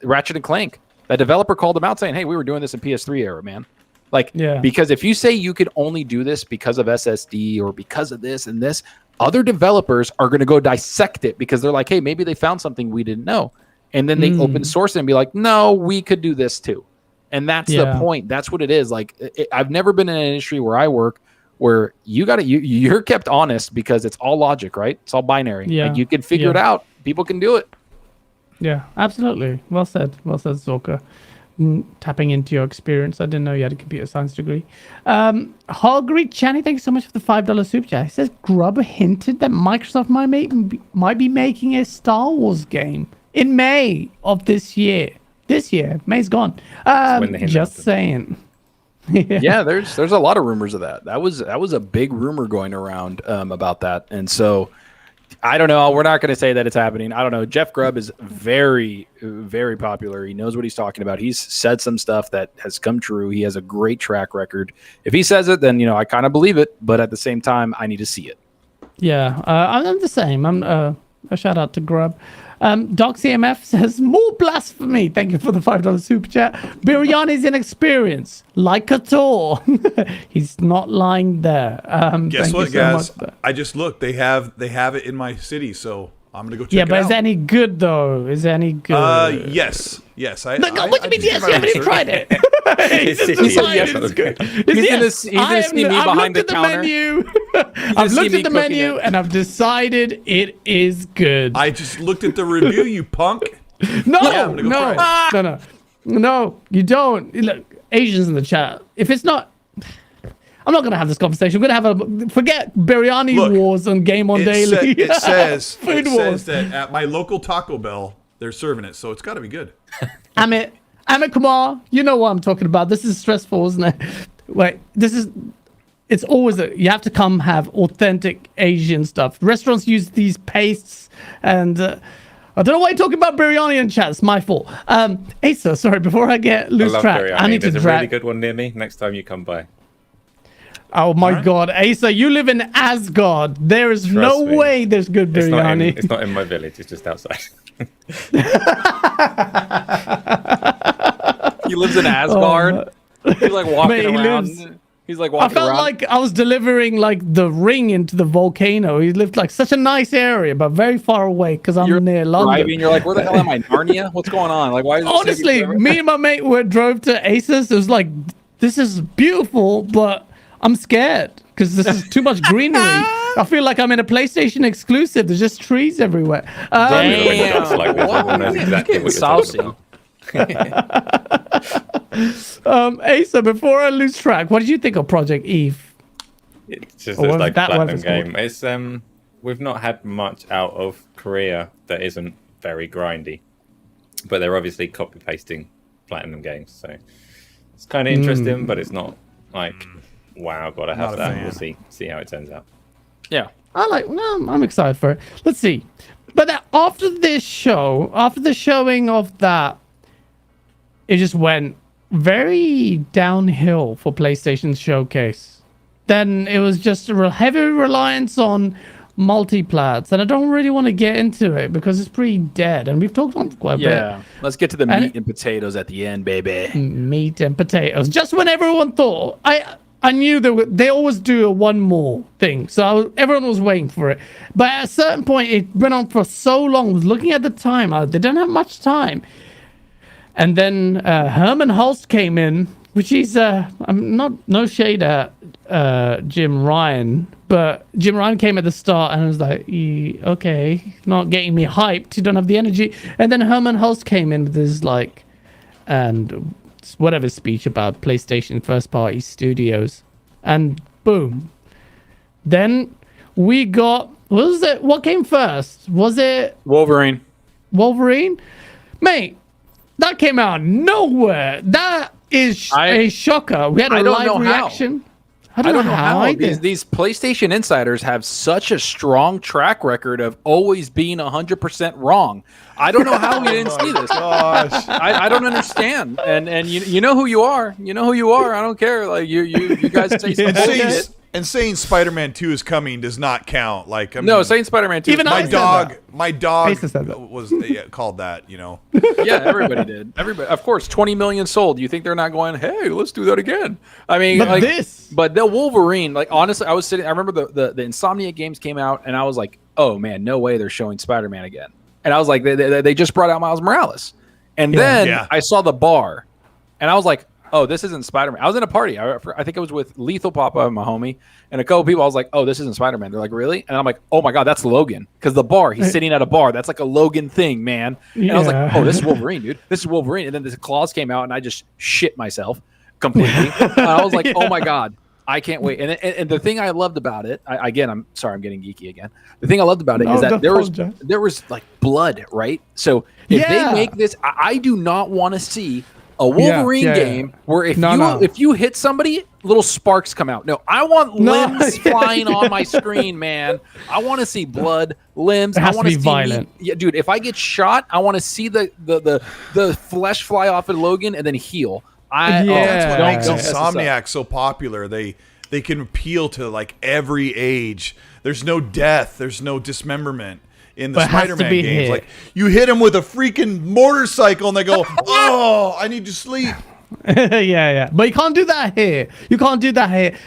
Ratchet and Clank, that developer called them out saying, hey, we were doing this in PS3 era, man. Like, because if you say you could only do this because of SSD or because of this and this, other developers are going to go dissect it because they're like, hey, maybe they found something we didn't know. And then they open source it and be like, no, we could do this too. And that's the point. That's what it is. Like, I've never been in an industry where I work where you're kept honest because it's all logic, right? It's all binary. Yeah. Like you can figure it out. People can do it. Yeah, absolutely. Well said, Zorka. Tapping into your experience. I didn't know you had a computer science degree. Hogreed Channy, thank you so much for the $5 super chat. He says Grub hinted that Microsoft might be making a Star Wars game in May of this year. May's gone. Just saying. Yeah, there's a lot of rumors of that. That was a big rumor going around about that. And so I don't know. We're not going to say that it's happening. I don't know. Jeff Grubb is very, very popular. He knows what he's talking about. He's said some stuff that has come true. He has a great track record. If he says it, then I kind of believe it. But at the same time, I need to see it. Yeah, I'm the same. I'm a shout out to Grubb. DocCMF says, more blasphemy. Thank you for the $5 super chat. Biryani's inexperience, like Couture. He's not lying there. Guess what, guys? I just looked. They have it in my city, so I'm gonna go check it out. Yeah, but is it any good though? Is it any good? Yes. What do you mean yes? You haven't even tried it. He's just decided it's good. He's gonna see me behind the counter. I've looked at the menu and I've decided it is good. I just looked at the review, you punk. No, you don't. Look, Asians in the chat. If it's not, I'm not going to have this conversation. We're going to have forget Biryani Wars on GameOnDaily. It says Wars. that at my local Taco Bell, they're serving it, so it's got to be good. Amit Kumar, you know what I'm talking about. This is stressful, isn't it? Wait, it's always you have to come have authentic Asian stuff. Restaurants use these pastes, and I don't know why you're talking about biryani in chat. It's my fault. Asa, sorry, before I lose track, biryani. I need to There's a really good one near me next time you come by. Oh my God, Asa, you live in Asgard. There is no way there's good biryani. It's not in my village. It's just outside. He lives in Asgard. He's like walking around. He's like walking around. I felt like I was delivering like the ring into the volcano. He lived like such a nice area, but very far away because I'm near London. Driving, you're like, where the hell am I? Narnia? What's going on? Like, why? Is Honestly, me and my mate drove to Asus. It was like, this is beautiful, but I'm scared because this is too much greenery. I feel like I'm in a PlayStation exclusive. There's just trees everywhere. Damn. Like this, everyone knows exactly what you're talking about. Asa, before I lose track, what did you think of Project Eve? It's just this like platinum game. It's we've not had much out of Korea that isn't very grindy, but they're obviously copy pasting platinum games, so it's kind of interesting, but it's not like wow, gotta have that. We'll see how it turns out. Yeah, I'm excited for it. Let's see. But after the showing of that, it just went very downhill for PlayStation's showcase. Then it was just a heavy reliance on multiplats, and I don't really want to get into it because it's pretty dead, and we've talked on quite a bit. Yeah, let's get to the meat and potatoes at the end, baby. Meat and potatoes. Just when everyone thought, I knew they always do a one more thing, so everyone was waiting for it. But at a certain point, it went on for so long. I was looking at the time, they didn't have much time. And then Herman Hulst came in, which is I'm no shade at Jim Ryan, but Jim Ryan came at the start and was like, okay, not getting me hyped. You don't have the energy. And then Herman Hulst came in with his and whatever speech about PlayStation first party studios, and boom. Then we got what came first? Was it Wolverine? Mate, that came out of nowhere. That is a shocker. We had a live reaction. I don't know how these PlayStation insiders have such a strong track record of always being 100% wrong. I don't know how we didn't see this. Gosh. I don't understand. And you know who you are. You know who you are. I don't care. Like you guys say some bullshit. And saying Spider-Man 2 is coming does not count. Like, I mean, No, saying Spider-Man 2. Even is my I said dog Asa said that. was called that. You know. Yeah, everybody did. Everybody, of course, 20 million sold. You think they're not going? Hey, let's do that again. I mean, but the Wolverine. Like, honestly, I remember the Insomniac games came out, and I was like, oh man, no way they're showing Spider-Man again. And I was like, they just brought out Miles Morales, and then I saw the bar, and I was like, oh, this isn't Spider-Man. I was in a party. I think it was with Lethal Papa, my homie, and a couple people. I was like, oh, this isn't Spider-Man. They're like, really? And I'm like, oh my God, that's Logan. Because the bar, he's sitting at a bar. That's like a Logan thing, man. And I was like, oh, this is Wolverine, dude. This is Wolverine. And then the claws came out, and I just shit myself completely. I was like, oh my God, I can't wait. And the thing I loved about it, I'm sorry, I'm getting geeky again. The thing I loved about it is that there was like blood, right? So if they make this, I do not want to see a Wolverine game where if you hit somebody, little sparks come out. No, I want limbs flying on my screen, man. I want to see blood, limbs. It has I want to be violent. Yeah, dude. If I get shot, I want to see the flesh fly off at Logan and then heal. That's what makes Insomniac so popular. They can appeal to like every age. There's no death. There's no dismemberment. In the Spider-Man games, like you hit them with a freaking motorcycle and they go, oh, I need to sleep. yeah. But you can't do that here.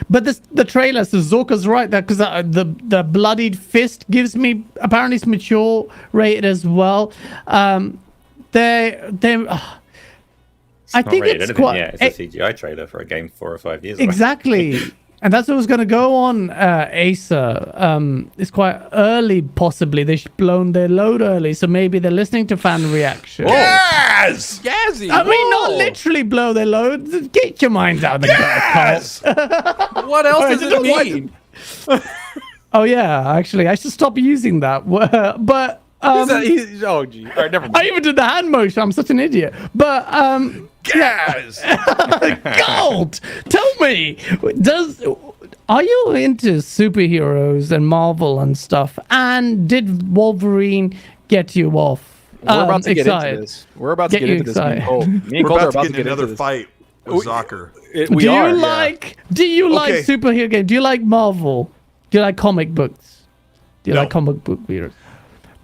But the trailer says Zorka's right there because the bloodied fist gives me, apparently it's mature rated as well. I think it's quite. Yeah, it's a CGI trailer for a game 4 or 5 years ago. Exactly. And that's what was going to go on, Asa. It's quite early, possibly. They've blown their load early, so maybe they're listening to fan reaction. Yes! Gazzy! I mean, not literally blow their load. Get your minds out of the gutter. What else does it mean? Oh, yeah, actually, I should stop using that. But... oh, gee. All right, never mind. I even did the hand motion. I'm such an idiot. But... Gas! Gold! Tell me, are you into superheroes and Marvel and stuff? And did Wolverine get you off? We're about to get into this. We're about to get into this. Me and Cole are about to get another fight with Zocker. Do you like superhero games? Do you like Marvel? Do you like comic books? Do you like comic book readers?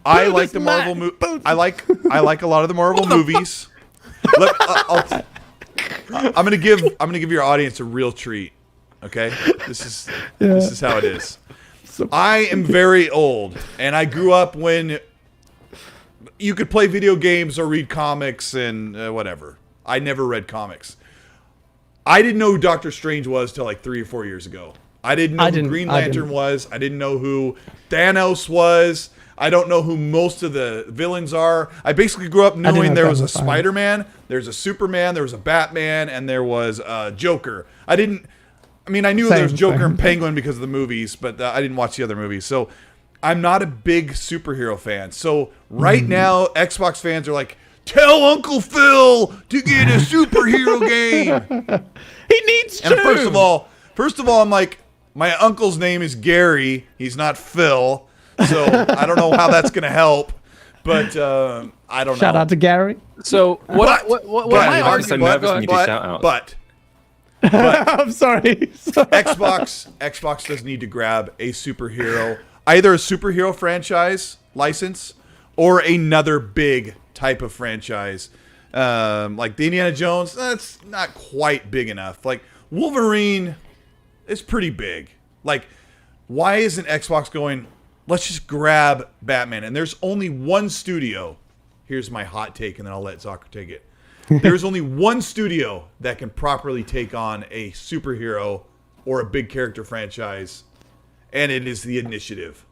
I like the Marvel movie. I like a lot of the Marvel movies. I'm gonna give your audience a real treat. Okay, this is how it is. I am very old, and I grew up when you could play video games or read comics and whatever. I never read comics. I didn't know who Doctor Strange was till like 3 or 4 years ago. I didn't know who Green Lantern was. I didn't know who Thanos was. I don't know who most of the villains are. I basically grew up knowing there was a Spider-Man, there's a Superman, there was a Batman, and there was a Joker. I knew there was Joker and Penguin because of the movies, but I didn't watch the other movies. So I'm not a big superhero fan. So right now, Xbox fans are like, tell Uncle Phil to get a superhero game. He needs to. And first of all, I'm like, my uncle's name is Gary. He's not Phil. So I don't know how that's going to help, but I don't know. Shout out to Gary. So what my argument? So nervous when you do shout outs. But I'm sorry. Xbox does need to grab a superhero, either a superhero franchise license or another big type of franchise, like the Indiana Jones. That's not quite big enough. Like Wolverine is pretty big. Like, why isn't Xbox going? Let's just grab Batman. And there's only one studio. Here's my hot take, and then I'll let Zocker take it. There's only one studio that can properly take on a superhero or a big character franchise, and it is the Initiative.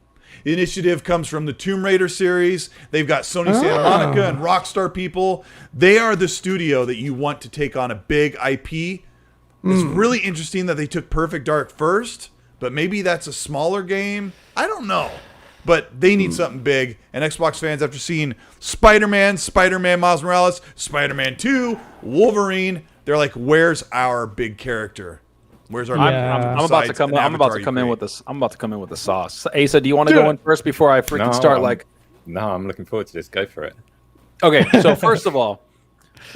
The Initiative comes from the Tomb Raider series. They've got Sony Santa Monica and Rockstar people. They are the studio that you want to take on a big IP. It's really interesting that they took Perfect Dark first, but maybe that's a smaller game. I don't know. But they need something big. And Xbox fans, after seeing Spider-Man Miles Morales, Spider-Man 2, Wolverine, they're like, where's our big character? Where's our? I'm about to come. I'm about to come in with this. I'm about to come in with the sauce. Asa, do you want to go in first before I freaking start? No, I'm looking forward to this. Go for it. Okay, so first of all,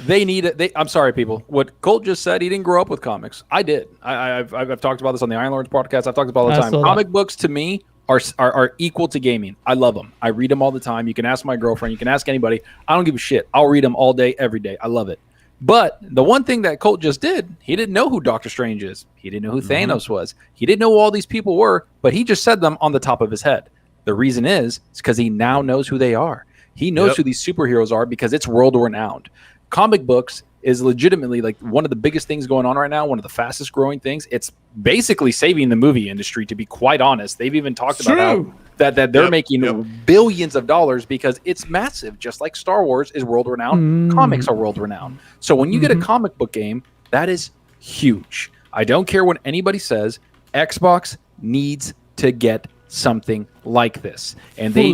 they need it. I'm sorry, people. What Colt just said, he didn't grow up with comics. I did. I've talked about this on the Iron Lords podcast. I've talked about it all the time. Comic books to me are equal to gaming. I love them. I read them all the time. You can ask my girlfriend. You can ask anybody. I don't give a shit. I'll read them all day, every day. I love it. But the one thing that Colt just did, he didn't know who Doctor Strange is. He didn't know who Thanos was. He didn't know who all these people were, but he just said them on the top of his head. The reason is because he now knows who they are. He knows who these superheroes are because it's world renowned. Comic books is legitimately like one of the biggest things going on right now, one of the fastest growing things. It's basically saving the movie industry, to be quite honest. They've even talked about how that they're making billions of dollars because it's massive. Just like Star Wars is world renowned, comics are world renowned. So when you get a comic book game, that is huge. I don't care what anybody says. Xbox needs to get something like this, and they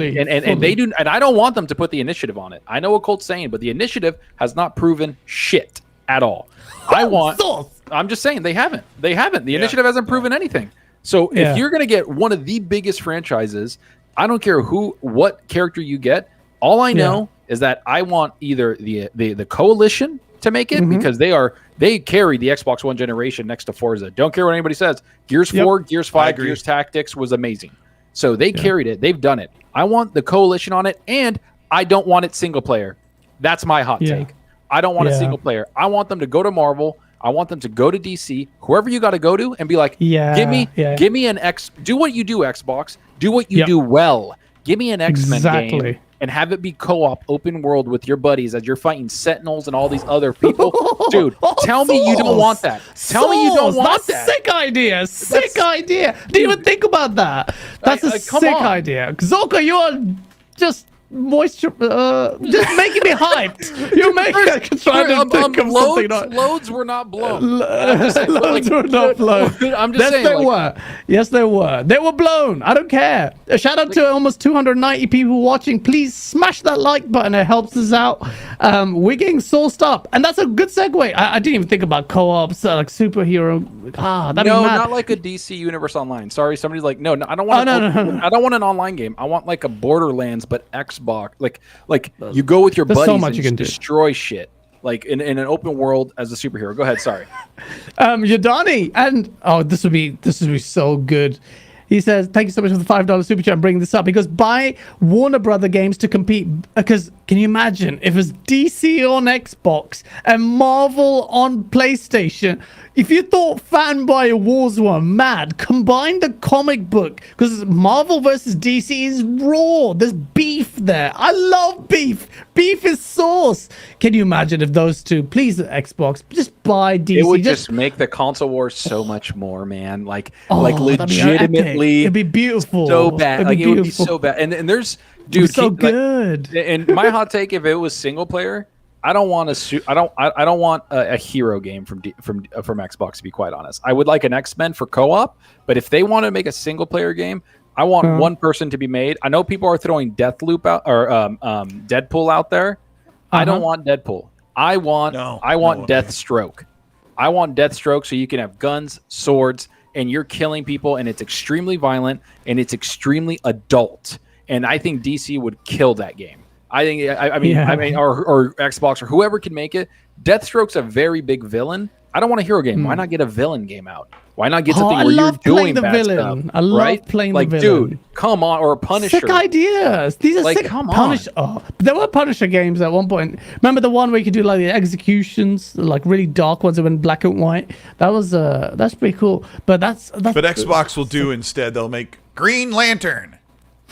do, and I don't want them to put the initiative on it. I know what Colt's saying, but the initiative has not proven shit at all. I'm just saying they haven't. The initiative hasn't proven anything. So if you're going to get one of the biggest franchises, I don't care what character you get. All I know is that I want either the Coalition to make it because they carry the Xbox One generation next to Forza. Don't care what anybody says. Gears 4, Gears 5, Gears Tactics was amazing. So they carried it. They've done it. I want the Coalition on it, and I don't want it single player. That's my hot take. I don't want it single player. I want them to go to Marvel. I want them to go to DC, whoever you got to go to, and be like, give me an X. Do what you do, Xbox. Do what you do well. Give me an X-Men game and have it be co-op, open world with your buddies as you're fighting Sentinels and all these other people. Dude, tell me you don't want that. Tell me you don't want that. Sick idea. Sick idea. Didn't even think about that. That's a sick idea. Zoka, you are just just making me hyped. You're making me trying to think of something. Loads were not blown. Loads were not blown. I'm just saying. Yes, they were. They were blown. I don't care. A shout out to almost 290 people watching. Please smash that like button. It helps us out. We're getting sourced up, and that's a good segue. I didn't even think about co-ops, like superhero. That'd be mad. Not like a DC Universe Online. Sorry, somebody's like, no, I don't want. I don't want an online game. I want like a Borderlands, but Xbox. Like you go with your buddies and just destroy shit. Like in an open world as a superhero. Go ahead. Sorry. Yadani, and this would be so good. He says, thank you so much for the $5 super chat. I'm bringing this up because buy Warner Brother games to compete. Because can you imagine if it's DC on Xbox and Marvel on PlayStation? If you thought fanboy wars were mad, combine the comic book because Marvel versus DC is raw. There's beef there. I love beef. Beef is sauce. Can you imagine if those two, please, Xbox, just buy DC? It would just make the console wars so much more, man. Like legitimately, it'd be beautiful. So bad. It would be so bad. And there's dude, so good. And my hot take, if it was single player. I don't want a hero game from Xbox, to be quite honest. I would like an X-Men for co-op, but if they want to make a single player game, I want one person to be made. I know people are throwing Deathloop out or Deadpool out there. I don't want Deadpool. I want Deathstroke. I want Deathstroke so you can have guns, swords, and you're killing people, and it's extremely violent and it's extremely adult. And I think DC would kill that game. I mean, or Xbox or whoever can make it. Deathstroke's a very big villain. I don't want a hero game. Why not get a villain game out? Why not get something where you're doing bad stuff? I love playing the villain. Dude, come on, or a Punisher. Sick ideas. These are sick. Come on. There were Punisher games at one point. Remember the one where you could do like the executions, like really dark ones that went black and white? That's pretty cool. But Xbox will do instead. They'll make Green Lantern.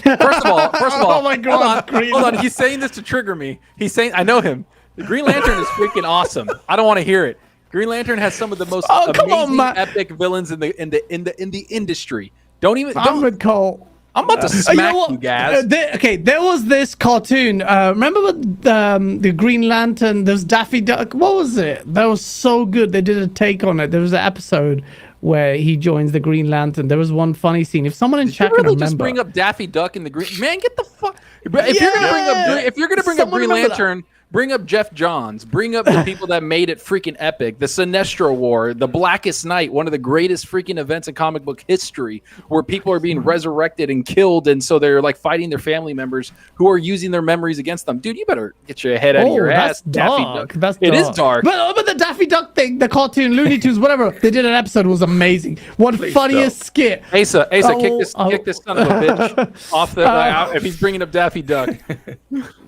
First of all, oh my God, hold on. He's saying this to trigger me. He's saying, I know him. The Green Lantern is freaking awesome. I don't want to hear it. Green Lantern has some of the most amazing, epic villains in the industry. I'm with Cole. I'm about to smack you guys. There was this cartoon. Remember the Green Lantern? There was Daffy Duck. What was it? That was so good. They did a take on it. There was an episode where he joins the Green Lantern. There was one funny scene. If someone in chat can remember, just bring up Daffy Duck and the Green Man, get the fuck. If you're gonna bring up Green Lantern, Bring up Jeff Johns. Bring up the people that made it freaking epic. The Sinestro War, the Blackest Night, one of the greatest freaking events in comic book history, where people are being resurrected and killed, and so they're like fighting their family members who are using their memories against them. Dude, you better get your head out of your ass. Dark. That's it is dark. But the Daffy Duck thing, the cartoon, Looney Tunes, whatever they did an episode was amazing. One funniest skit. Asa, kick this son of a bitch off the if he's bringing up Daffy Duck.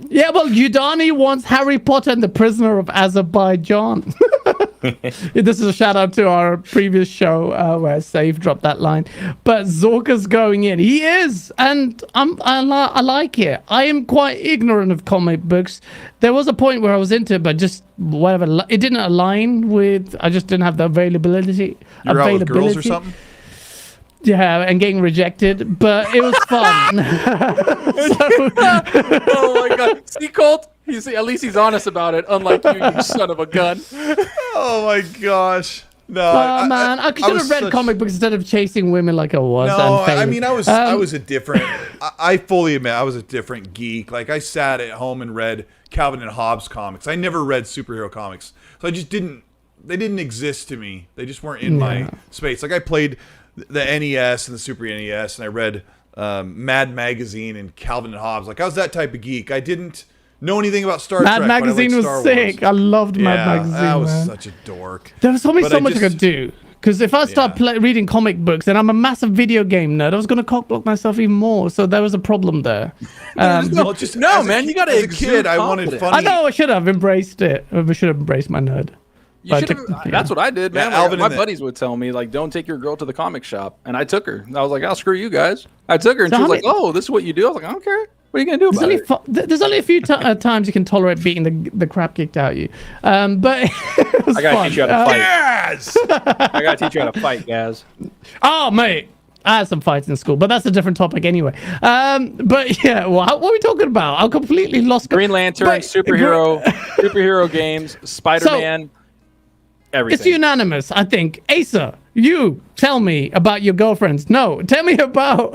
Yeah, well, Udani wants Harry Potter and the Prisoner of Azerbaijan. This is a shout out to our previous show where Save dropped that line. But Zorka's going in. He is, and I like it. I am quite ignorant of comic books. There was a point where I was into it, but just whatever. It didn't align with. I just didn't have the availability. You're out with girls or something? Yeah, and getting rejected, but it was fun. Oh my god! See, Colt. At least he's honest about it, unlike you son of a gun. Oh my gosh. No, man, I should have read comic books instead of chasing women like I was. No, I mean, I was a different. I fully admit I was a different geek. Like I sat at home and read Calvin and Hobbes comics. I never read superhero comics, so I just didn't. They didn't exist to me. They just weren't in my space. Like I played the NES and the Super NES, and I read Mad Magazine and Calvin and Hobbes. Like I was that type of geek. I didn't know anything about Star Trek. Mad Magazine was sick. I loved Mad Magazine. I was such a dork. There was only so much I could do. Because if I start reading comic books, and I'm a massive video game nerd, I was going to cockblock myself even more. So there was a problem there. Man, you got to. As a kid, I wanted funny. I know I should have embraced it. I should have embraced my nerd. That's what I did, man. Like, my buddies would tell me, like, don't take your girl to the comic shop. And I took her. I was like, I'll screw you guys. I took her, and she was like, oh, this is what you do? I was like, I don't care. What are you going to do about it? There's only a few times you can tolerate beating the crap kicked out of you. But it was I got to teach you how to fight. Yes! I got to teach you how to fight, Gaz. Oh, mate. I had some fights in school, but that's a different topic anyway. But yeah, what are we talking about? I'm completely lost. Green Lantern, superhero games, Spider-Man. Everything. It's unanimous, I think. Asa, you tell me about your girlfriends. No, tell me about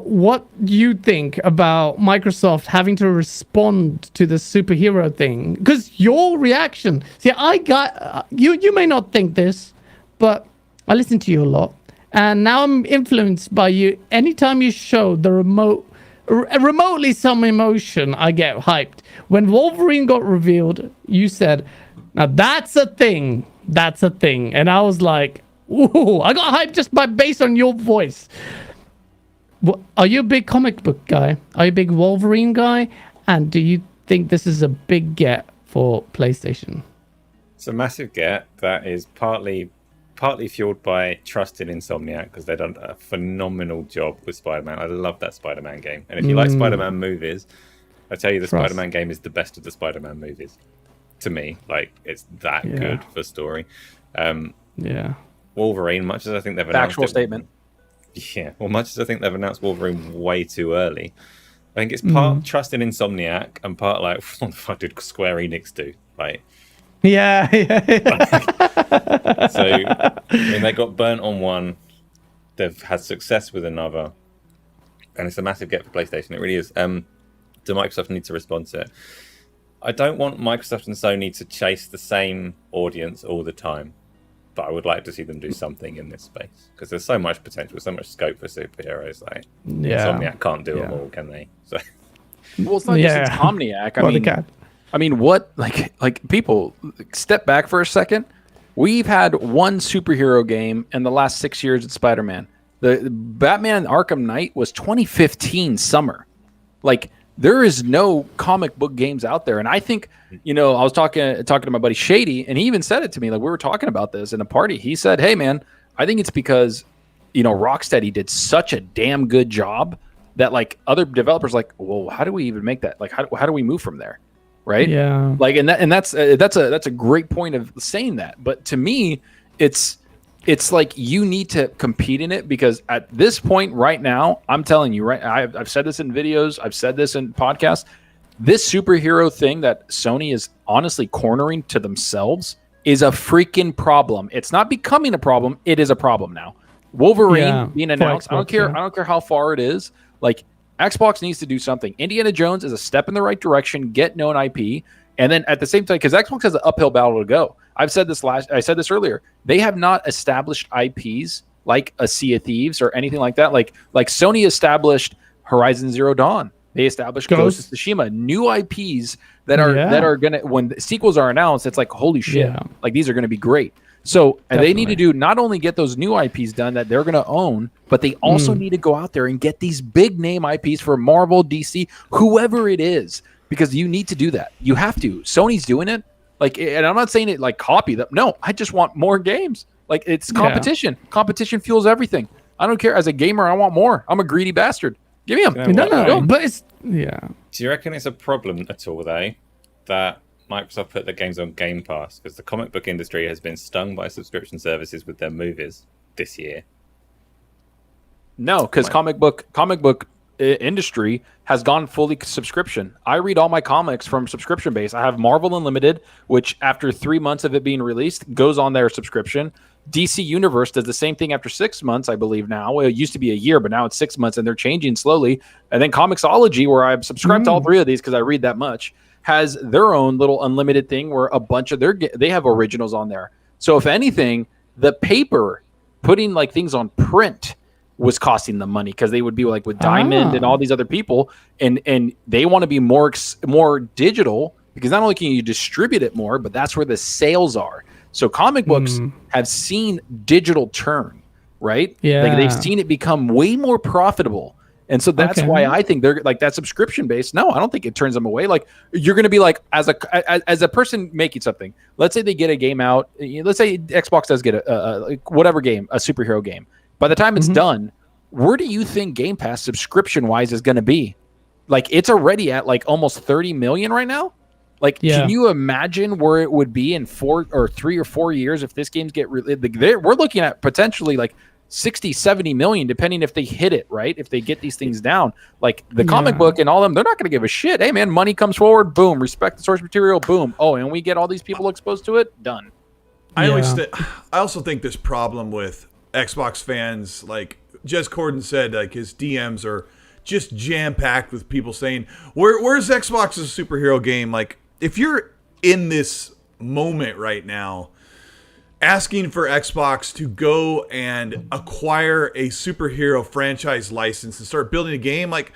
what you think about Microsoft having to respond to the superhero thing. Because your reaction, see, I got you may not think this, but I listen to you a lot, and now I'm influenced by you. Anytime you show the remotely some emotion, I get hyped. When Wolverine got revealed, you said, now that's a thing. That's a thing. And I was like, ooh, I got hyped just based on your voice. Are you a big comic book guy? Are you a big Wolverine guy? And do you think this is a big get for PlayStation? It's a massive get that is partly fueled by trust in Insomniac, because they've done a phenomenal job with Spider-Man. I love that Spider-Man game. And if you like Spider-Man movies, I tell you the Spider-Man game is the best of the Spider-Man movies. To me, like, it's that good for story. Wolverine, much as I think they've announced factual statement. Yeah, well, much as I think they've announced Wolverine way too early, I think it's part trust in Insomniac and part like, what the fuck did Square Enix do? Like, yeah. So, I mean, they got burnt on one, they've had success with another, and it's a massive get for PlayStation. It really is. Do Microsoft need to respond to it? I don't want Microsoft and Sony to chase the same audience all the time, but I would like to see them do something in this space, because there's so much potential, so much scope for superheroes. Like, Insomniac can't do them all, can they? So, well, it's not just Insomniac. I mean, what like people step back for a second. We've had one superhero game in the last 6 years at Spider-Man. The Batman Arkham Knight was 2015 summer. Like, there is no comic book games out there. And I think, I was talking to my buddy Shady, and he even said it to me. Like, we were talking about this in a party. He said, hey, man, I think it's because, Rocksteady did such a damn good job that, like, other developers like, well, how do we even make that? Like, how do we move from there? Right? Yeah. Like, and that's a great point of saying that. But to me, it's like you need to compete in it, because at this point right now, I'm telling you, right, I've said this in videos, I've said this in podcasts, this superhero thing that Sony is honestly cornering to themselves is a freaking problem. It's not becoming a problem, it is a problem now. Wolverine being announced, I don't care how far it is. Like, Xbox needs to do something. Indiana Jones is a step in the right direction. Get known IP, and then at the same time, because Xbox has an uphill battle to go. I said this earlier. They have not established IPs like a Sea of Thieves or anything like that. Like Sony established Horizon Zero Dawn. They established Ghost of Tsushima. New IPs that are gonna, when the sequels are announced, it's like, holy shit! Yeah. Like these are gonna be great. So they need to do not only get those new IPs done that they're going to own, but they also need to go out there and get these big name IPs for Marvel, DC, whoever it is, because you need to do that. You have to. Sony's doing it. Like, and I'm not saying it like copy them. No, I just want more games. Like, it's competition. Yeah. Competition fuels everything. I don't care. As a gamer, I want more. I'm a greedy bastard. Give me them. No, but it's yeah. Do you reckon it's a problem at all, though, that Microsoft put their games on Game Pass? Because the comic book industry has been stung by subscription services with their movies this year. No, because comic book industry has gone fully subscription. I read all my comics from subscription base. I have Marvel Unlimited, which after 3 months of it being released goes on their subscription. DC Universe does the same thing after 6 months, I believe now. Well, it used to be a year, but now it's 6 months, and they're changing slowly. And then Comixology, where I've subscribed to all three of these because I read that much, has their own little unlimited thing where a bunch of they have originals on there. So if anything, the paper, putting like things on print, was costing them money because they would be like with Diamond and all these other people, and they want to be more digital because not only can you distribute it more, but that's where the sales are. So comic books have seen digital turn, right? Yeah, like they've seen it become way more profitable. And so that's why I think they're like that subscription base. No, I don't think it turns them away. Like you're going to be like, as a person making something, let's say they get a game out. Let's say Xbox does get a whatever game, a superhero game. By the time it's done, where do you think Game Pass subscription wise is going to be? Like it's already at like almost 30 million right now. Like, can you imagine where it would be in 3 or 4 years if this games get we're looking at potentially like 60, 70 million, depending if they hit it, right? If they get these things down, like the comic book and all them, they're not going to give a shit. Hey man, money comes forward. Boom. Respect the source material. Boom. Oh, and we get all these people exposed to it. Done. I also think this problem with Xbox fans, like Jez Corden said, like his DMs are just jam packed with people saying, where's Xbox's superhero game? Like if you're in this moment right now, asking for Xbox to go and acquire a superhero franchise license and start building a game, like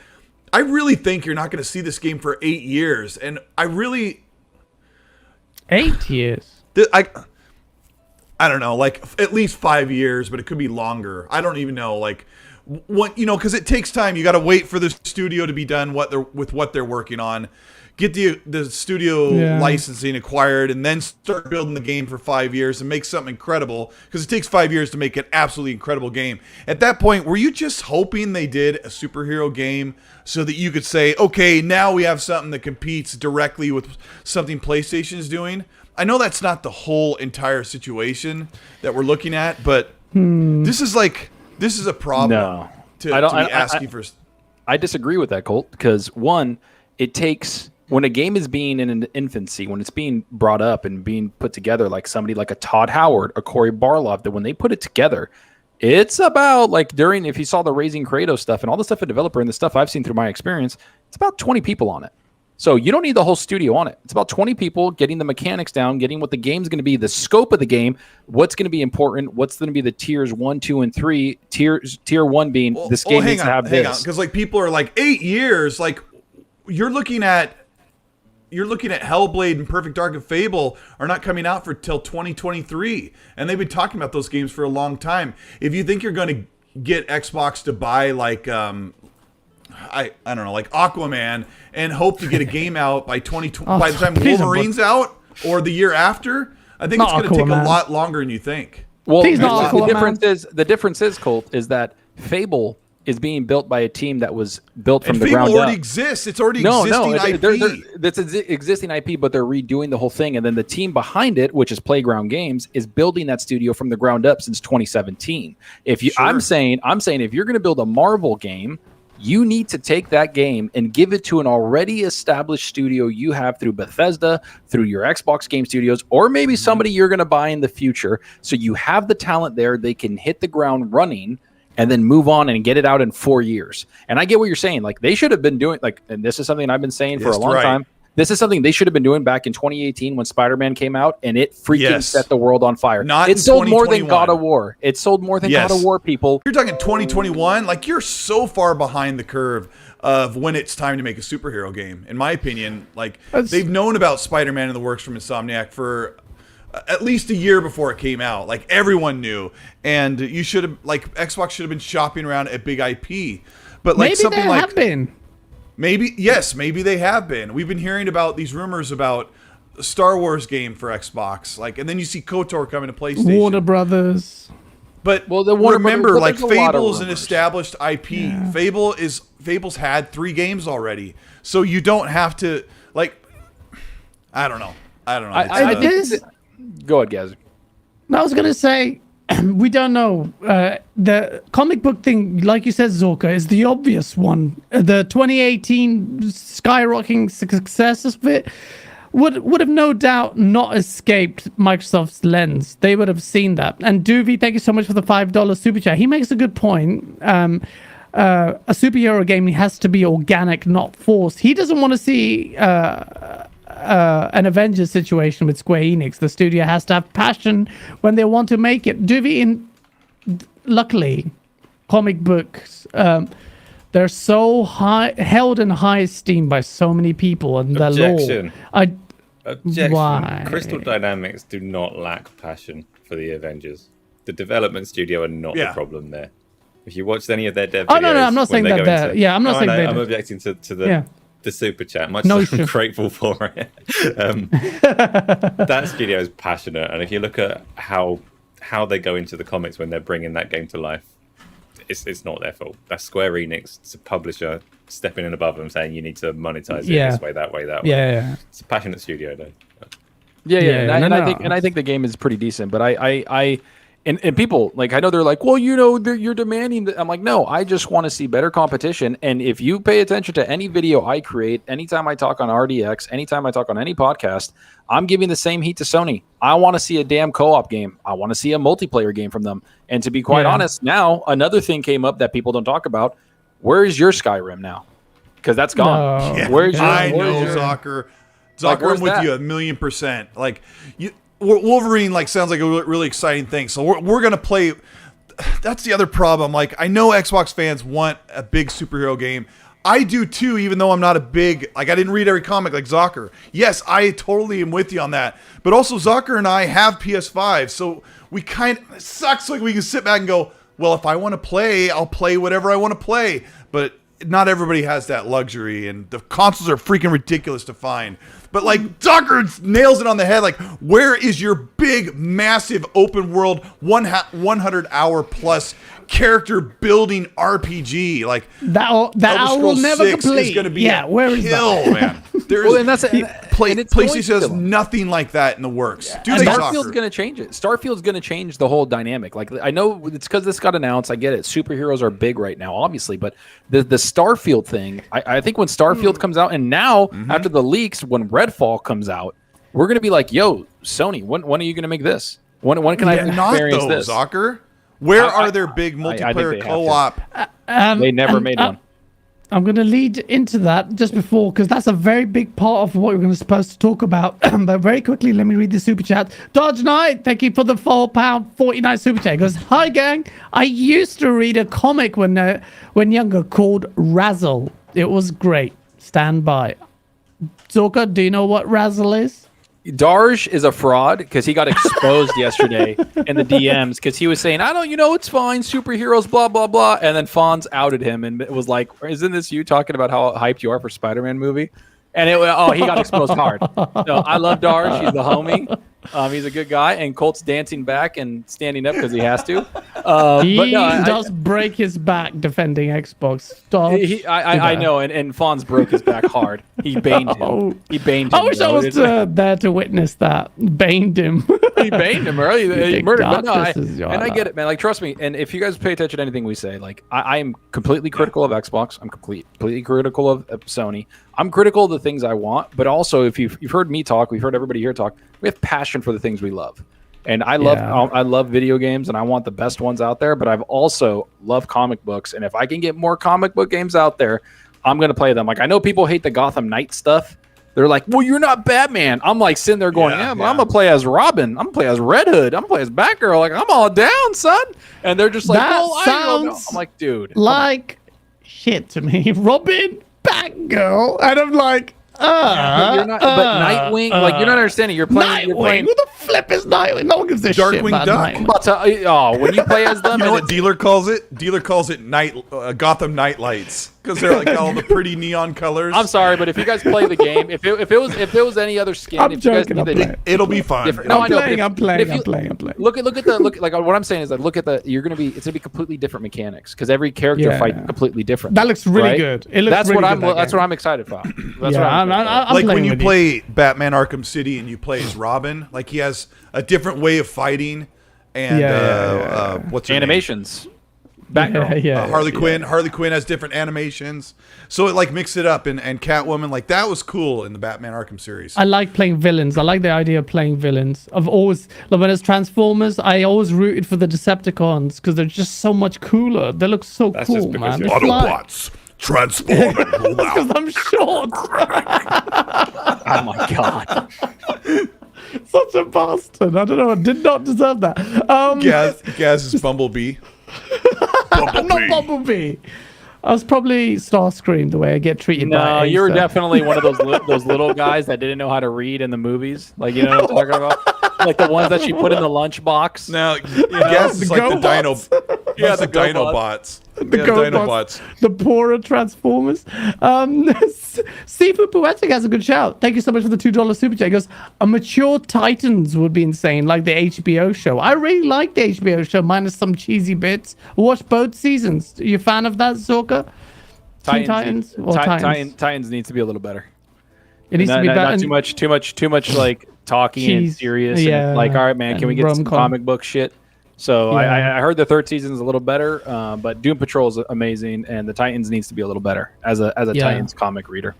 I really think you're not going to see this game for 8 years. And I really 8 years. I don't know, like at least 5 years, but it could be longer. I don't even know, like what, because it takes time. You got to wait for the studio to be done with what they're working on. Get the studio licensing acquired, and then start building the game for 5 years and make something incredible, because it takes 5 years to make an absolutely incredible game. At that point, were you just hoping they did a superhero game so that you could say, okay, now we have something that competes directly with something PlayStation is doing? I know that's not the whole entire situation that we're looking at, but this is a problem to be asking for. I disagree with that, Colt, because one, it takes... When a game is being in an infancy, when it's being brought up and being put together, like somebody like a Todd Howard, a Corey Barlog, that when they put it together, it's about like if you saw the Raising Kratos stuff and all the stuff a developer and the stuff I've seen through my experience, it's about 20 people on it. So you don't need the whole studio on it. It's about 20 people getting the mechanics down, getting what the game's going to be, the scope of the game, what's going to be important, what's going to be the tiers 1, 2, and 3. Tier 1 being this game needs to have this. Hang on, because like people are like 8 years, like you're looking at Hellblade and Perfect Dark and Fable are not coming out till 2023. And they've been talking about those games for a long time. If you think you're going to get Xbox to buy like, I don't know, like Aquaman and hope to get a game out by by the time Wolverine's out or the year after, I think it's going to take a lot longer than you think. Well, the difference is, Colt, is that Fable is being built by a team that was built from the ground up. Fable already exists. It's already existing IP. That's existing IP, but they're redoing the whole thing. And then the team behind it, which is Playground Games, is building that studio from the ground up since 2017. I'm saying if you're going to build a Marvel game, you need to take that game and give it to an already established studio you have through Bethesda, through your Xbox Game Studios, or maybe somebody you're going to buy in the future. So you have the talent there. They can hit the ground running. and then move on and get it out in 4 years. And I get what you're saying. Like, they should have been doing, like, and this is something I've been saying for a long time. This is something they should have been doing back in 2018 when Spider-Man came out, and it freaking set the world on fire. It sold more than God of War. It sold more than God of War, people. You're talking 2021? Like, you're so far behind the curve of when it's time to make a superhero game. In my opinion, like, they've known about Spider-Man in the works from Insomniac for at least a year before it came out. Like, everyone knew. And you should have, like, Xbox should have been shopping around a big IP. But, like, maybe something they like... have been. Maybe, yes, maybe they have been. We've been hearing about these rumors about a Star Wars game for Xbox, like, and then you see KOTOR coming to PlayStation. Warner Brothers. But remember, like, Fable's an established IP. Yeah. Fable's had 3 games already, so you don't have to, like, I don't know. Go ahead, guys. I was gonna say, we don't know. The comic book thing, like you said, Zorka, is the obvious one. The 2018 skyrocketing success of it would have no doubt not escaped Microsoft's lens. They would have seen that. And Doovie, thank you so much for the $5 super chat. He makes a good point. A superhero game has to be organic, not forced. He doesn't want to see an Avengers situation with Square Enix. The studio has to have passion when they want to make it. Luckily, comic books, they're so held in high esteem by so many people, and the lore. Objection. Why? Crystal Dynamics do not lack passion for the Avengers. The development studio are not the problem there. If you watched any of their dev videos, no, I'm not saying that. I'm not saying that. I'm objecting to the super chat. Much as I'm grateful for it. That studio is passionate, and if you look at how they go into the comics when they're bringing that game to life, it's not their fault. That's Square Enix, it's a publisher stepping in above them, saying you need to monetize it this way, that way, that way. Yeah. It's a passionate studio, though. I think the game is pretty decent, but And people, like, I know they're like, well, you're demanding that. I'm like, no, I just want to see better competition. And if you pay attention to any video I create, anytime I talk on RDX, anytime I talk on any podcast, I'm giving the same heat to Sony. I want to see a damn co-op game. I want to see a multiplayer game from them. And to be quite honest, now another thing came up that people don't talk about. Where is your Skyrim now? Because that's gone. No. Where's your? Zocker. Zocker, I'm with you 1,000,000%. Like, Wolverine, like, sounds like a really exciting thing. So we're gonna play. That's the other problem. Like, I know Xbox fans want a big superhero game. I do too, even though I'm not a big, like, I didn't read every comic like Zocker. Yes, I totally am with you on that. But also, Zocker and I have PS5, so we it sucks. Like, we can sit back and go, well, if I want to play, I'll play whatever I want to play. But not everybody has that luxury, and the consoles are freaking ridiculous to find. But, like, Zocker nails it on the head. Like, where is your big, massive, open world, 100-hour plus character building RPG? Like, that I will never complete. Is going to be where is that? Man. PlayStation has nothing like that in the works. Yeah. Starfield's going to change it. Starfield's going to change the whole dynamic. Like, I know it's because this got announced. I get it. Superheroes are big right now, obviously, but the Starfield thing. I think when Starfield comes out, and now after the leaks, when Redfall comes out, we're going to be like, "Yo, Sony, when are you going to make make when can I experience this?" Zocker? Where are their big multiplayer co-op? They never made one. I'm going to lead into that just before, because that's a very big part of what we're supposed to talk about. But very quickly, let me read the super chat. Dodge Knight, thank you for the £4.49 super chat. He goes, hi gang, I used to read a comic when younger called Razzle. It was great. Stand by. Zorka, do you know what Razzle is? Darj is a fraud because he got exposed yesterday in the DMs because he was saying, it's fine, superheroes, blah, blah, blah. And then Fonz outed him and it was like, isn't this you talking about how hyped you are for Spider-Man movie? And he got exposed hard. So I love Darj. He's the homie. He's a good guy. And Colt's dancing back and standing up because he has to. He does break his back defending Xbox. I know. And Fonz broke his back hard. He baned him. I wish I was there to witness that. Baned him. He baned him, right? He murdered him. And I get it, man. Like, trust me. And if you guys pay attention to anything we say, like, I am completely critical of Xbox. I'm completely critical of Sony. I'm critical of the things I want, but also if you've heard me talk, we've heard everybody here talk, we have passion for the things we love. And I love video games, and I want the best ones out there. But I've also loved comic books, and if I can get more comic book games out there, I'm gonna play them. Like I know people hate the Gotham Knight stuff. They're like, well, you're not Batman. I'm like sitting there going, but I'm gonna play as Robin. I'm gonna play as Red Hood. I'm gonna play as Batgirl. Like I'm all down, son. And they're just like, well, sounds I'm like, dude, like shit to me. Robin, Batgirl, and I'm like. But Nightwing, like you're not understanding. You're playing. Nightwing. Who the flip is Nightwing? No one gives a shit about Duck. Nightwing. When you play as them, you know what Dealer calls it? Dealer calls it Gotham Night Lights because they're like all the pretty neon colors. I'm sorry, but if you guys play the game, if it was any other skin, I'm joking. It'll be fun. No, I'm playing. Look at like what I'm saying is that it's gonna be completely different mechanics because every character fight is completely different. That looks really good. It looks that's what I'm excited about. That's I'm like when you play Batman Arkham City and you play as Robin, like he has a different way of fighting and what's her animations. Batgirl, Harley Quinn. Harley Quinn has different animations, so it like mixed it up. And Catwoman, like that was cool in the Batman Arkham series. I like playing villains. I like the idea of playing villains. I've always, like when it's Transformers, I always rooted for the Decepticons because they're just so much cooler. They look so cool, man. Autobots. Transform and roll out. Because I'm short. Oh my god. Such a bastard. I don't know. I did not deserve that. Gaz is Bumblebee. I'm not Bumblebee. I was probably Starscream the way I get treated by No, you were definitely one of those little guys that didn't know how to read in the movies. Like, you know what I'm talking about? Like the ones that you put in the lunchbox. Now, Gaz is like the Dino. Yeah, the Dinobots. Dinobots. The poorer Transformers. Seafood Poetic has a good shout. Thank you so much for the $2 super chat. He goes, a mature Titans would be insane, like the HBO show. I really like the HBO show, minus some cheesy bits. Watch both seasons. Are you a fan of that, Zorka? Titans needs to be a little better. It needs to be better. Not too much like talking and serious. Yeah, and like, all right, man, can we get some comic book shit? So I heard the third season is a little better, but Doom Patrol is amazing, and the Titans needs to be a little better as a Titans comic reader.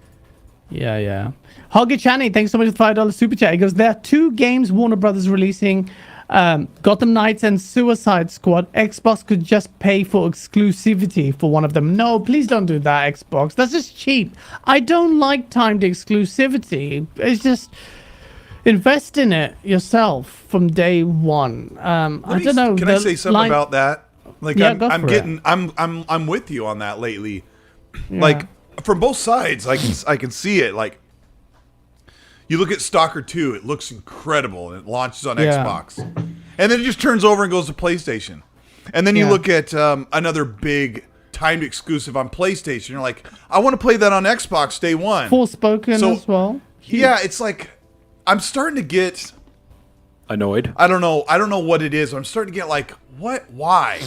Yeah. Hoggy Channy, thanks so much for the $5 super chat. He goes, there are 2 games Warner Brothers releasing, Gotham Knights and Suicide Squad. Xbox could just pay for exclusivity for one of them. No, please don't do that, Xbox. That's just cheap. I don't like timed exclusivity. It's just... invest in it yourself from day one. I don't know. Can I say something about that? Like, yeah, I'm with you on that lately. Yeah. Like from both sides, I can see it. Like, you look at Stalker 2, it looks incredible, and it launches on Xbox, and then it just turns over and goes to PlayStation. And then you look at another big timed exclusive on PlayStation. You're like, I want to play that on Xbox day one. Forspoken as well. Yeah, it's like. I'm starting to get annoyed. I don't know what it is. I'm starting to get like, what? Why?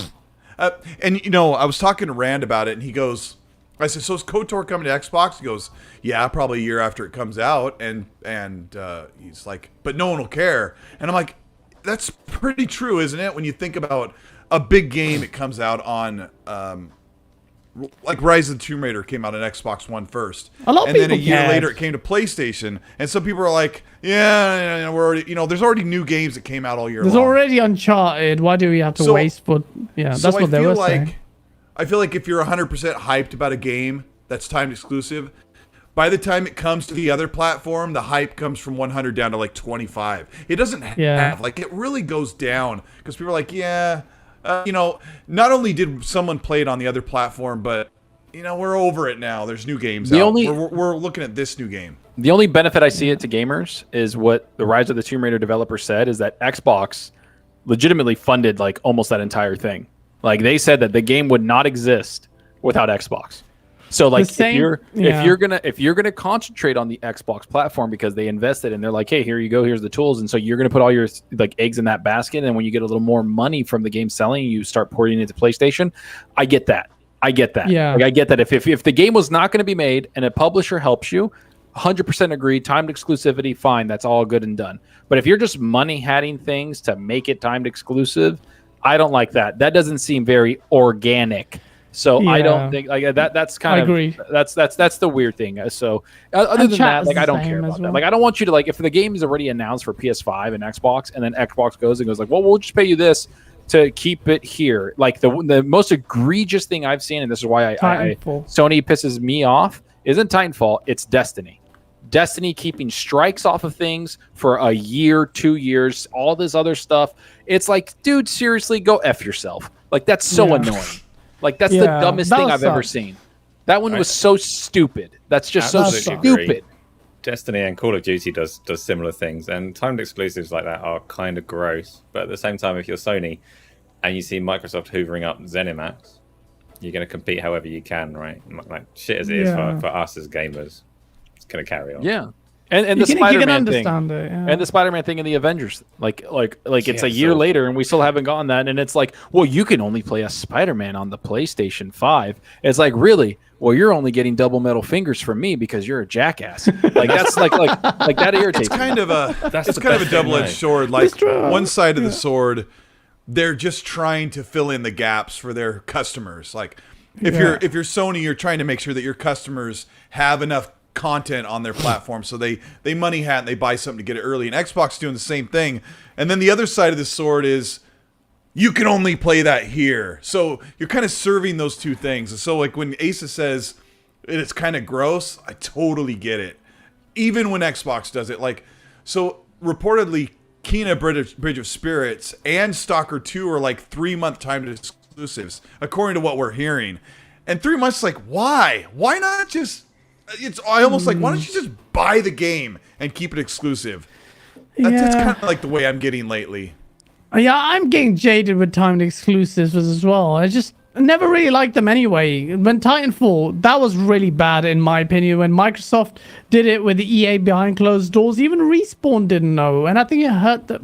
And you know, I was talking to Rand about it, and he goes, I said, so is KOTOR coming to Xbox? He goes, yeah, probably a year after it comes out. And he's like, but no one will care. And I'm like, that's pretty true, isn't it? When you think about a big game that comes out on like Rise of the Tomb Raider came out on Xbox One first, and then a year later it came to PlayStation, and some people are like, "Yeah, we're already, there's already new games that came out all year. There's already Uncharted. Why do we have to waste for? Yeah, that's what they were saying. I feel like if you're 100% hyped about a game that's timed exclusive, by the time it comes to the other platform, the hype comes from 100 down to like 25. It doesn't have like it really goes down because people are like, not only did someone play it on the other platform, but we're over it now. There's new games out. We're looking at this new game. The only benefit I see it to gamers is what the Rise of the Tomb Raider developer said is that Xbox legitimately funded like almost that entire thing. Like they said that the game would not exist without Xbox. So like if you're gonna concentrate on the Xbox platform because they invested and they're like, hey, here you go, here's the tools, and so you're gonna put all your like eggs in that basket, and when you get a little more money from the game selling, you start pouring it into PlayStation. I get that. Yeah. Like, I get that. If the game was not going to be made and a publisher helps you, 100% agree. Timed exclusivity, fine. That's all good and done. But if you're just money hatting things to make it timed exclusive, I don't like that. That doesn't seem very organic So I don't think like that. That's kind of agree. That's the weird thing. So other than that, like I don't care about that. Like I don't want you to like if the game is already announced for PS5 and Xbox, and then Xbox goes like, well, we'll just pay you this to keep it here. Like the most egregious thing I've seen, and this is why Sony pisses me off, isn't Titanfall. It's Destiny. Destiny keeping strikes off of things for a year, 2 years, all this other stuff. It's like, dude, seriously, go F yourself. Like that's so annoying. Like that's the dumbest thing I've ever seen. That one was so stupid. That's just so stupid. Destiny and Call of Duty does similar things, and timed exclusives like that are kind of gross. But at the same time, if you're Sony and you see Microsoft hoovering up ZeniMax, you're going to compete however you can, right? Like shit as it is for us as gamers, it's going to carry on. Yeah. And the Spider-Man thing, and the Spider-Man thing in the Avengers, like it's a year later and we still haven't gotten that, and it's like, well, you can only play a Spider-Man on the PlayStation 5. It's like, really? Well, you're only getting double metal fingers from me because you're a jackass. Like that's like that irritates. It's kind of a double-edged sword. Like one side of the sword, they're just trying to fill in the gaps for their customers. Like if you're Sony, you're trying to make sure that your customers have enough content on their platform, so they money hat and they buy something to get it early, and Xbox doing the same thing. And then the other side of the sword is you can only play that here, so you're kind of serving those two things. And so like when Asa says it's kind of gross, I totally get it, even when Xbox does it. Like, so reportedly Kena Bridge of Spirits and Stalker 2 are like 3-month timed exclusives according to what we're hearing. And 3 months, like, why not just I almost like, why don't you just buy the game and keep it exclusive? That's kind of like the way I'm getting lately. Yeah, I'm getting jaded with timed exclusives as well. I never really liked them anyway. When Titanfall, that was really bad in my opinion. When Microsoft did it with the EA behind closed doors, even Respawn didn't know. And I think it hurt it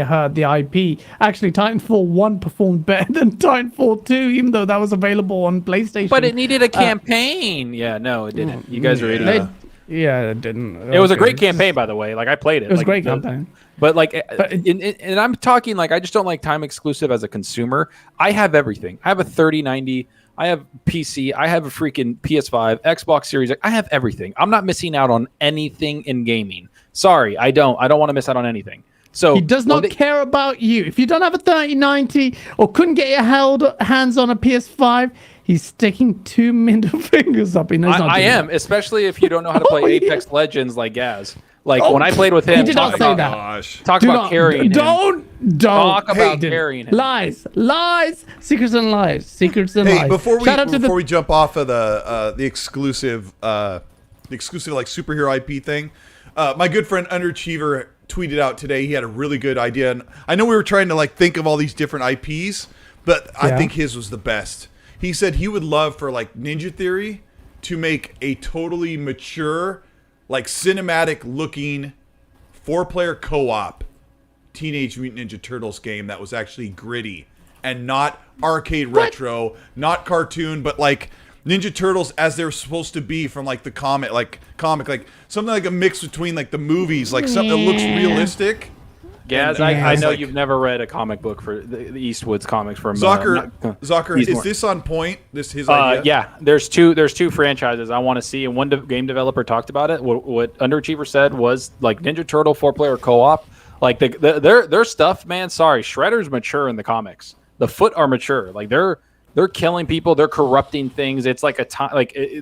hurt the IP. Actually, Titanfall 1 performed better than Titanfall 2, even though that was available on PlayStation. But it neaded a campaign. No, it didn't. You guys are idiots. It didn't. It was a great campaign, by the way. Like I played it. It was a great campaign. But and I'm talking like I just don't like time exclusive as a consumer. I have everything. I have a 3090. I have PC. I have a freaking PS5, Xbox Series. I have everything. I'm not missing out on anything in gaming. Sorry, I don't want to miss out on anything. So he does not care about you. If you don't have a 3090 or couldn't get your hands on a PS5, he's sticking 2 middle fingers up. He knows not I am, especially if you don't know how to play Apex Legends like Gaz. Like when I played with him, talk about carrying him. Don't talk about carrying him. Lies, secrets and lies. Hey, before we jump off of the exclusive like superhero IP thing, my good friend Underachiever tweeted out today. He had a really good idea, and I know we were trying to like think of all these different IPs, but I think his was the best. He said he would love for like Ninja Theory to make a totally mature, like cinematic looking 4-player co-op Teenage Mutant Ninja Turtles game that was actually gritty and not arcade retro, not cartoon, but like Ninja Turtles as they're supposed to be from like the comic, like something like a mix between like the movies, like something that looks realistic. Gaz, I know you've never read a comic book for the Eastwood's comics from Zocker. Is this on point? This his idea? Yeah, there's two franchises I want to see, and one game developer talked about it. What Underachiever said was like Ninja Turtle 4-player co-op. Like their stuff, man. Sorry, Shredder's mature in the comics. The Foot are mature. Like they're killing people. They're corrupting things. It's like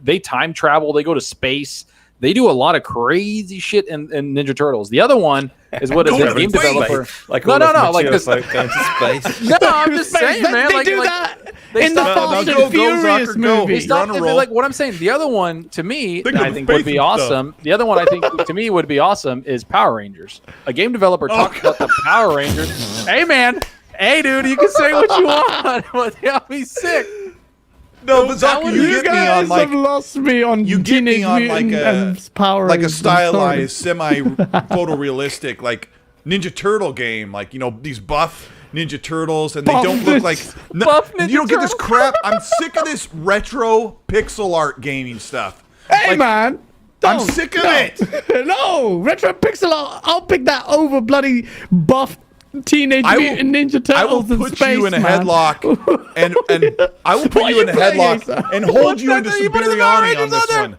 they time travel. They go to space. They do a lot of crazy shit in Ninja Turtles. The other one is what is a game developer. Like no, like this, like going to space. No, I'm just saying, man. They do that in the Fast and Furious movie. Like what I'm saying. The other one to me, I think would be awesome. The other one I think to me would be awesome is Power Rangers. A game developer talked about the Power Rangers. Hey, man. Hey, dude. You can say what you want, but they'll be sick. No, but Zocker, you get me on like have lost me on you get me on like a Power like a stylized, semi photorealistic like Ninja Turtle game, like these buff Ninja Turtles, and they don't look like you don't get this crap. I'm sick of this retro pixel art gaming stuff. Hey, man. I'm sick of it. No, retro pixel art. I'll pick that over bloody buff Teenage Mutant Ninja Turtles I will put you in a headlock, and I will put you in a headlock and hold you into some biryani on this one.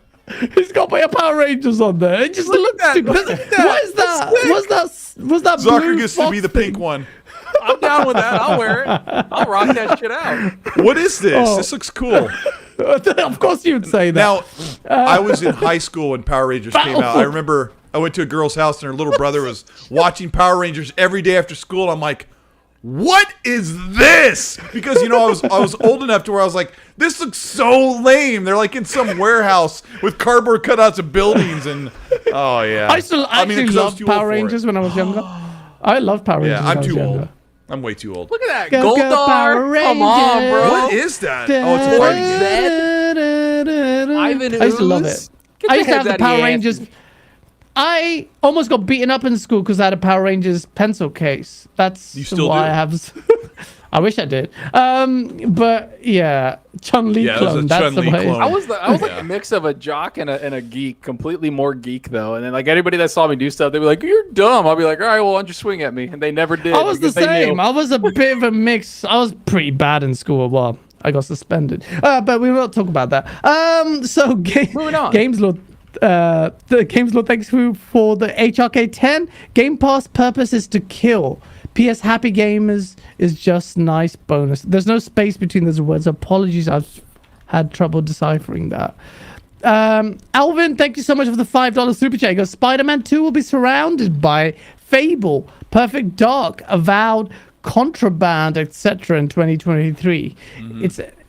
He's got my Power Rangers on there. It just looks stupid. What is that? Was that Zucker blue gets to be the thing? pink one. I'm down with that. I'll wear it. I'll rock that shit out. What is this? This looks cool. Of course you'd say that. Now, I was in high school when Power Rangers came out. I remember I went to a girl's house and her little brother was watching Power Rangers every day after school. I'm like, what is this? Because, you know, I was old enough to where I was like, this looks so lame. They're like in some warehouse with cardboard cutouts of buildings and, oh, yeah. I actually loved Power Rangers when I was younger. I love Power Rangers. Yeah, I'm too old. I'm way too old. Look at that. Go, Goldar. Power Rangers. Come on, bro. What is that? Oh, it's a fighting game. Ivan I used to love it. Get I your used to have heads the out of Power your Rangers. ass. I almost got beaten up in school because I had a Power Rangers pencil case. That's You still why do? I have. I wish I did. But yeah, Chun-Li Yeah, it was a clone. That's the Chun-Li way. clone. I was like a mix of a jock and a geek, completely more geek though. And then like anybody that saw me do stuff, they'd be like, "You're dumb." I'll be like, "All right, well, why don't you swing at me?" And they never did. I was the because they same. knew. I was a bit of a mix. I was pretty bad in school. Well, I got suspended. But we won't talk about that. So Moving on. Games Lord. The Games Lord, thanks for the HRK 10. Game Pass purpose is to kill. PS Happy Gamers is just nice bonus. There's no space between those words. Apologies, I've had trouble deciphering that. Alvin, thank you so much for the $5 super chat. He goes, Spider-Man 2 will be surrounded by Fable, Perfect Dark, Avowed, Contraband, etc. in 2023.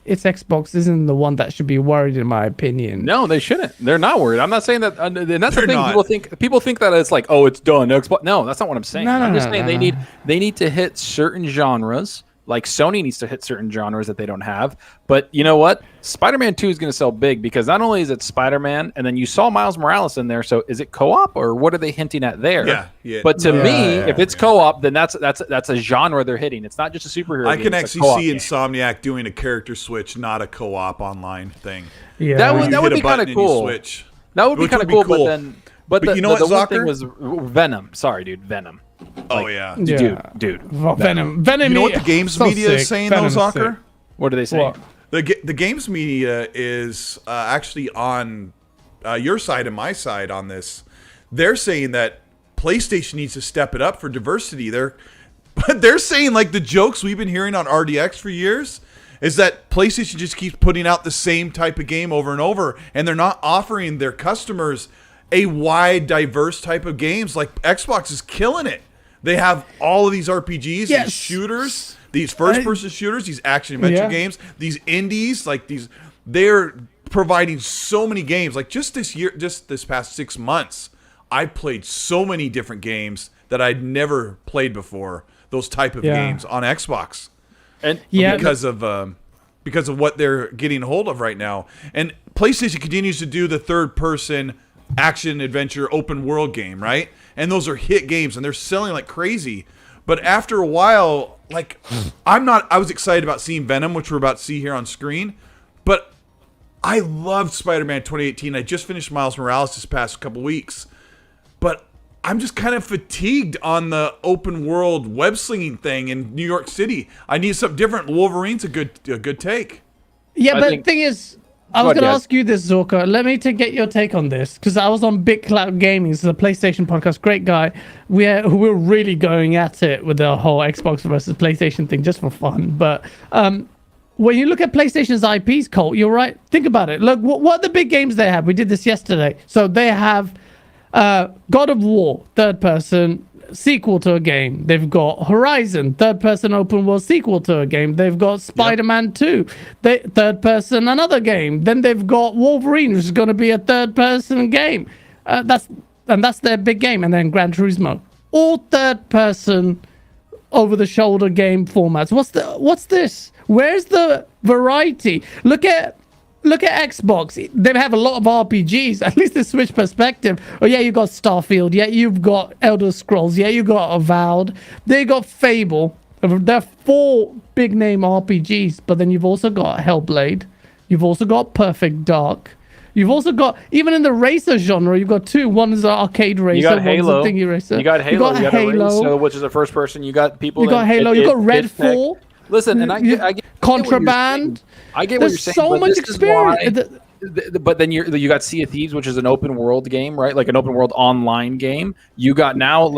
It's Xbox isn't the one that should be worried, in my opinion. No, they shouldn't. They're not worried. I'm not saying that. And that's They're the thing. not. People think that it's like, oh, it's done. Xbox. No, that's not what I'm saying. No, I'm just no, saying no. they need to hit certain genres. Like Sony needs to hit certain genres that they don't have. But you know what? Spider-Man 2 is going to sell big because not only is it Spider-Man, and then you saw Miles Morales in there. So is it co-op or what are they hinting at there? Yeah. But to me, Yeah, if it's co-op, then that's a genre they're hitting. It's not just a superhero. I game, can it's a actually co-op see game. Insomniac doing a character switch, not a co-op online thing. Yeah. That Where would- you hit a be button kinda and you cool. switch. That would be Which kind of would be cool, cool. but But you know what, the one Zucker? thing was Venom. Sorry, dude, Venom. Oh, yeah. Yeah. Dude. Well, Venom. You know what the games so media is sick. saying, Venom's though, sick. Zucker? What do they say? What? The games media is actually on your side and my side on this. They're saying that PlayStation needs to step it up for diversity. They're saying like the jokes we've been hearing on RDX for years is that PlayStation just keeps putting out the same type of game over and over, and they're not offering their customers a wide, diverse type of games. Like Xbox is killing it. They have all of these RPGs, Yes. these shooters, these first-person shooters, these action-adventure games, these indies, like these. They're providing so many games. Like just this past 6 months, I played so many different games that I'd never played before. Those type of games on Xbox, And because of what they're getting hold of right now. And PlayStation continues to do the third-person action adventure open world game, right? And those are hit games and they're selling like crazy. But after a while, like I was excited about seeing Venom, which we're about to see here on screen, but I loved Spider-Man 2018. I just finished Miles Morales this past couple weeks, but I'm just kind of fatigued on the open world web slinging thing in New York City. I need something different. Wolverine's a good take. Yeah, I but think- the thing is, I was Go going to ahead, ask you this, Zorka. Let me get your take on this, because I was on Big Cloud Gaming, it's a PlayStation podcast, great guy. We're really going at it with the whole Xbox versus PlayStation thing, just for fun. But when you look at PlayStation's IPs, Colt, you're right. Think about it. Look, what are the big games they have? We did this yesterday. So they have God of War, third person, sequel to a game. They've got Horizon, third person open world sequel to a game. They've got Spider-Man 2, third person another game. Then they've got Wolverine, which is going to be a third person game. That's their big game. And then Gran Turismo, all third person over the shoulder game formats. What's this? Where's the variety? Look at Xbox. They have a lot of RPGs. At least they switch perspective. Oh yeah, you got Starfield. Yeah, you've got Elder Scrolls. Yeah, you got Avowed. They got Fable. There are 4 big name RPGs. But then you've also got Hellblade. You've also got Perfect Dark. You've also got, even in the racer genre, you've got two. One is an arcade racer. You got Halo. One's a thingy racer. You got Halo. You got Halo, which is a first person. You got people. You got Halo. You got Redfall. Listen, and I get Contraband. I get what you're saying. There's so much experience. But then you got Sea of Thieves, which is an open world game, right? Like an open world online game. You got now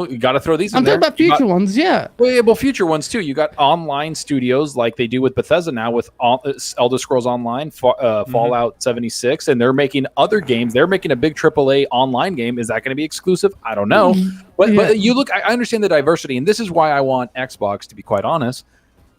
you got to throw these. I'm talking about future ones, yeah. Well, future ones too. You got online studios like they do with Bethesda now with Elder Scrolls Online, Fallout 76, and they're making other games. They're making a big AAA online game. Is that going to be exclusive? I don't know. But you look. I understand the diversity, and this is why I want Xbox, to be quite honest,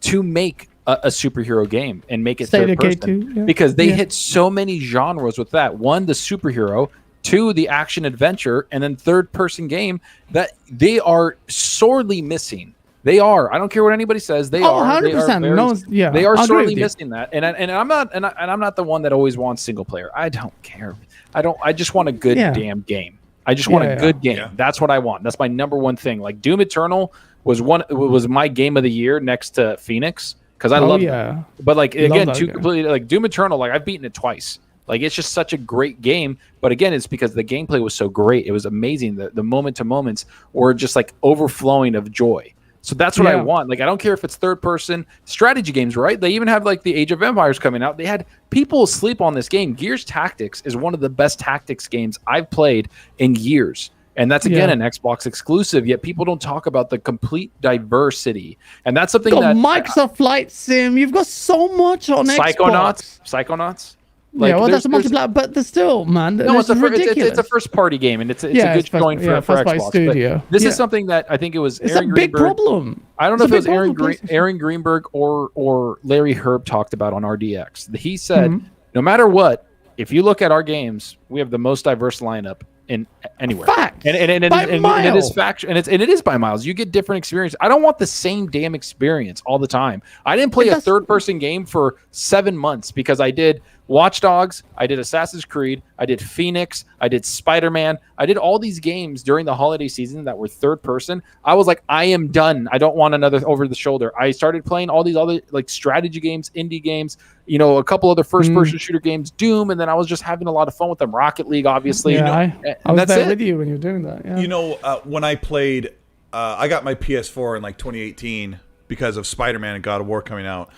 to make a superhero game and make it third person, because they hit so many genres with that. One, the superhero; two, the action adventure, and then third person game that they are sorely missing. They are. I don't care what anybody says. They are. 100%. They are sorely missing that. And I'm not the one that always wants single player. I don't care. I just want a good damn game. I just want a good game. Yeah. That's what I want. That's my number one thing. Like Doom Eternal was my game of the year next to Phoenix. Because I love it. But like again, completely like Doom Eternal, like I've beaten it twice. Like it's just such a great game. But again, it's because the gameplay was so great. It was amazing. The moment to moments were just like overflowing of joy. So that's what I want. Like I don't care if it's third person strategy games, right? They even have like the Age of Empires coming out. They had people sleep on this game. Gears Tactics is one of the best tactics games I've played in years. And that's, again, an Xbox exclusive, yet people don't talk about the complete diversity. And that's something that... Microsoft Flight Sim. You've got so much on Xbox. Psychonauts. Like, that's a multiplayer, but there's still, man. No, it's a first-party game, and it's a good showing for Xbox. Studio. This is something that I think it was Aaron Greenberg. It's a big problem. I don't know if it was Aaron Greenberg or Larry Herb talked about on RDX. He said, no matter what, if you look at our games, we have the most diverse lineup in anywhere. Fact. And it is fact, and it is by miles. You get different experience. I don't want the same damn experience all the time. I didn't play a third person game for 7 months because I did Watch Dogs, I did Assassin's Creed, I did Phoenix, I did Spider-Man. I did all these games during the holiday season that were third person. I was like, I am done. I don't want another over the shoulder. I started playing all these other like strategy games, indie games, a couple other first person shooter games, Doom, and then I was just having a lot of fun with them. Rocket League, obviously. I was there with you when you were doing that. Yeah. When I played, I got my PS4 in like 2018 because of Spider-Man and God of War coming out.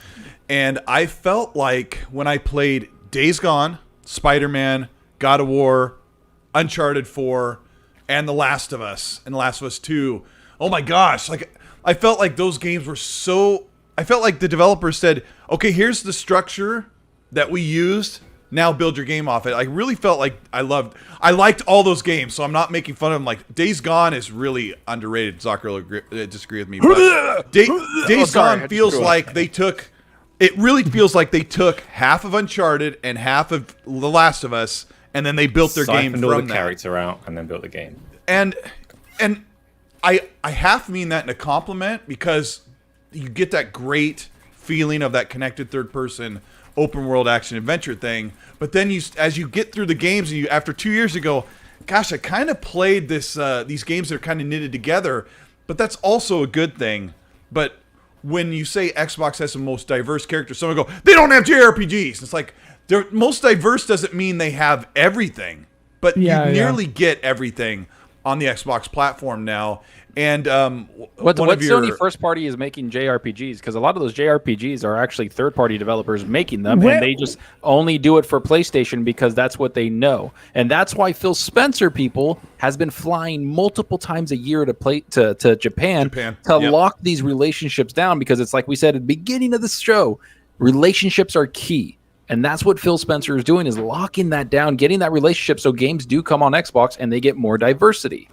And I felt like when I played Days Gone, Spider-Man, God of War, Uncharted 4, and The Last of Us, and The Last of Us 2. Oh my gosh. Like, I felt like those games were I felt like the developers said, okay, here's the structure that we used. Now build your game off it. I really felt like I liked all those games, so I'm not making fun of them. Like, Days Gone is really underrated. Zocker will disagree with me. But Days Gone feels like they took... It really feels like they took half of Uncharted and half of The Last of Us, and then they built their game from all the character out and then built the game. And I half mean that in a compliment because you get that great feeling of that connected third-person open world action adventure thing. But then as you get through the games, and after 2 years, you go, "Gosh, I kind of played these games that are kind of knitted together." But that's also a good thing. But when you say Xbox has the most diverse characters, someone go, they don't have JRPGs. It's like, most diverse doesn't mean they have everything, but you nearly get everything on the Xbox platform now. And what Sony first party is making JRPGs, because a lot of those JRPGs are actually third party developers making them, and they just only do it for PlayStation because that's what they know. And that's why Phil Spencer has been flying multiple times a year to Japan to lock these relationships down, because it's like we said at the beginning of this show, relationships are key. And that's what Phil Spencer is doing, is locking that down, getting that relationship so games do come on Xbox and they get more diversity.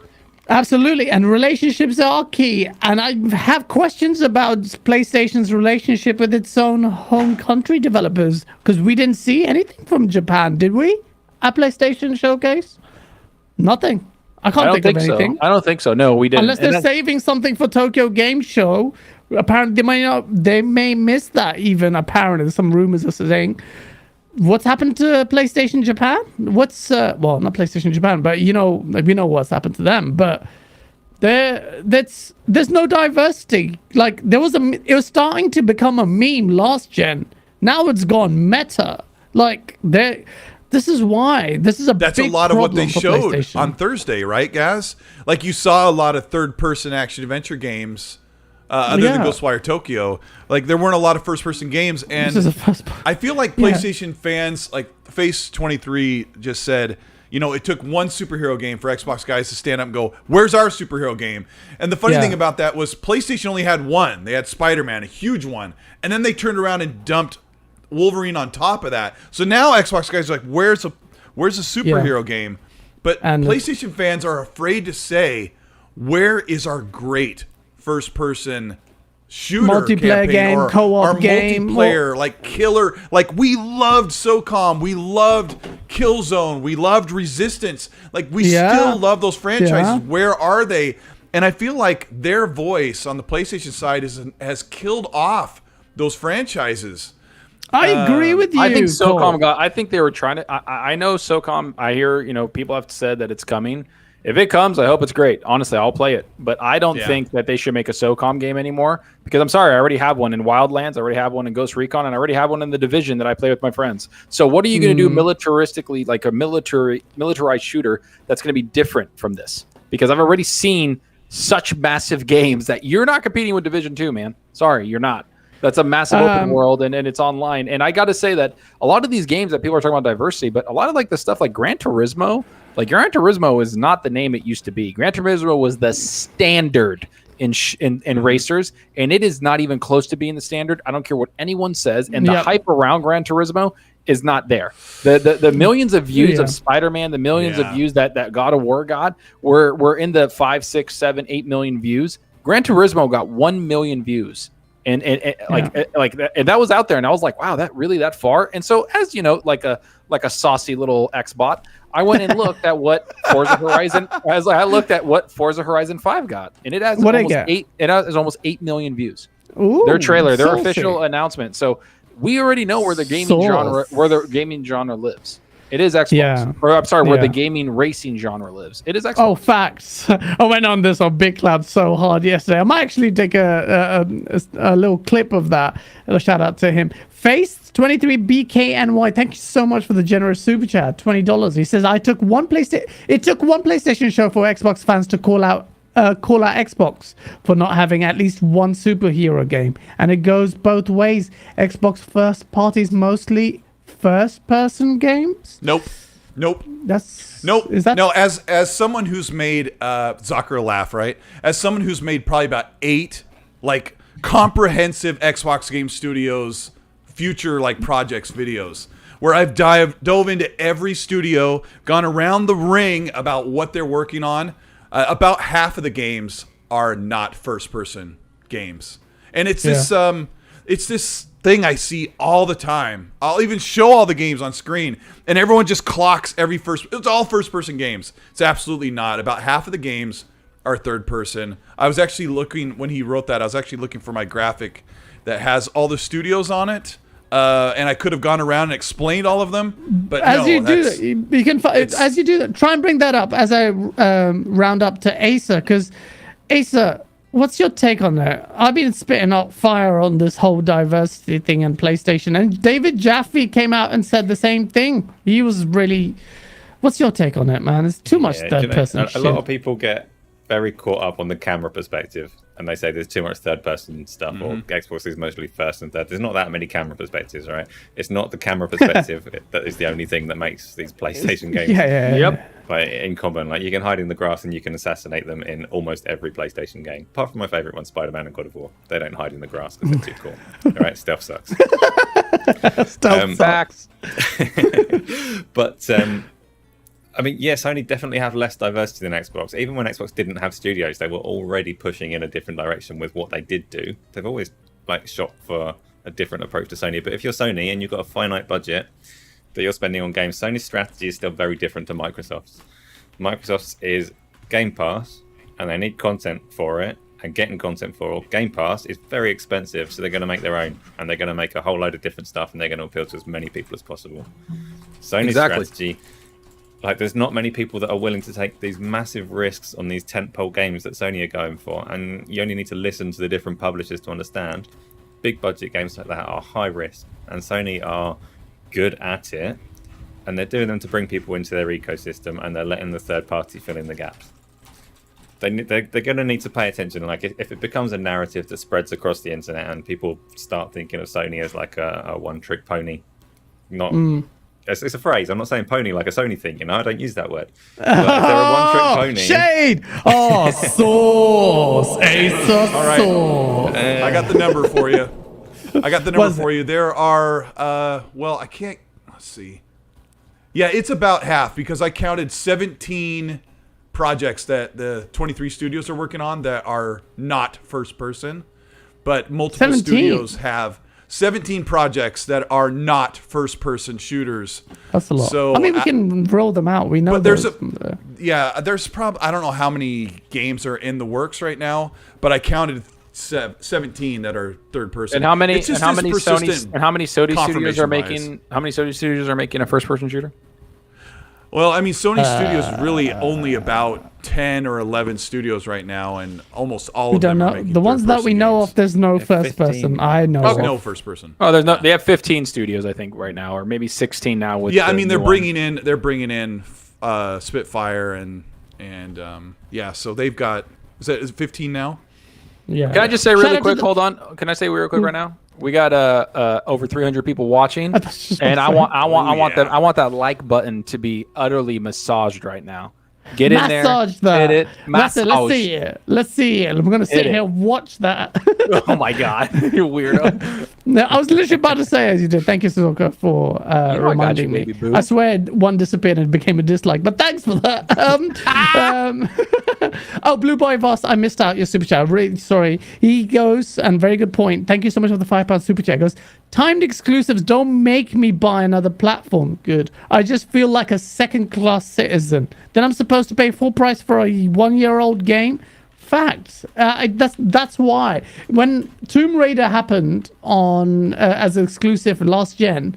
Absolutely, and relationships are key. And I have questions about PlayStation's relationship with its own home country developers, because we didn't see anything from Japan, did we? At PlayStation Showcase? Nothing. I can't think of anything. I don't think so. No, we didn't. Unless they're saving something for Tokyo Game Show. Apparently, they may miss that even. Apparently, some rumors are saying. What's happened to PlayStation Japan? What's well, not PlayStation Japan, but we know what's happened to them. But there's no diversity. Like it was starting to become a meme last gen. Now it's gone meta. Like there's This is why. This is That's a lot of what they showed on Thursday, right, Gaz? Like, you saw a lot of third-person action-adventure games, other than Ghostwire Tokyo. Like, there weren't a lot of first-person games, and this is the first part. I feel like PlayStation fans, like Face23 just said, you know, it took one superhero game for Xbox guys to stand up and go, where's our superhero game? And the funny thing about that was PlayStation only had one. They had Spider-Man, a huge one. And then they turned around and dumped Wolverine on top of that. So now Xbox guys are like, where's a superhero game? But PlayStation fans are afraid to say, where is our great first-person shooter multiplayer game, or co-op game, multiplayer, like killer? Like, we loved SOCOM, we loved Killzone, we loved Resistance. Like, we still love those franchises. Where are they? And I feel like their voice on the PlayStation side has killed off those franchises. I agree with you. I think SOCOM I think they were trying to. I know SOCOM. I hear people have said that it's coming. If it comes, I hope it's great. Honestly, I'll play it. But I don't think that they should make a SOCOM game anymore, because I'm sorry, I already have one in Wildlands, I already have one in Ghost Recon, and I already have one in The Division that I play with my friends. So what are you going to do militaristically, like a militarized shooter that's going to be different from this? Because I've already seen such massive games that you're not competing with Division 2, man. Sorry, you're not. That's a massive open world, and it's online. And I got to say that a lot of these games that people are talking about diversity, but a lot of like the stuff like Gran Turismo, is not the name it used to be. Gran Turismo was the standard in racers, and it is not even close to being the standard. I don't care what anyone says, and the hype around Gran Turismo is not there. The millions of views of Spider-Man, the millions of views that God of War got were in the 5, 6, 7, 8 million views. Gran Turismo got 1 million views. And that was out there, and I was like, wow, that far. And so, as you know, like a saucy little Xbot, I went and looked at what Forza Horizon 5 got, and it has almost 8 million views. Ooh, their trailer, their official announcement. So we already know where the gaming genre lives. It is Xbox. Yeah. Or I'm sorry, where the gaming racing genre lives. It is Xbox. Oh, facts. I went on this on Big Cloud so hard yesterday. I might actually take a little clip of that. A shout out to him. Face23BKNY, thank you so much for the generous super chat. $20. He says, it took one PlayStation show for Xbox fans to call out Xbox for not having at least one superhero game. And it goes both ways. Xbox first parties mostly first-person games? Nope. Is that no? As someone who's made Zucker laugh, right? As someone who's made probably about 8 like comprehensive Xbox Game Studios future like projects videos, where I've dove into every studio, gone around the ring about what they're working on. About half of the games are not first-person games, and it's this thing I see all the time. I'll even show all the games on screen, and everyone just clocks it's all first-person games. It's absolutely not. About half of the games are third-person. I was actually looking, when he wrote that, I was actually looking for my graphic that has all the studios on it, and I could have gone around and explained all of them, but as you do that, try and bring that up as I round up to Asa, because Asa, what's your take on that? I've been spitting out fire on this whole diversity thing in PlayStation, and David Jaffe came out and said the same thing. He was really... What's your take on it, man? It's too much third-person shit. A lot of people get very caught up on the camera perspective, and they say there's too much third-person stuff, or Xbox is mostly first and third. There's not that many camera perspectives, right? It's not the camera perspective that is the only thing that makes these PlayStation games. But in common, like, you can hide in the grass and you can assassinate them in almost every PlayStation game, apart from my favorite one, Spider-Man and God of War. They don't hide in the grass because they're too cool. All right, stealth sucks. Stealth sucks. But I mean, yes, Sony definitely have less diversity than Xbox. Even when Xbox didn't have studios, they were already pushing in a different direction with what they did do. They've always like shot for a different approach to Sony. But if you're Sony and you've got a finite budget that you're spending on games, Sony's strategy is still very different to Microsoft's. Microsoft's is Game Pass, and they need content for it, and getting content for Game Pass is very expensive, so they're going to make their own, and they're going to make a whole load of different stuff, and they're going to appeal to as many people as possible. Sony's strategy, like, there's not many people that are willing to take these massive risks on these tentpole games that Sony are going for, and you only need to listen to the different publishers to understand. Big budget games like that are high risk, and Sony are good at it. and they're doing them to bring people into their ecosystem, and they're letting the third party fill in the gaps. They're going to need to pay attention. Like if it becomes a narrative that spreads across the internet and people start thinking of Sony as like a one-trick pony, it's a phrase. I'm not saying pony like a Sony thing. You know, I don't use that word. But if they're a one-trick pony. Shade. Oh, sauce. Asa sauce. I got the number for you. There are, well, I can't, let's see. Yeah, it's about half because I counted 17 projects that the 23 studios are working on that are not first person, but multiple 17. studios have 17 projects that are not first person shooters. That's a lot. So I mean, we can roll them out. We know. But there's there's probably, I don't know how many games are in the works right now, but I counted 17 that are third person. And how many Sony studios are making? How many Sony studios are making a first person shooter? Well, I mean, Sony Studios is really only about 10 or 11 studios right now, and almost all of them are making the ones that we know games. of. There's no first person. I know. There's no first person. Oh, there's no. They have 15 studios, I think, right now, or maybe 16 now. With I mean, they're bringing in Spitfire and so they've got. Is it 15 now? Yeah. Can I just say really quick? Hold on. Can I say real quick right now? We got over 300 people watching, and I want that like button to be utterly massaged right now. Get in there, hit it. Let's see it. I'm gonna sit here and watch that. Oh my god, you weirdo! No, I was literally about to say as you did. Thank you, Suzuka, for reminding me. I swear one disappeared and became a dislike, but thanks for that. Oh, Blue Boy Voss, I missed out your super chat. I'm really sorry. He goes, and very good point. Thank you so much for the £5 super chat. He goes, timed exclusives don't make me buy another platform. Good. I just feel like a second-class citizen. Then I'm supposed to pay full price for a 1-year-old game? Facts. That's why. When Tomb Raider happened on as an exclusive last gen,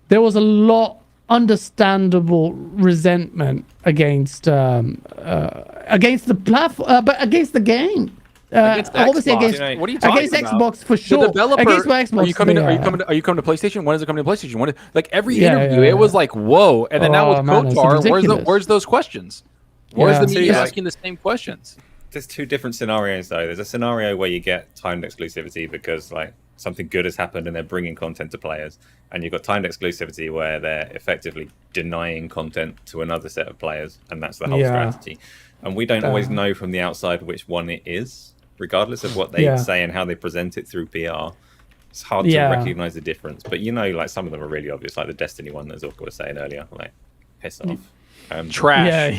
there was a lot understandable resentment against the platform, but against the game. Obviously Xbox. What are you talking against about? Xbox for sure. The developer, against Xbox, are you coming to PlayStation? When is it coming to PlayStation? Like every interview, it was like, whoa. And then now with KOTOR, where's those questions? Where's the media asking the same questions? There's two different scenarios though. There's a scenario where you get timed exclusivity because like something good has happened and they're bringing content to players, and you've got timed exclusivity where they're effectively denying content to another set of players, and that's the whole strategy. And we don't always know from the outside which one it is, regardless of what they say and how they present it through PR. It's hard to recognize the difference, but you know, like some of them are really obvious, like the Destiny one that Zorka was saying earlier, like piss off. Trash.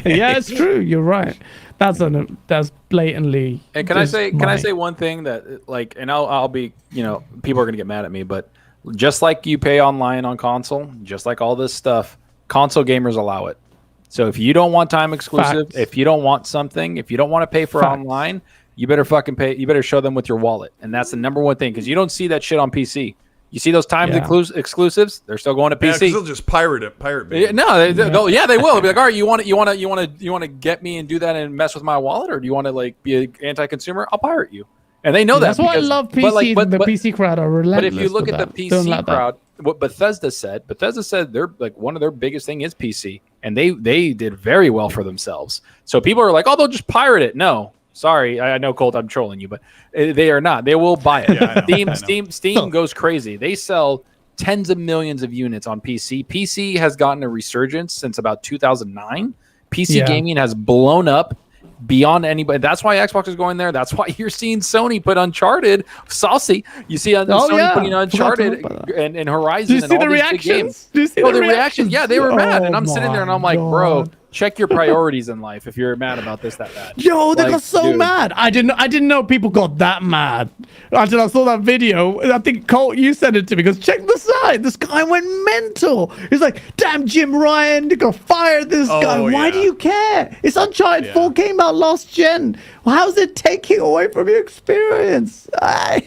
Yeah, it's true. You're right. That's blatantly. And can I say one thing that like, and I'll be, people are gonna get mad at me, but just like you pay online on console, just like all this stuff, console gamers allow it. So if you don't want time exclusive, if you don't want something, if you don't want to pay for online, you better fucking pay. You better show them with your wallet, and that's the number one thing because you don't see that shit on PC. You see those timed exclusives? They're still going to PC. Yeah, they'll just pirate it. No, they will. They'll be like, all right, you want to get me and do that and mess with my wallet, or do you want to like be an anti-consumer? I'll pirate you, and they know that. That's why I love PC. The PC crowd are relentless. But if you look at the PC crowd, what Bethesda said they're like one of their biggest thing is PC, and they did very well for themselves. So people are like, oh, they'll just pirate it. No. Sorry, I know, Colt, I'm trolling you, but they are not. They will buy it. Steam goes crazy. They sell tens of millions of units on PC. PC has gotten a resurgence since about 2009. PC gaming has blown up beyond anybody. That's why Xbox is going there. That's why you're seeing Sony put Uncharted. Saucy. You see Sony putting Uncharted and Horizon. Do you see the reactions? The reactions? Yeah, they were mad. And I'm sitting there and I'm like, bro, check your priorities in life if you're mad about this, that. Yo, they got so mad. I didn't know people got that mad until I saw that video. I think Colt, you sent it to me because check this out. This guy went mental. He's like, damn, Jim Ryan, they got fired this guy. Why do you care? It's Uncharted 4 came out last gen. How's it taking away from your experience? I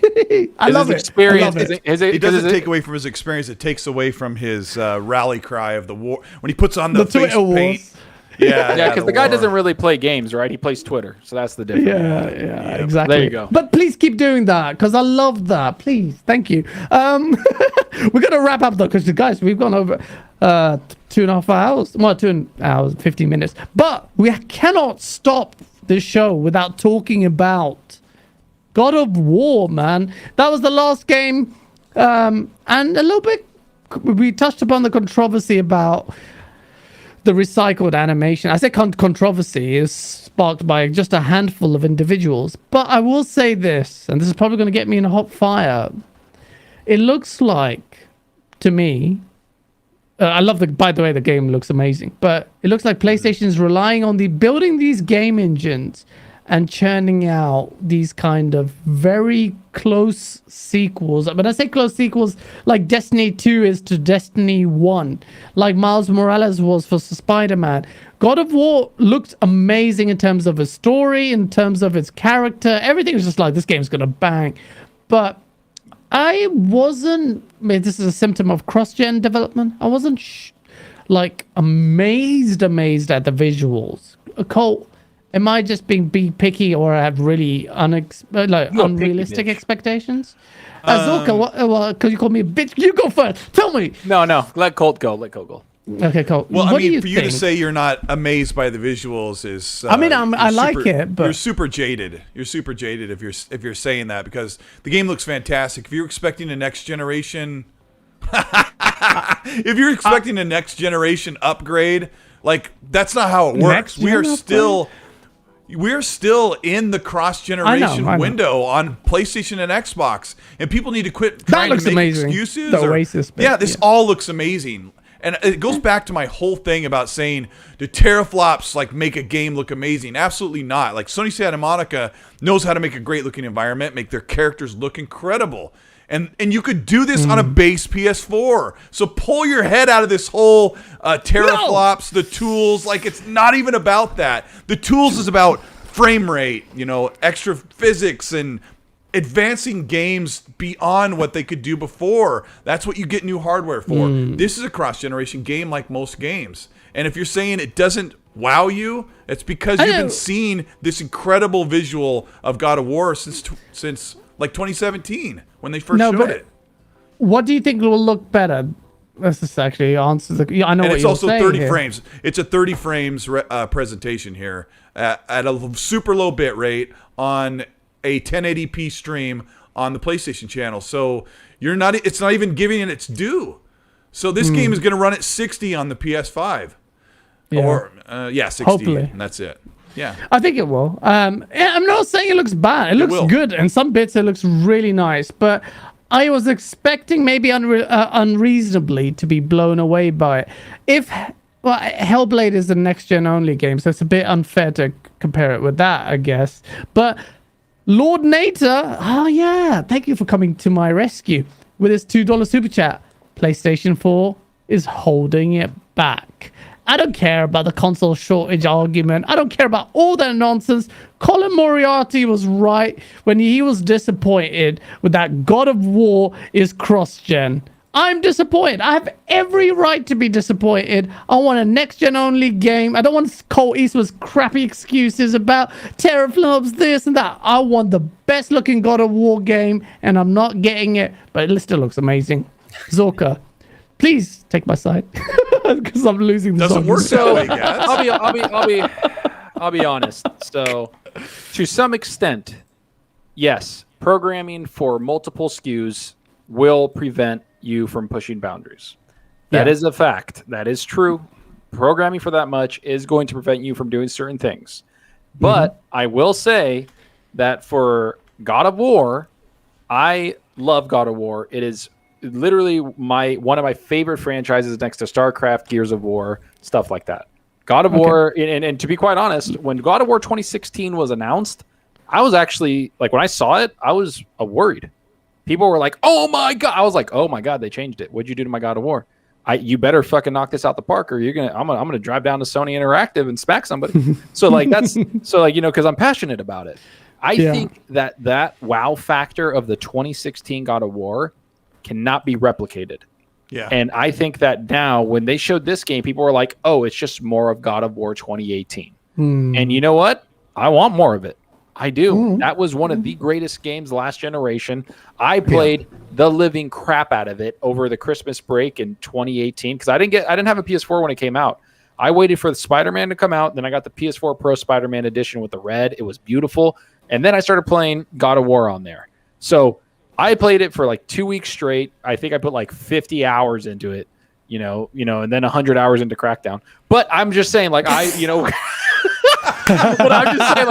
love it. It doesn't take away from his experience. It takes away from his rally cry of the war when he puts on the face paint. Yeah, because the guy doesn't really play games, right? He plays Twitter, so that's the difference. Yeah, exactly. There you go. But please keep doing that because I love that. Please, thank you. We're gonna wrap up though, because guys, we've gone over 2.5 hours. Well, 2 hours, 15 minutes. But we cannot stop this show without talking about God of War, man. That was the last game, and a little bit. We touched upon the controversy about the recycled animation. I say controversy is sparked by just a handful of individuals. But I will say this, and this is probably going to get me in a hot fire. It looks like, to me, I love by the way, the game looks amazing. But it looks like PlayStation is relying on building these game engines and churning out these kind of very close sequels. When I say close sequels, like Destiny 2 is to Destiny 1, like Miles Morales was for Spider-Man. God of War looked amazing in terms of its story, in terms of its character. Everything was just like, this game's gonna bang. But I wasn't, this is a symptom of cross-gen development. I wasn't amazed at the visuals. Colt, am I just being picky, or I have really unrealistic expectations? Azulka, because you called me a bitch. You go first. Tell me. No. Let Colt go. Okay, Colt. Well, what I mean, do you for you think? to say you're not amazed by the visuals is. I like it, but you're super jaded. You're super jaded if you're saying that, because the game looks fantastic. If you're expecting a next generation, if you're expecting a next generation upgrade, like that's not how it works. We're still in the cross-generation window on PlayStation and Xbox, and people need to quit trying to make excuses. The Oasis bit, this all looks amazing, and it goes back to my whole thing about saying, do teraflops like make a game look amazing? Absolutely not. Like Sony Santa Monica knows how to make a great-looking environment, make their characters look incredible. And you could do this on a base PS4. So pull your head out of this whole teraflops, the tools. Like, it's not even about that. The tools is about frame rate, extra physics and advancing games beyond what they could do before. That's what you get new hardware for. This is a cross-generation game like most games. And if you're saying it doesn't wow you, it's because you've been seeing this incredible visual of God of War since like 2017 when they first showed it. What do you think will look better? This is actually answers the. I know, and what it's also 30 here. frames. It's a 30 frames presentation here at a super low bit rate on a 1080p stream on the PlayStation channel. So it's not even giving it its due. So this game is going to run at 60 on the PS5, or 60, hopefully, and that's it. Yeah, I think it will. I'm not saying it looks bad. It looks good, and some bits it looks really nice. But I was expecting maybe unreasonably to be blown away by it. Hellblade is the next gen only game, so it's a bit unfair to compare it with that, I guess. But Lord Nater, thank you for coming to my rescue with his $2 super chat. PlayStation 4 is holding it back. I don't care about the console shortage argument. I don't care about all that nonsense. Colin Moriarty was right when he was disappointed with that God of War is cross-gen. I'm disappointed. I have every right to be disappointed. I want a next-gen only game. I don't want Colteastwood's crappy excuses about teraflops, this and that. I want the best-looking God of War game, and I'm not getting it, but it still looks amazing. Zorka, please take my side because I'm losing the doesn't work that way, guys. I'll be honest. So, to some extent, yes, programming for multiple SKUs will prevent you from pushing boundaries. That is a fact. That is true. Programming for that much is going to prevent you from doing certain things. But I will say that for God of War, I love God of War. It is literally one of my favorite franchises next to StarCraft, Gears of War, stuff like that. God of War, and to be quite honest, when God of War 2016 was announced, I was actually, like, when I saw it, I was worried. People were like, oh my God. I was like, oh my God, they changed it. What'd you do to my God of War? You better fucking knock this out the park, or I'm gonna drive down to Sony Interactive and smack somebody. So like because I'm passionate about it. I think that wow factor of the 2016 God of War cannot be replicated. Yeah. And I think that now when they showed this game, people were like, oh, it's just more of God of War 2018. And you know what? I want more of it. I do. That was one of the greatest games last generation. I played the living crap out of it over the Christmas break in 2018 because I didn't have a PS4 when it came out. I waited for the Spider-Man to come out, then I got the PS4 Pro Spider-Man edition with the red. It was beautiful. And then I started playing God of War on there. So I played it for like 2 weeks straight. I think I put like 50 hours into it, and then 100 hours into Crackdown. But I'm just saying, like, but I'm just saying,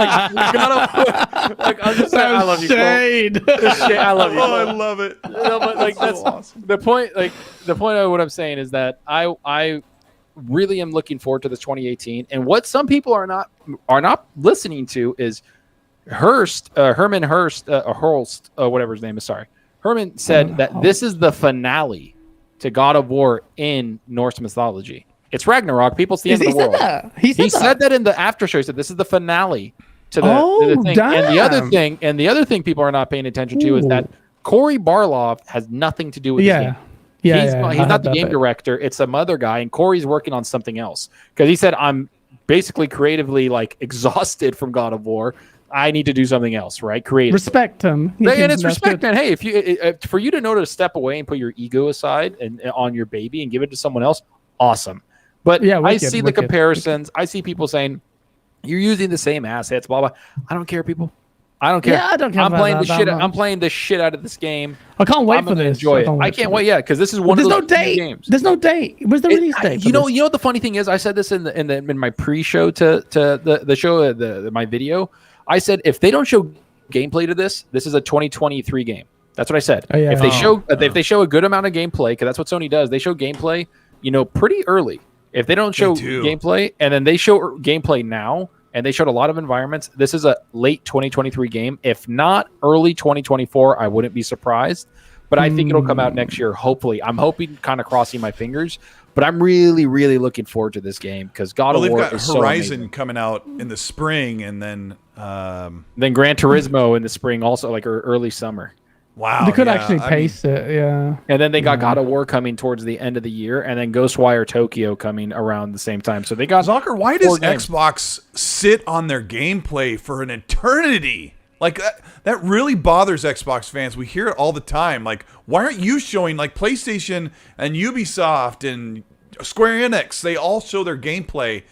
I'm just saying, I love you, shade. I love you. Oh, I love it. But like that's so awesome. The point. Like the point of what I'm saying is that I really am looking forward to this 2018. And what some people are not listening to is Herman Hurst, whatever his name is. Sorry, Herman said that this is the finale to God of War in Norse mythology. It's Ragnarok. People's the end of the world. He said that in the after show. He said this is the finale to the thing. Damn. And the other thing people are not paying attention to is that Cory Barlog has nothing to do with this game. He's not the game director. It's some other guy, and Corey's working on something else because he said, I'm basically creatively like exhausted from God of War. I need to do something else, right? Creative. Respect him. And it's respect, man. Hey, for you to know to step away and put your ego aside and on your baby and give it to someone else, awesome. But I see the comparisons. I see people saying you're using the same assets, blah blah. I don't care, people. I don't care. Yeah, I don't care. I'm playing the shit out of this game. I can't wait for this. Enjoy it. I can't wait. Yeah, because this is one of those games. There's no date. Where's the release date? You know what the funny thing is? I said this in my pre-show to the show, my video. I said if they don't show gameplay to this is a 2023 game. That's what I said. Oh, yeah. If they show a good amount of gameplay, because that's what Sony does. They show gameplay, pretty early. If they don't show gameplay, and then they show gameplay now, and they showed a lot of environments, this is a late 2023 game. If not early 2024, I wouldn't be surprised. But I think it'll come out next year, hopefully. I'm hoping, kind of crossing my fingers. But I'm really, really looking forward to this game because God of War is so amazing. Horizon coming out in the spring, and then Gran Turismo in the spring, also like early summer. Wow, they could actually pace it, yeah. And then they got God of War coming towards the end of the year, and then Ghostwire Tokyo coming around the same time. So they got Zucker. Why does Xbox sit on their gameplay for an eternity? Like that really bothers Xbox fans. We hear it all the time. Like, why aren't you showing, like, PlayStation and Ubisoft and Square Enix? They all show their gameplay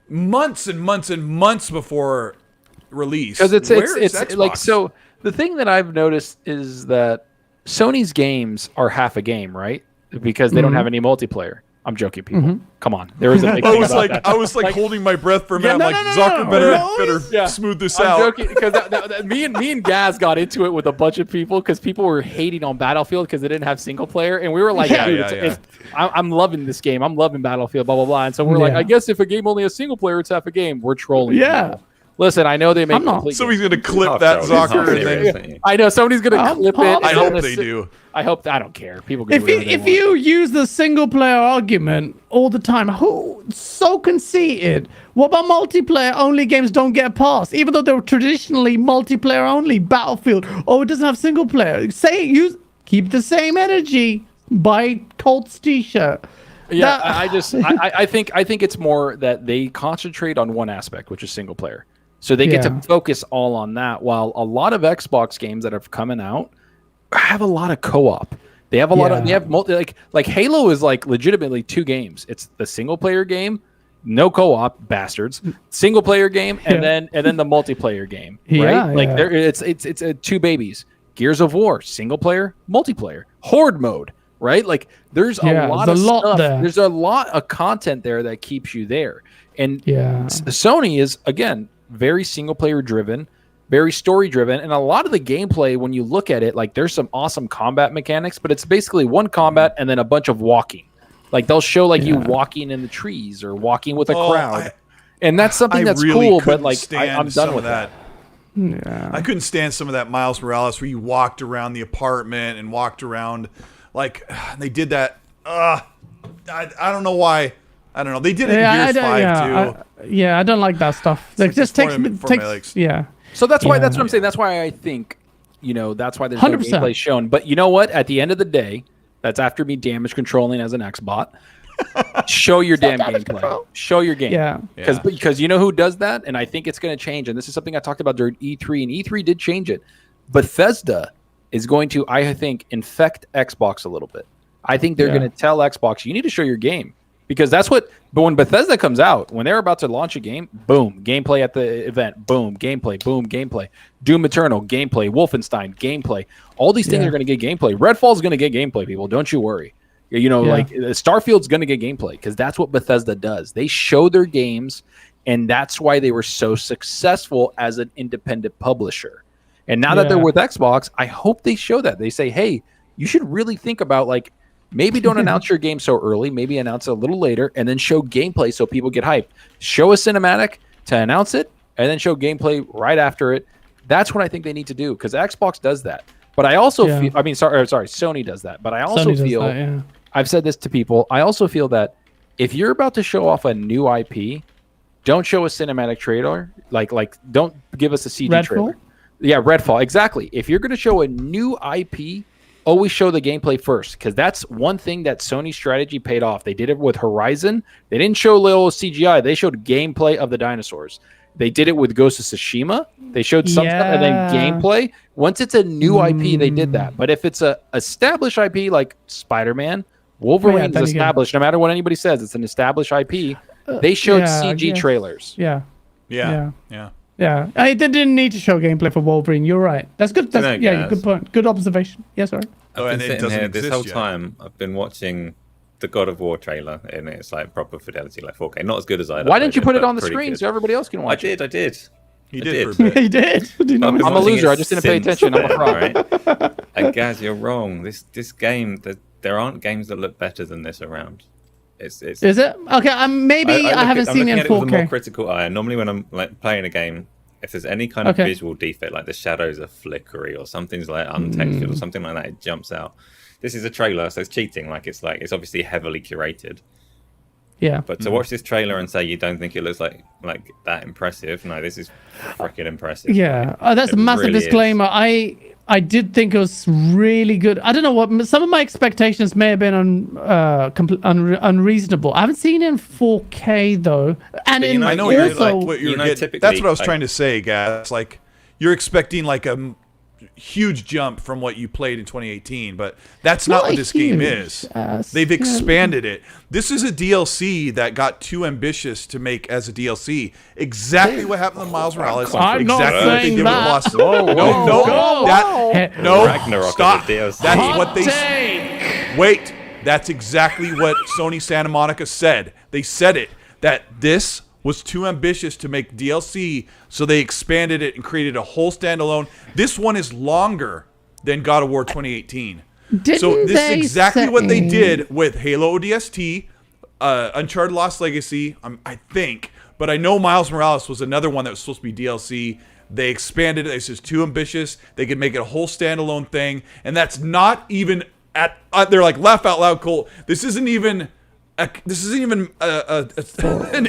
months and months and months before release. Because it's like, so the thing that I've noticed is that Sony's games are half a game, right? Because they don't have any multiplayer. I'm joking, people. Come on, there is a big thing about that. I was like holding my breath for a minute. Zucker better smooth this out. I'm joking because me and Gaz got into it with a bunch of people because people were hating on Battlefield because it didn't have single player, and we were like, I'm loving this game. I'm loving Battlefield, blah blah blah. And so we're like, I guess if a game only has single player, it's half a game. We're trolling. Yeah. People. Listen, I know they make complete. Somebody's gonna clip that, Zucker, and then I know somebody's gonna clip it. I hope they do. I don't care. People. If you use the single player argument all the time, who so conceited? What about multiplayer only games don't get passed, even though they were traditionally multiplayer only? Battlefield, it doesn't have single player. Keep the same energy. Buy Colt's t-shirt. Yeah, I think it's more that they concentrate on one aspect, which is single player. So they get to focus all on that, while a lot of Xbox games that are coming out have a lot of co-op. They have a lot of, they have like Halo is like legitimately 2 games. It's the single player game, no co-op, bastards. Single player game, and then the multiplayer game, right? It's 2 babies. Gears of War, single player, multiplayer, horde mode, right? Like there's a lot of stuff. There's a lot of content there that keeps you there. And Sony is, again, very single player driven, very story driven, and a lot of the gameplay, when you look at it, like there's some awesome combat mechanics, but it's basically one combat and then a bunch of walking. Like they'll show you walking in the trees or walking with a crowd, and that's something that's really cool. But like I'm done with that. Yeah, I couldn't stand some of that Miles Morales where you walked around the apartment and walked around, like they did that. I don't know why. I don't know. They did it in Gears 5 too. I don't like that stuff. Like just takes. So that's why. That's what I'm saying. That's why I think, that's why there's no gameplay shown. But you know what? At the end of the day, That's after me damage controlling as an Xbot. Show your damn gameplay. Show your game. Yeah. Because you know who does that? And I think it's going to change. And this is something I talked about during E3, and E3 did change it. Bethesda is going to, I think, infect Xbox a little bit. I think they're going to tell Xbox, you need to show your game. Because that's what, but when Bethesda comes out, when they're about to launch a game, boom, gameplay at the event, boom, gameplay. Doom Eternal, gameplay. Wolfenstein, gameplay. All these things are going to get gameplay. Redfall's going to get gameplay, people. Don't you worry. You know, like Starfield's going to get gameplay because that's what Bethesda does. They show their games, and that's why they were so successful as an independent publisher. And now that they're with Xbox, I hope they show that. They say, hey, you should really think about, like, maybe don't announce your game so early. Maybe announce it a little later and then show gameplay so people get hyped. Show a cinematic to announce it and then show gameplay right after it. That's what I think they need to do because Xbox does that. But I also feel, I mean, sorry, Sony does that. But I also feel, I've said this to people, I also feel that if you're about to show off a new IP, don't show a cinematic trailer. Like don't give us a CG trailer. Yeah, Redfall, exactly. If you're going to show a new IP, always show the gameplay first, because that's one thing that Sony's strategy paid off. They did it with Horizon. They didn't show little CGI. They showed gameplay of the dinosaurs. They did it with Ghost of Tsushima. They showed some stuff and then gameplay. Once it's a new IP, they did that. But if it's a established IP like Spider-Man, Wolverine is established. No matter what anybody says, it's an established IP. They showed CG trailers. Yeah. Yeah. They didn't need to show gameplay for Wolverine. You're right. That's good. Good point. Good observation. Yes, sir. I've been sitting here this whole time. I've been watching the God of War trailer, and it's like proper fidelity, like 4K. Not as good as I. Why didn't you put it on the screen so everybody else can watch it? I did. He did. For a bit. He did. I'm a loser. I just didn't pay attention. I'm a fraud. Right? And guys, you're wrong. This game, there aren't games that look better than this around. Is it? Okay, maybe I haven't seen it in 4K. With a more critical eye. Normally, when I'm like playing a game, if there's any kind of visual defect, like the shadows are flickery or something's like untextured or something like that, it jumps out. This is a trailer, so it's cheating. It's obviously heavily curated. Yeah. But to watch this trailer and say you don't think it looks like that impressive, no, this is freaking impressive. Yeah, that's a massive disclaimer. I did think it was really good. I don't know what some of my expectations may have been unreasonable. I haven't seen it in 4K though, and I know what you're getting. That's what I was trying to say, guys. Like you're expecting like a huge jump from what you played in 2018, but that's not what this game is. They've expanded it. This is a DLC that got too ambitious to make as a DLC. Exactly what happened to Miles Morales. I'm not saying that. No, Ragnarok stop. DLC. That's what they. Wait, that's exactly what Sony Santa Monica said. They said it that this was too ambitious to make DLC, so they expanded it and created a whole standalone. This one is longer than God of War 2018. So this is exactly what they did with Halo ODST, Uncharted Lost Legacy, I think. But I know Miles Morales was another one that was supposed to be DLC. They expanded it. It's just too ambitious. They could make it a whole standalone thing. And that's not even they're like, laugh out loud, Colt. This isn't even an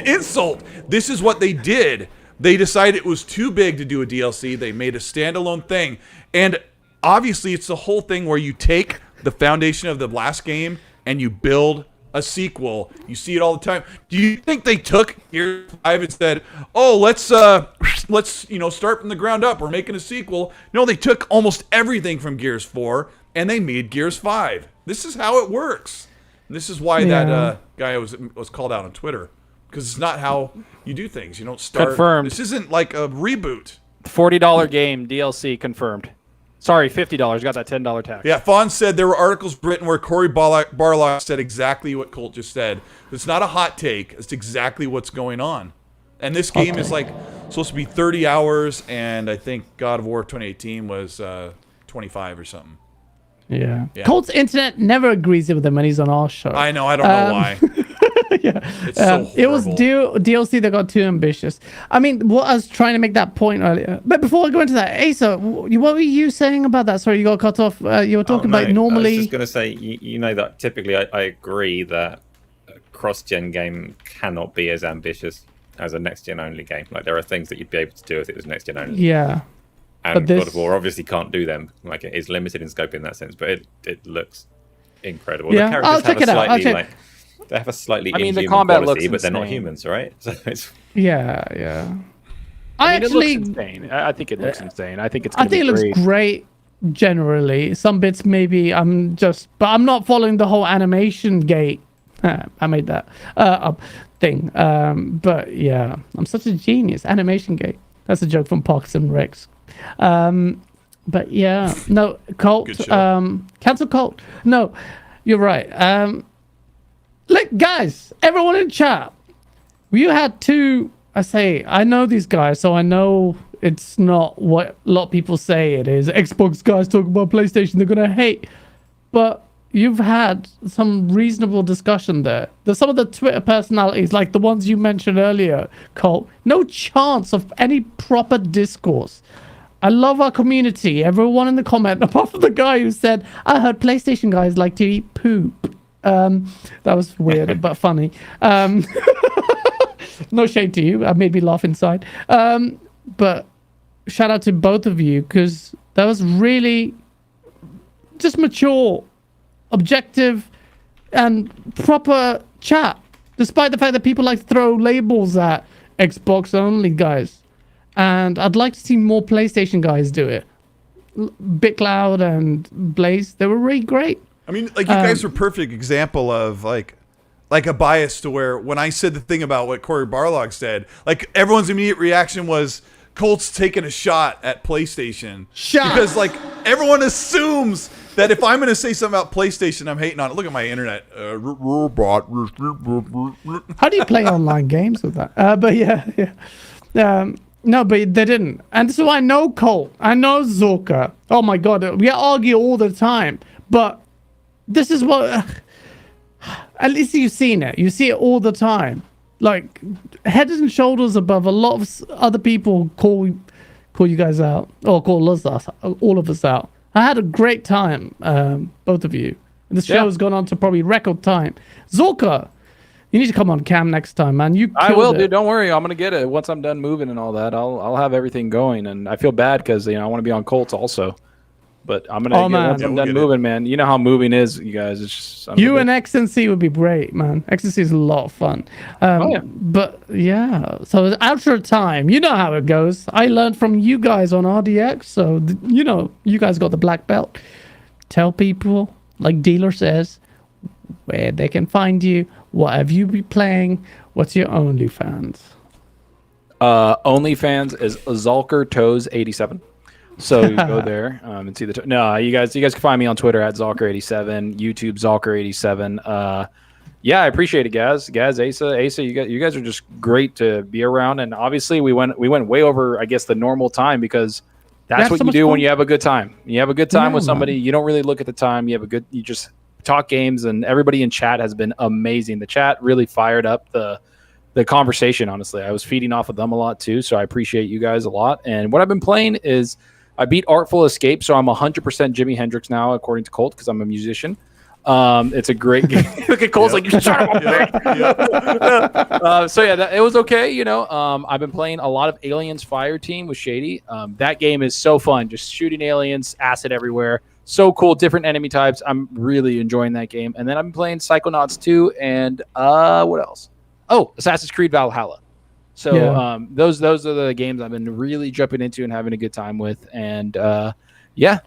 insult. This is what they did. They decided it was too big to do a DLC. They made a standalone thing. And obviously it's the whole thing where you take the foundation of the last game and you build a sequel. You see it all the time. Do you think they took Gears 5 and said, "Oh, let's start from the ground up. We're making a sequel." No, they took almost everything from Gears 4 and they made Gears 5. This is how it works. And this is why that guy was called out on Twitter, because it's not how you do things. You don't start. Confirmed. This isn't like a reboot. $40 game DLC confirmed. Sorry, $50. Got that $10 tax. Yeah, Fawn said there were articles written where Corey Barlock said exactly what Colt just said. It's not a hot take. It's exactly what's going on. And this game is supposed to be 30 hours, and I think God of War 2018 was 25 or something. Yeah. Colt's internet never agrees with him when he's on our show. I know. I don't know why. It's so horrible. It was DLC that got too ambitious. I mean, I was trying to make that point earlier. But before I go into that, Asa, what were you saying about that? Sorry, you got cut off. You were talking about normally. I was just going to say, you know that typically I agree that a cross-gen game cannot be as ambitious as a next-gen only game. Like there are things that you'd be able to do if it was next-gen only. Yeah. And God of War obviously can't do them. Like it is limited in scope in that sense, but it looks incredible. Yeah, The characters I'll check it out. I'll check. They have a slightly I mean, the inhuman combat quality, looks but they're not insane. humans, right? So it's Yeah. I mean, it looks insane. I think it looks insane. I think it's. I think it looks great generally. Some bits maybe but I'm not following the whole animation gate. I made that up thing. But yeah, I'm such a genius. Animation gate. That's a joke from Parks and Recs. But yeah, no, Colt. Cancel Colt. No, you're right. Look, guys, everyone in chat. You had two. I know these guys, so I know it's not what a lot of people say it is. Xbox guys talking about PlayStation, they're gonna hate. But you've had some reasonable discussion there. There's some of the Twitter personalities, like the ones you mentioned earlier, Colt. No chance of any proper discourse. I love our community. Everyone in the comment, apart from the guy who said, I heard PlayStation guys like to eat poop. That was weird, but funny. No shade to you. I made me laugh inside. But shout out to both of you, because that was really just mature, objective, and proper chat. Despite the fact that people like to throw labels at Xbox only guys. And I'd like to see more PlayStation guys do it. BitCloud and Blaze, they were really great. I mean, like, you guys are a perfect example of like a bias to where when I said the thing about what Corey Barlog said, like everyone's immediate reaction was Colt's taking a shot at PlayStation. Because like everyone assumes that if I'm going to say something about PlayStation, I'm hating on it. Look at my internet. How do you play online games with that? But yeah. No, but they didn't. And so I know Colt. I know Zorka. Oh my God. We argue all the time. But this is what... at least you've seen it. You see it all the time. Like, head and shoulders above a lot of other people call you guys out. Or call us, all of us out. I had a great time, both of you. This show has gone on to probably record time. Zorka, you need to come on cam next time, man. I will, dude. Don't worry. I'm gonna get it once I'm done moving and all that. I'll have everything going, and I feel bad because I want to be on Colts also. But I'm gonna once I'm done moving, man. You know how moving is, you guys. It's just you and XNC would be great, man. XNC is a lot of fun. But yeah, so it's outro time. You know how it goes. I learned from you guys on RDX, so you guys got the black belt. Tell people, like Dealer says, where they can find you. What have you been playing? What's your OnlyFans? OnlyFans is Zalker Toes 87. So you go there and see the. You guys can find me on Twitter at Zalker87, YouTube Zalker87. Yeah, I appreciate it, Gaz, Asa. You guys are just great to be around, and obviously we went way over, I guess, the normal time because that's what you do when you have a good time. You have a good time with somebody. Man. You don't really look at the time. You just talk games, and everybody in chat has been amazing. The chat really fired up the conversation. Honestly, I was feeding off of them a lot too, so I appreciate you guys a lot. And what I've been playing is. I beat Artful Escape, so I'm 100% Jimi Hendrix now, according to Colt, because I'm a musician. It's a great game. Look at Colt's like, you shut up. So yeah, it was okay. I've been playing a lot of Aliens Fireteam with Shady. That game is so fun, just shooting aliens, acid everywhere. So cool, different enemy types. I'm really enjoying that game. And then I've been playing Psychonauts 2 and what else? Oh, Assassin's Creed Valhalla. So those are the games I've been really jumping into and having a good time with. And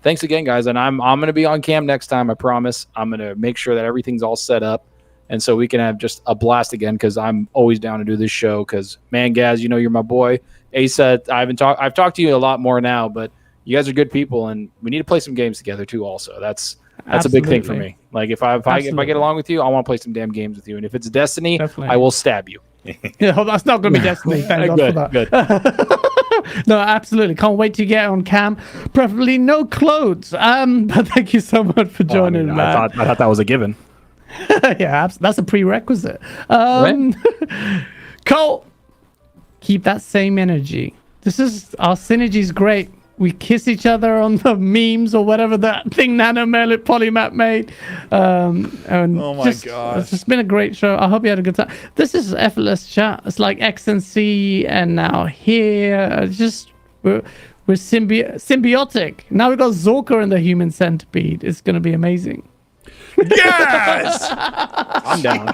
thanks again, guys. And I'm going to be on cam next time. I promise. I'm going to make sure that everything's all set up, and so we can have just a blast again. Because I'm always down to do this show. Because man, Gaz, you're my boy. Asa, I've talked to you a lot more now, but you guys are good people, and we need to play some games together too. Also, that's a big thing for me. Like if I get along with you, I want to play some damn games with you. And if it's Destiny, I will stab you. Yeah, that's not going to be Destiny. Thank God for that. Good. No, absolutely. Can't wait to get on cam. Preferably no clothes. But thank you so much for joining, man. I thought that was a given. Yeah, that's a prerequisite. Right? Colt, keep that same energy. Our synergy's great. We kiss each other on the memes or whatever that thing Nanomelit Polymath made. And oh my gosh. It's just been a great show. I hope you had a good time. This is effortless chat. It's like XNC and now here. We're symbiotic. Now we've got Zorka and the human centipede. It's going to be amazing. Yes! I'm down.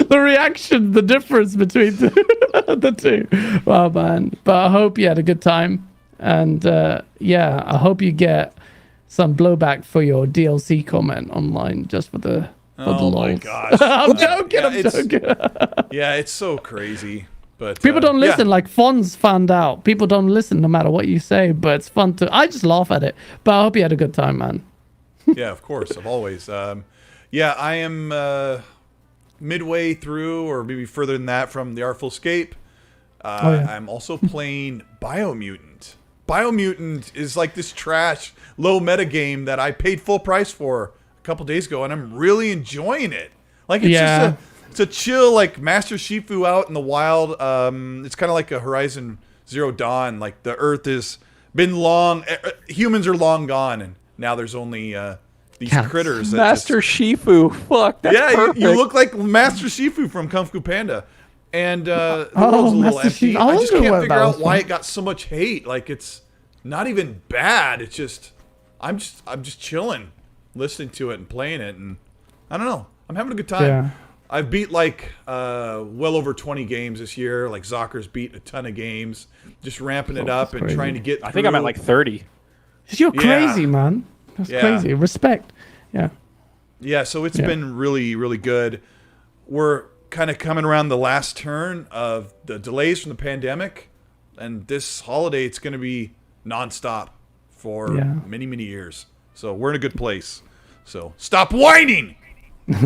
The reaction, the difference between the two. Wow, man. But I hope you had a good time. And yeah, I hope you get some blowback for your DLC comment online just for the Oh my lols. gosh. I'm joking. Yeah, I'm joking. Yeah, it's so crazy. But People don't listen. yeah. Like Fonz found out. People don't listen no matter what you say. But it's fun to. I just laugh at it. But I hope you had a good time, man. Yeah, of course. I've always. Yeah, I am midway through, or maybe further than that, from the Artful Escape. I'm also playing Biomutant. Biomutant is like this trash, low meta game that I paid full price for a couple days ago, and I'm really enjoying it. Like, it's just it's a chill, like, Master Shifu out in the wild. It's kind of like a Horizon Zero Dawn. Like, the Earth has been long... humans are long gone, and now there's only these critters. That Master Shifu. Fuck, that's perfect. You look like Master Shifu from Kung Fu Panda. And the world's a little empty. I just can't figure out why it got so much hate. Like, it's not even bad. It's just... I'm just chilling, listening to it and playing it, and I don't know. I'm having a good time. Yeah. I've beat like well over 20 games this year. Like Zocker's beat a ton of games. Just ramping it up and trying to get through. I think I'm at like 30. You're crazy, man. That's crazy. Respect. Yeah. Yeah, so it's been really, really good. We're kind of coming around the last turn of the delays from the pandemic. And this holiday, it's going to be nonstop for many, many years. So we're in a good place. So stop whining!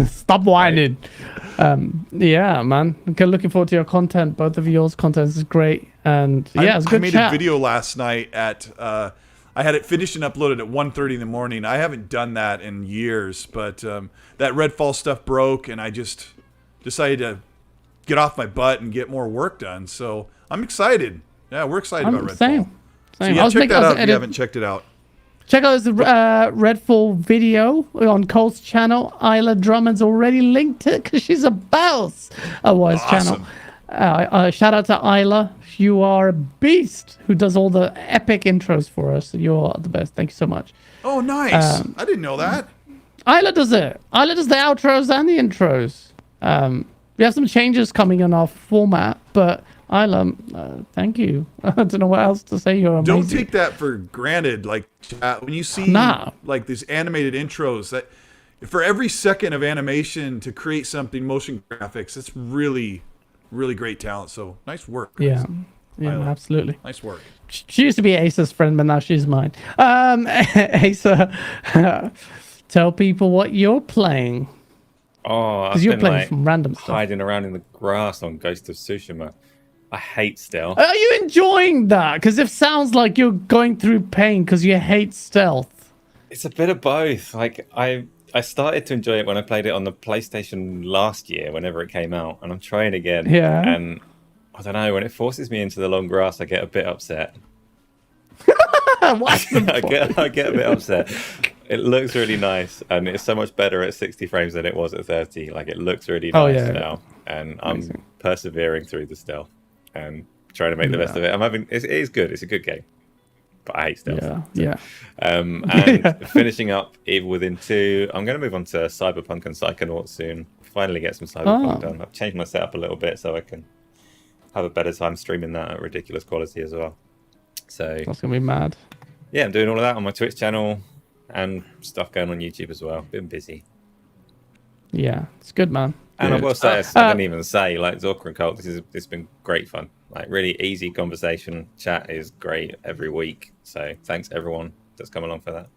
Stop whining. Yeah, man. Okay, looking forward to your content. Both of yours content is great. And yeah, it's a good I made chat. a video last night at... I had it finished and uploaded at 1:30 in the morning. I haven't done that in years, but that Redfall stuff broke, and I just decided to get off my butt and get more work done. So I'm excited. Yeah, we're excited about Redfall. Same. So yeah, check that out if you haven't checked it out. Check out this Redfall video on Cole's channel. Isla Drummond's already linked it because she's a boss. Wise channel. Shout out to Isla. You are a beast who does all the epic intros for us. You're the best. Thank you so much. Oh, nice. I didn't know that. Isla does it. Isla does the outros and the intros. We have some changes coming on our format, but Isla, thank you. I don't know what else to say. You're amazing. Don't take that for granted. Like, when you see like these animated intros, that for every second of animation to create something, motion graphics, it's really, really great talent. So nice work. Yeah, absolutely. Nice work. She used to be Asa's friend, but now she's mine. Asa, tell people what you're playing. Oh, because you're playing some random stuff. Hiding around in the grass on Ghost of Tsushima. I hate stealth. Are you enjoying that? Because it sounds like you're going through pain because you hate stealth. It's a bit of both. Like I started to enjoy it when I played it on the PlayStation last year, whenever it came out, and I'm trying again. Yeah. And I don't know, when it forces me into the long grass, I get a bit upset. I get a bit upset. It looks really nice, and it's so much better at 60 frames than it was at 30. Like, it looks really nice now, and I'm persevering through the stealth and trying to make the best of it. It is good. It's a good game, but I hate stealth. And finishing up Evil Within 2. I'm going to move on to Cyberpunk and Psychonauts soon. Finally get some Cyberpunk done. I've changed my setup a little bit so I can have a better time streaming that at ridiculous quality as well. So that's gonna be mad. Yeah, I'm doing all of that on my Twitch channel and stuff going on YouTube as well. Been busy. Yeah, it's good, man. And I will say, I didn't even say, like, Zorka and Colt, it's been great fun. Like, really easy conversation. Chat is great every week. So thanks everyone that's come along for that.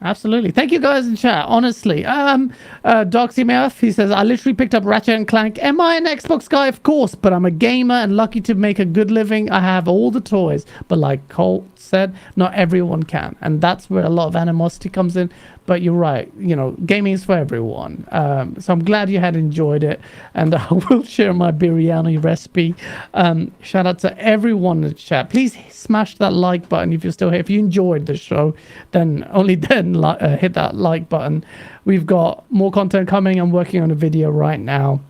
Absolutely. Thank you guys in chat. Honestly. DoxyMF, he says, I literally picked up Ratchet and Clank. Am I an Xbox guy? Of course, but I'm a gamer and lucky to make a good living. I have all the toys. But like Colt said, not everyone can. And that's where a lot of animosity comes in. But you're right. You know, gaming is for everyone. So I'm glad you had enjoyed it. And I will share my biryani recipe. Shout out to everyone in the chat. Please smash that like button if you're still here. If you enjoyed the show, then only then hit that like button. We've got more content coming. I'm working on a video right now.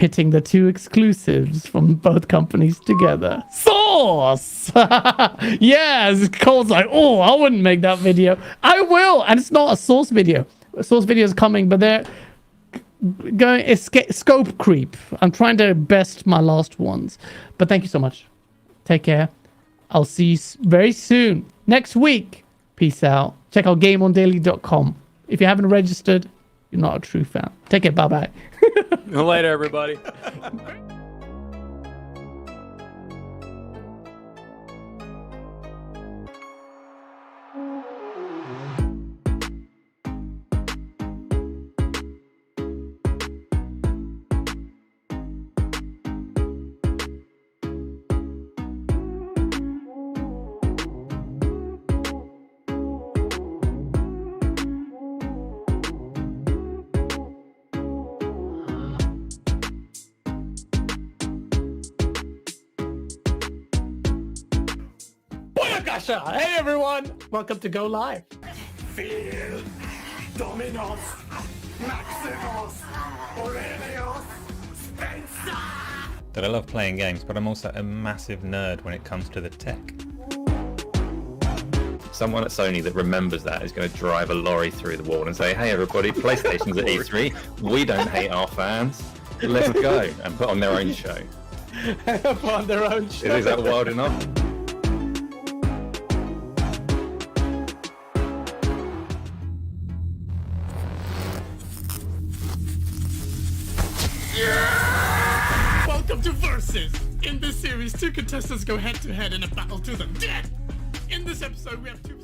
pitting the two exclusives from both companies together. Source! Yes, Cole's like, oh, I wouldn't make that video. I will, and it's not a Source video. A Source video is coming, but they're going scope creep. I'm trying to best my last ones. But thank you so much. Take care. I'll see you very soon. Next week. Peace out. Check out GameOnDaily.com. If you haven't registered, you're not a true fan. Take it. Bye-bye. Later, everybody. Hey everyone, welcome to Go Live. Feel Dominos, Maximus, Aurelius, Spencer. That I love playing games, but I'm also a massive nerd when it comes to the tech. Someone at Sony that remembers that is going to drive a lorry through the wall and say, hey everybody, PlayStation's at E3, we don't hate our fans, let's go, and put on their own show. Put on their own show. Is that wild enough? Welcome to Versus. In this series, two contestants go head-to-head in a battle to the death. In this episode, we have two...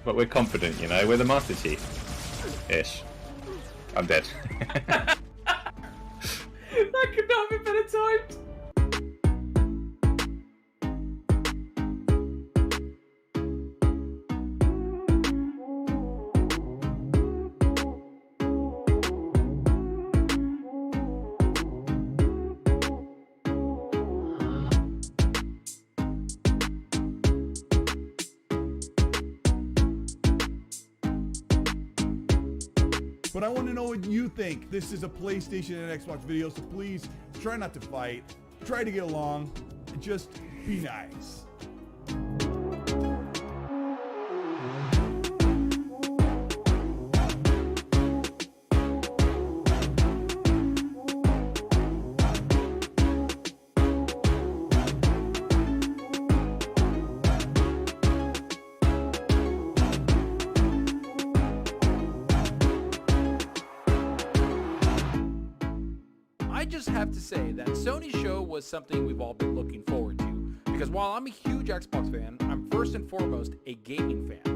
But we're confident, you know, we're the Master Chief. Ish. I'm dead. That could not be better timed. But I want to know what you think. This is a PlayStation and Xbox video, so please try not to fight, try to get along, and just be nice. I just have to say that Sony's show was something we've all been looking forward to, because while I'm a huge Xbox fan, I'm first and foremost a gaming fan.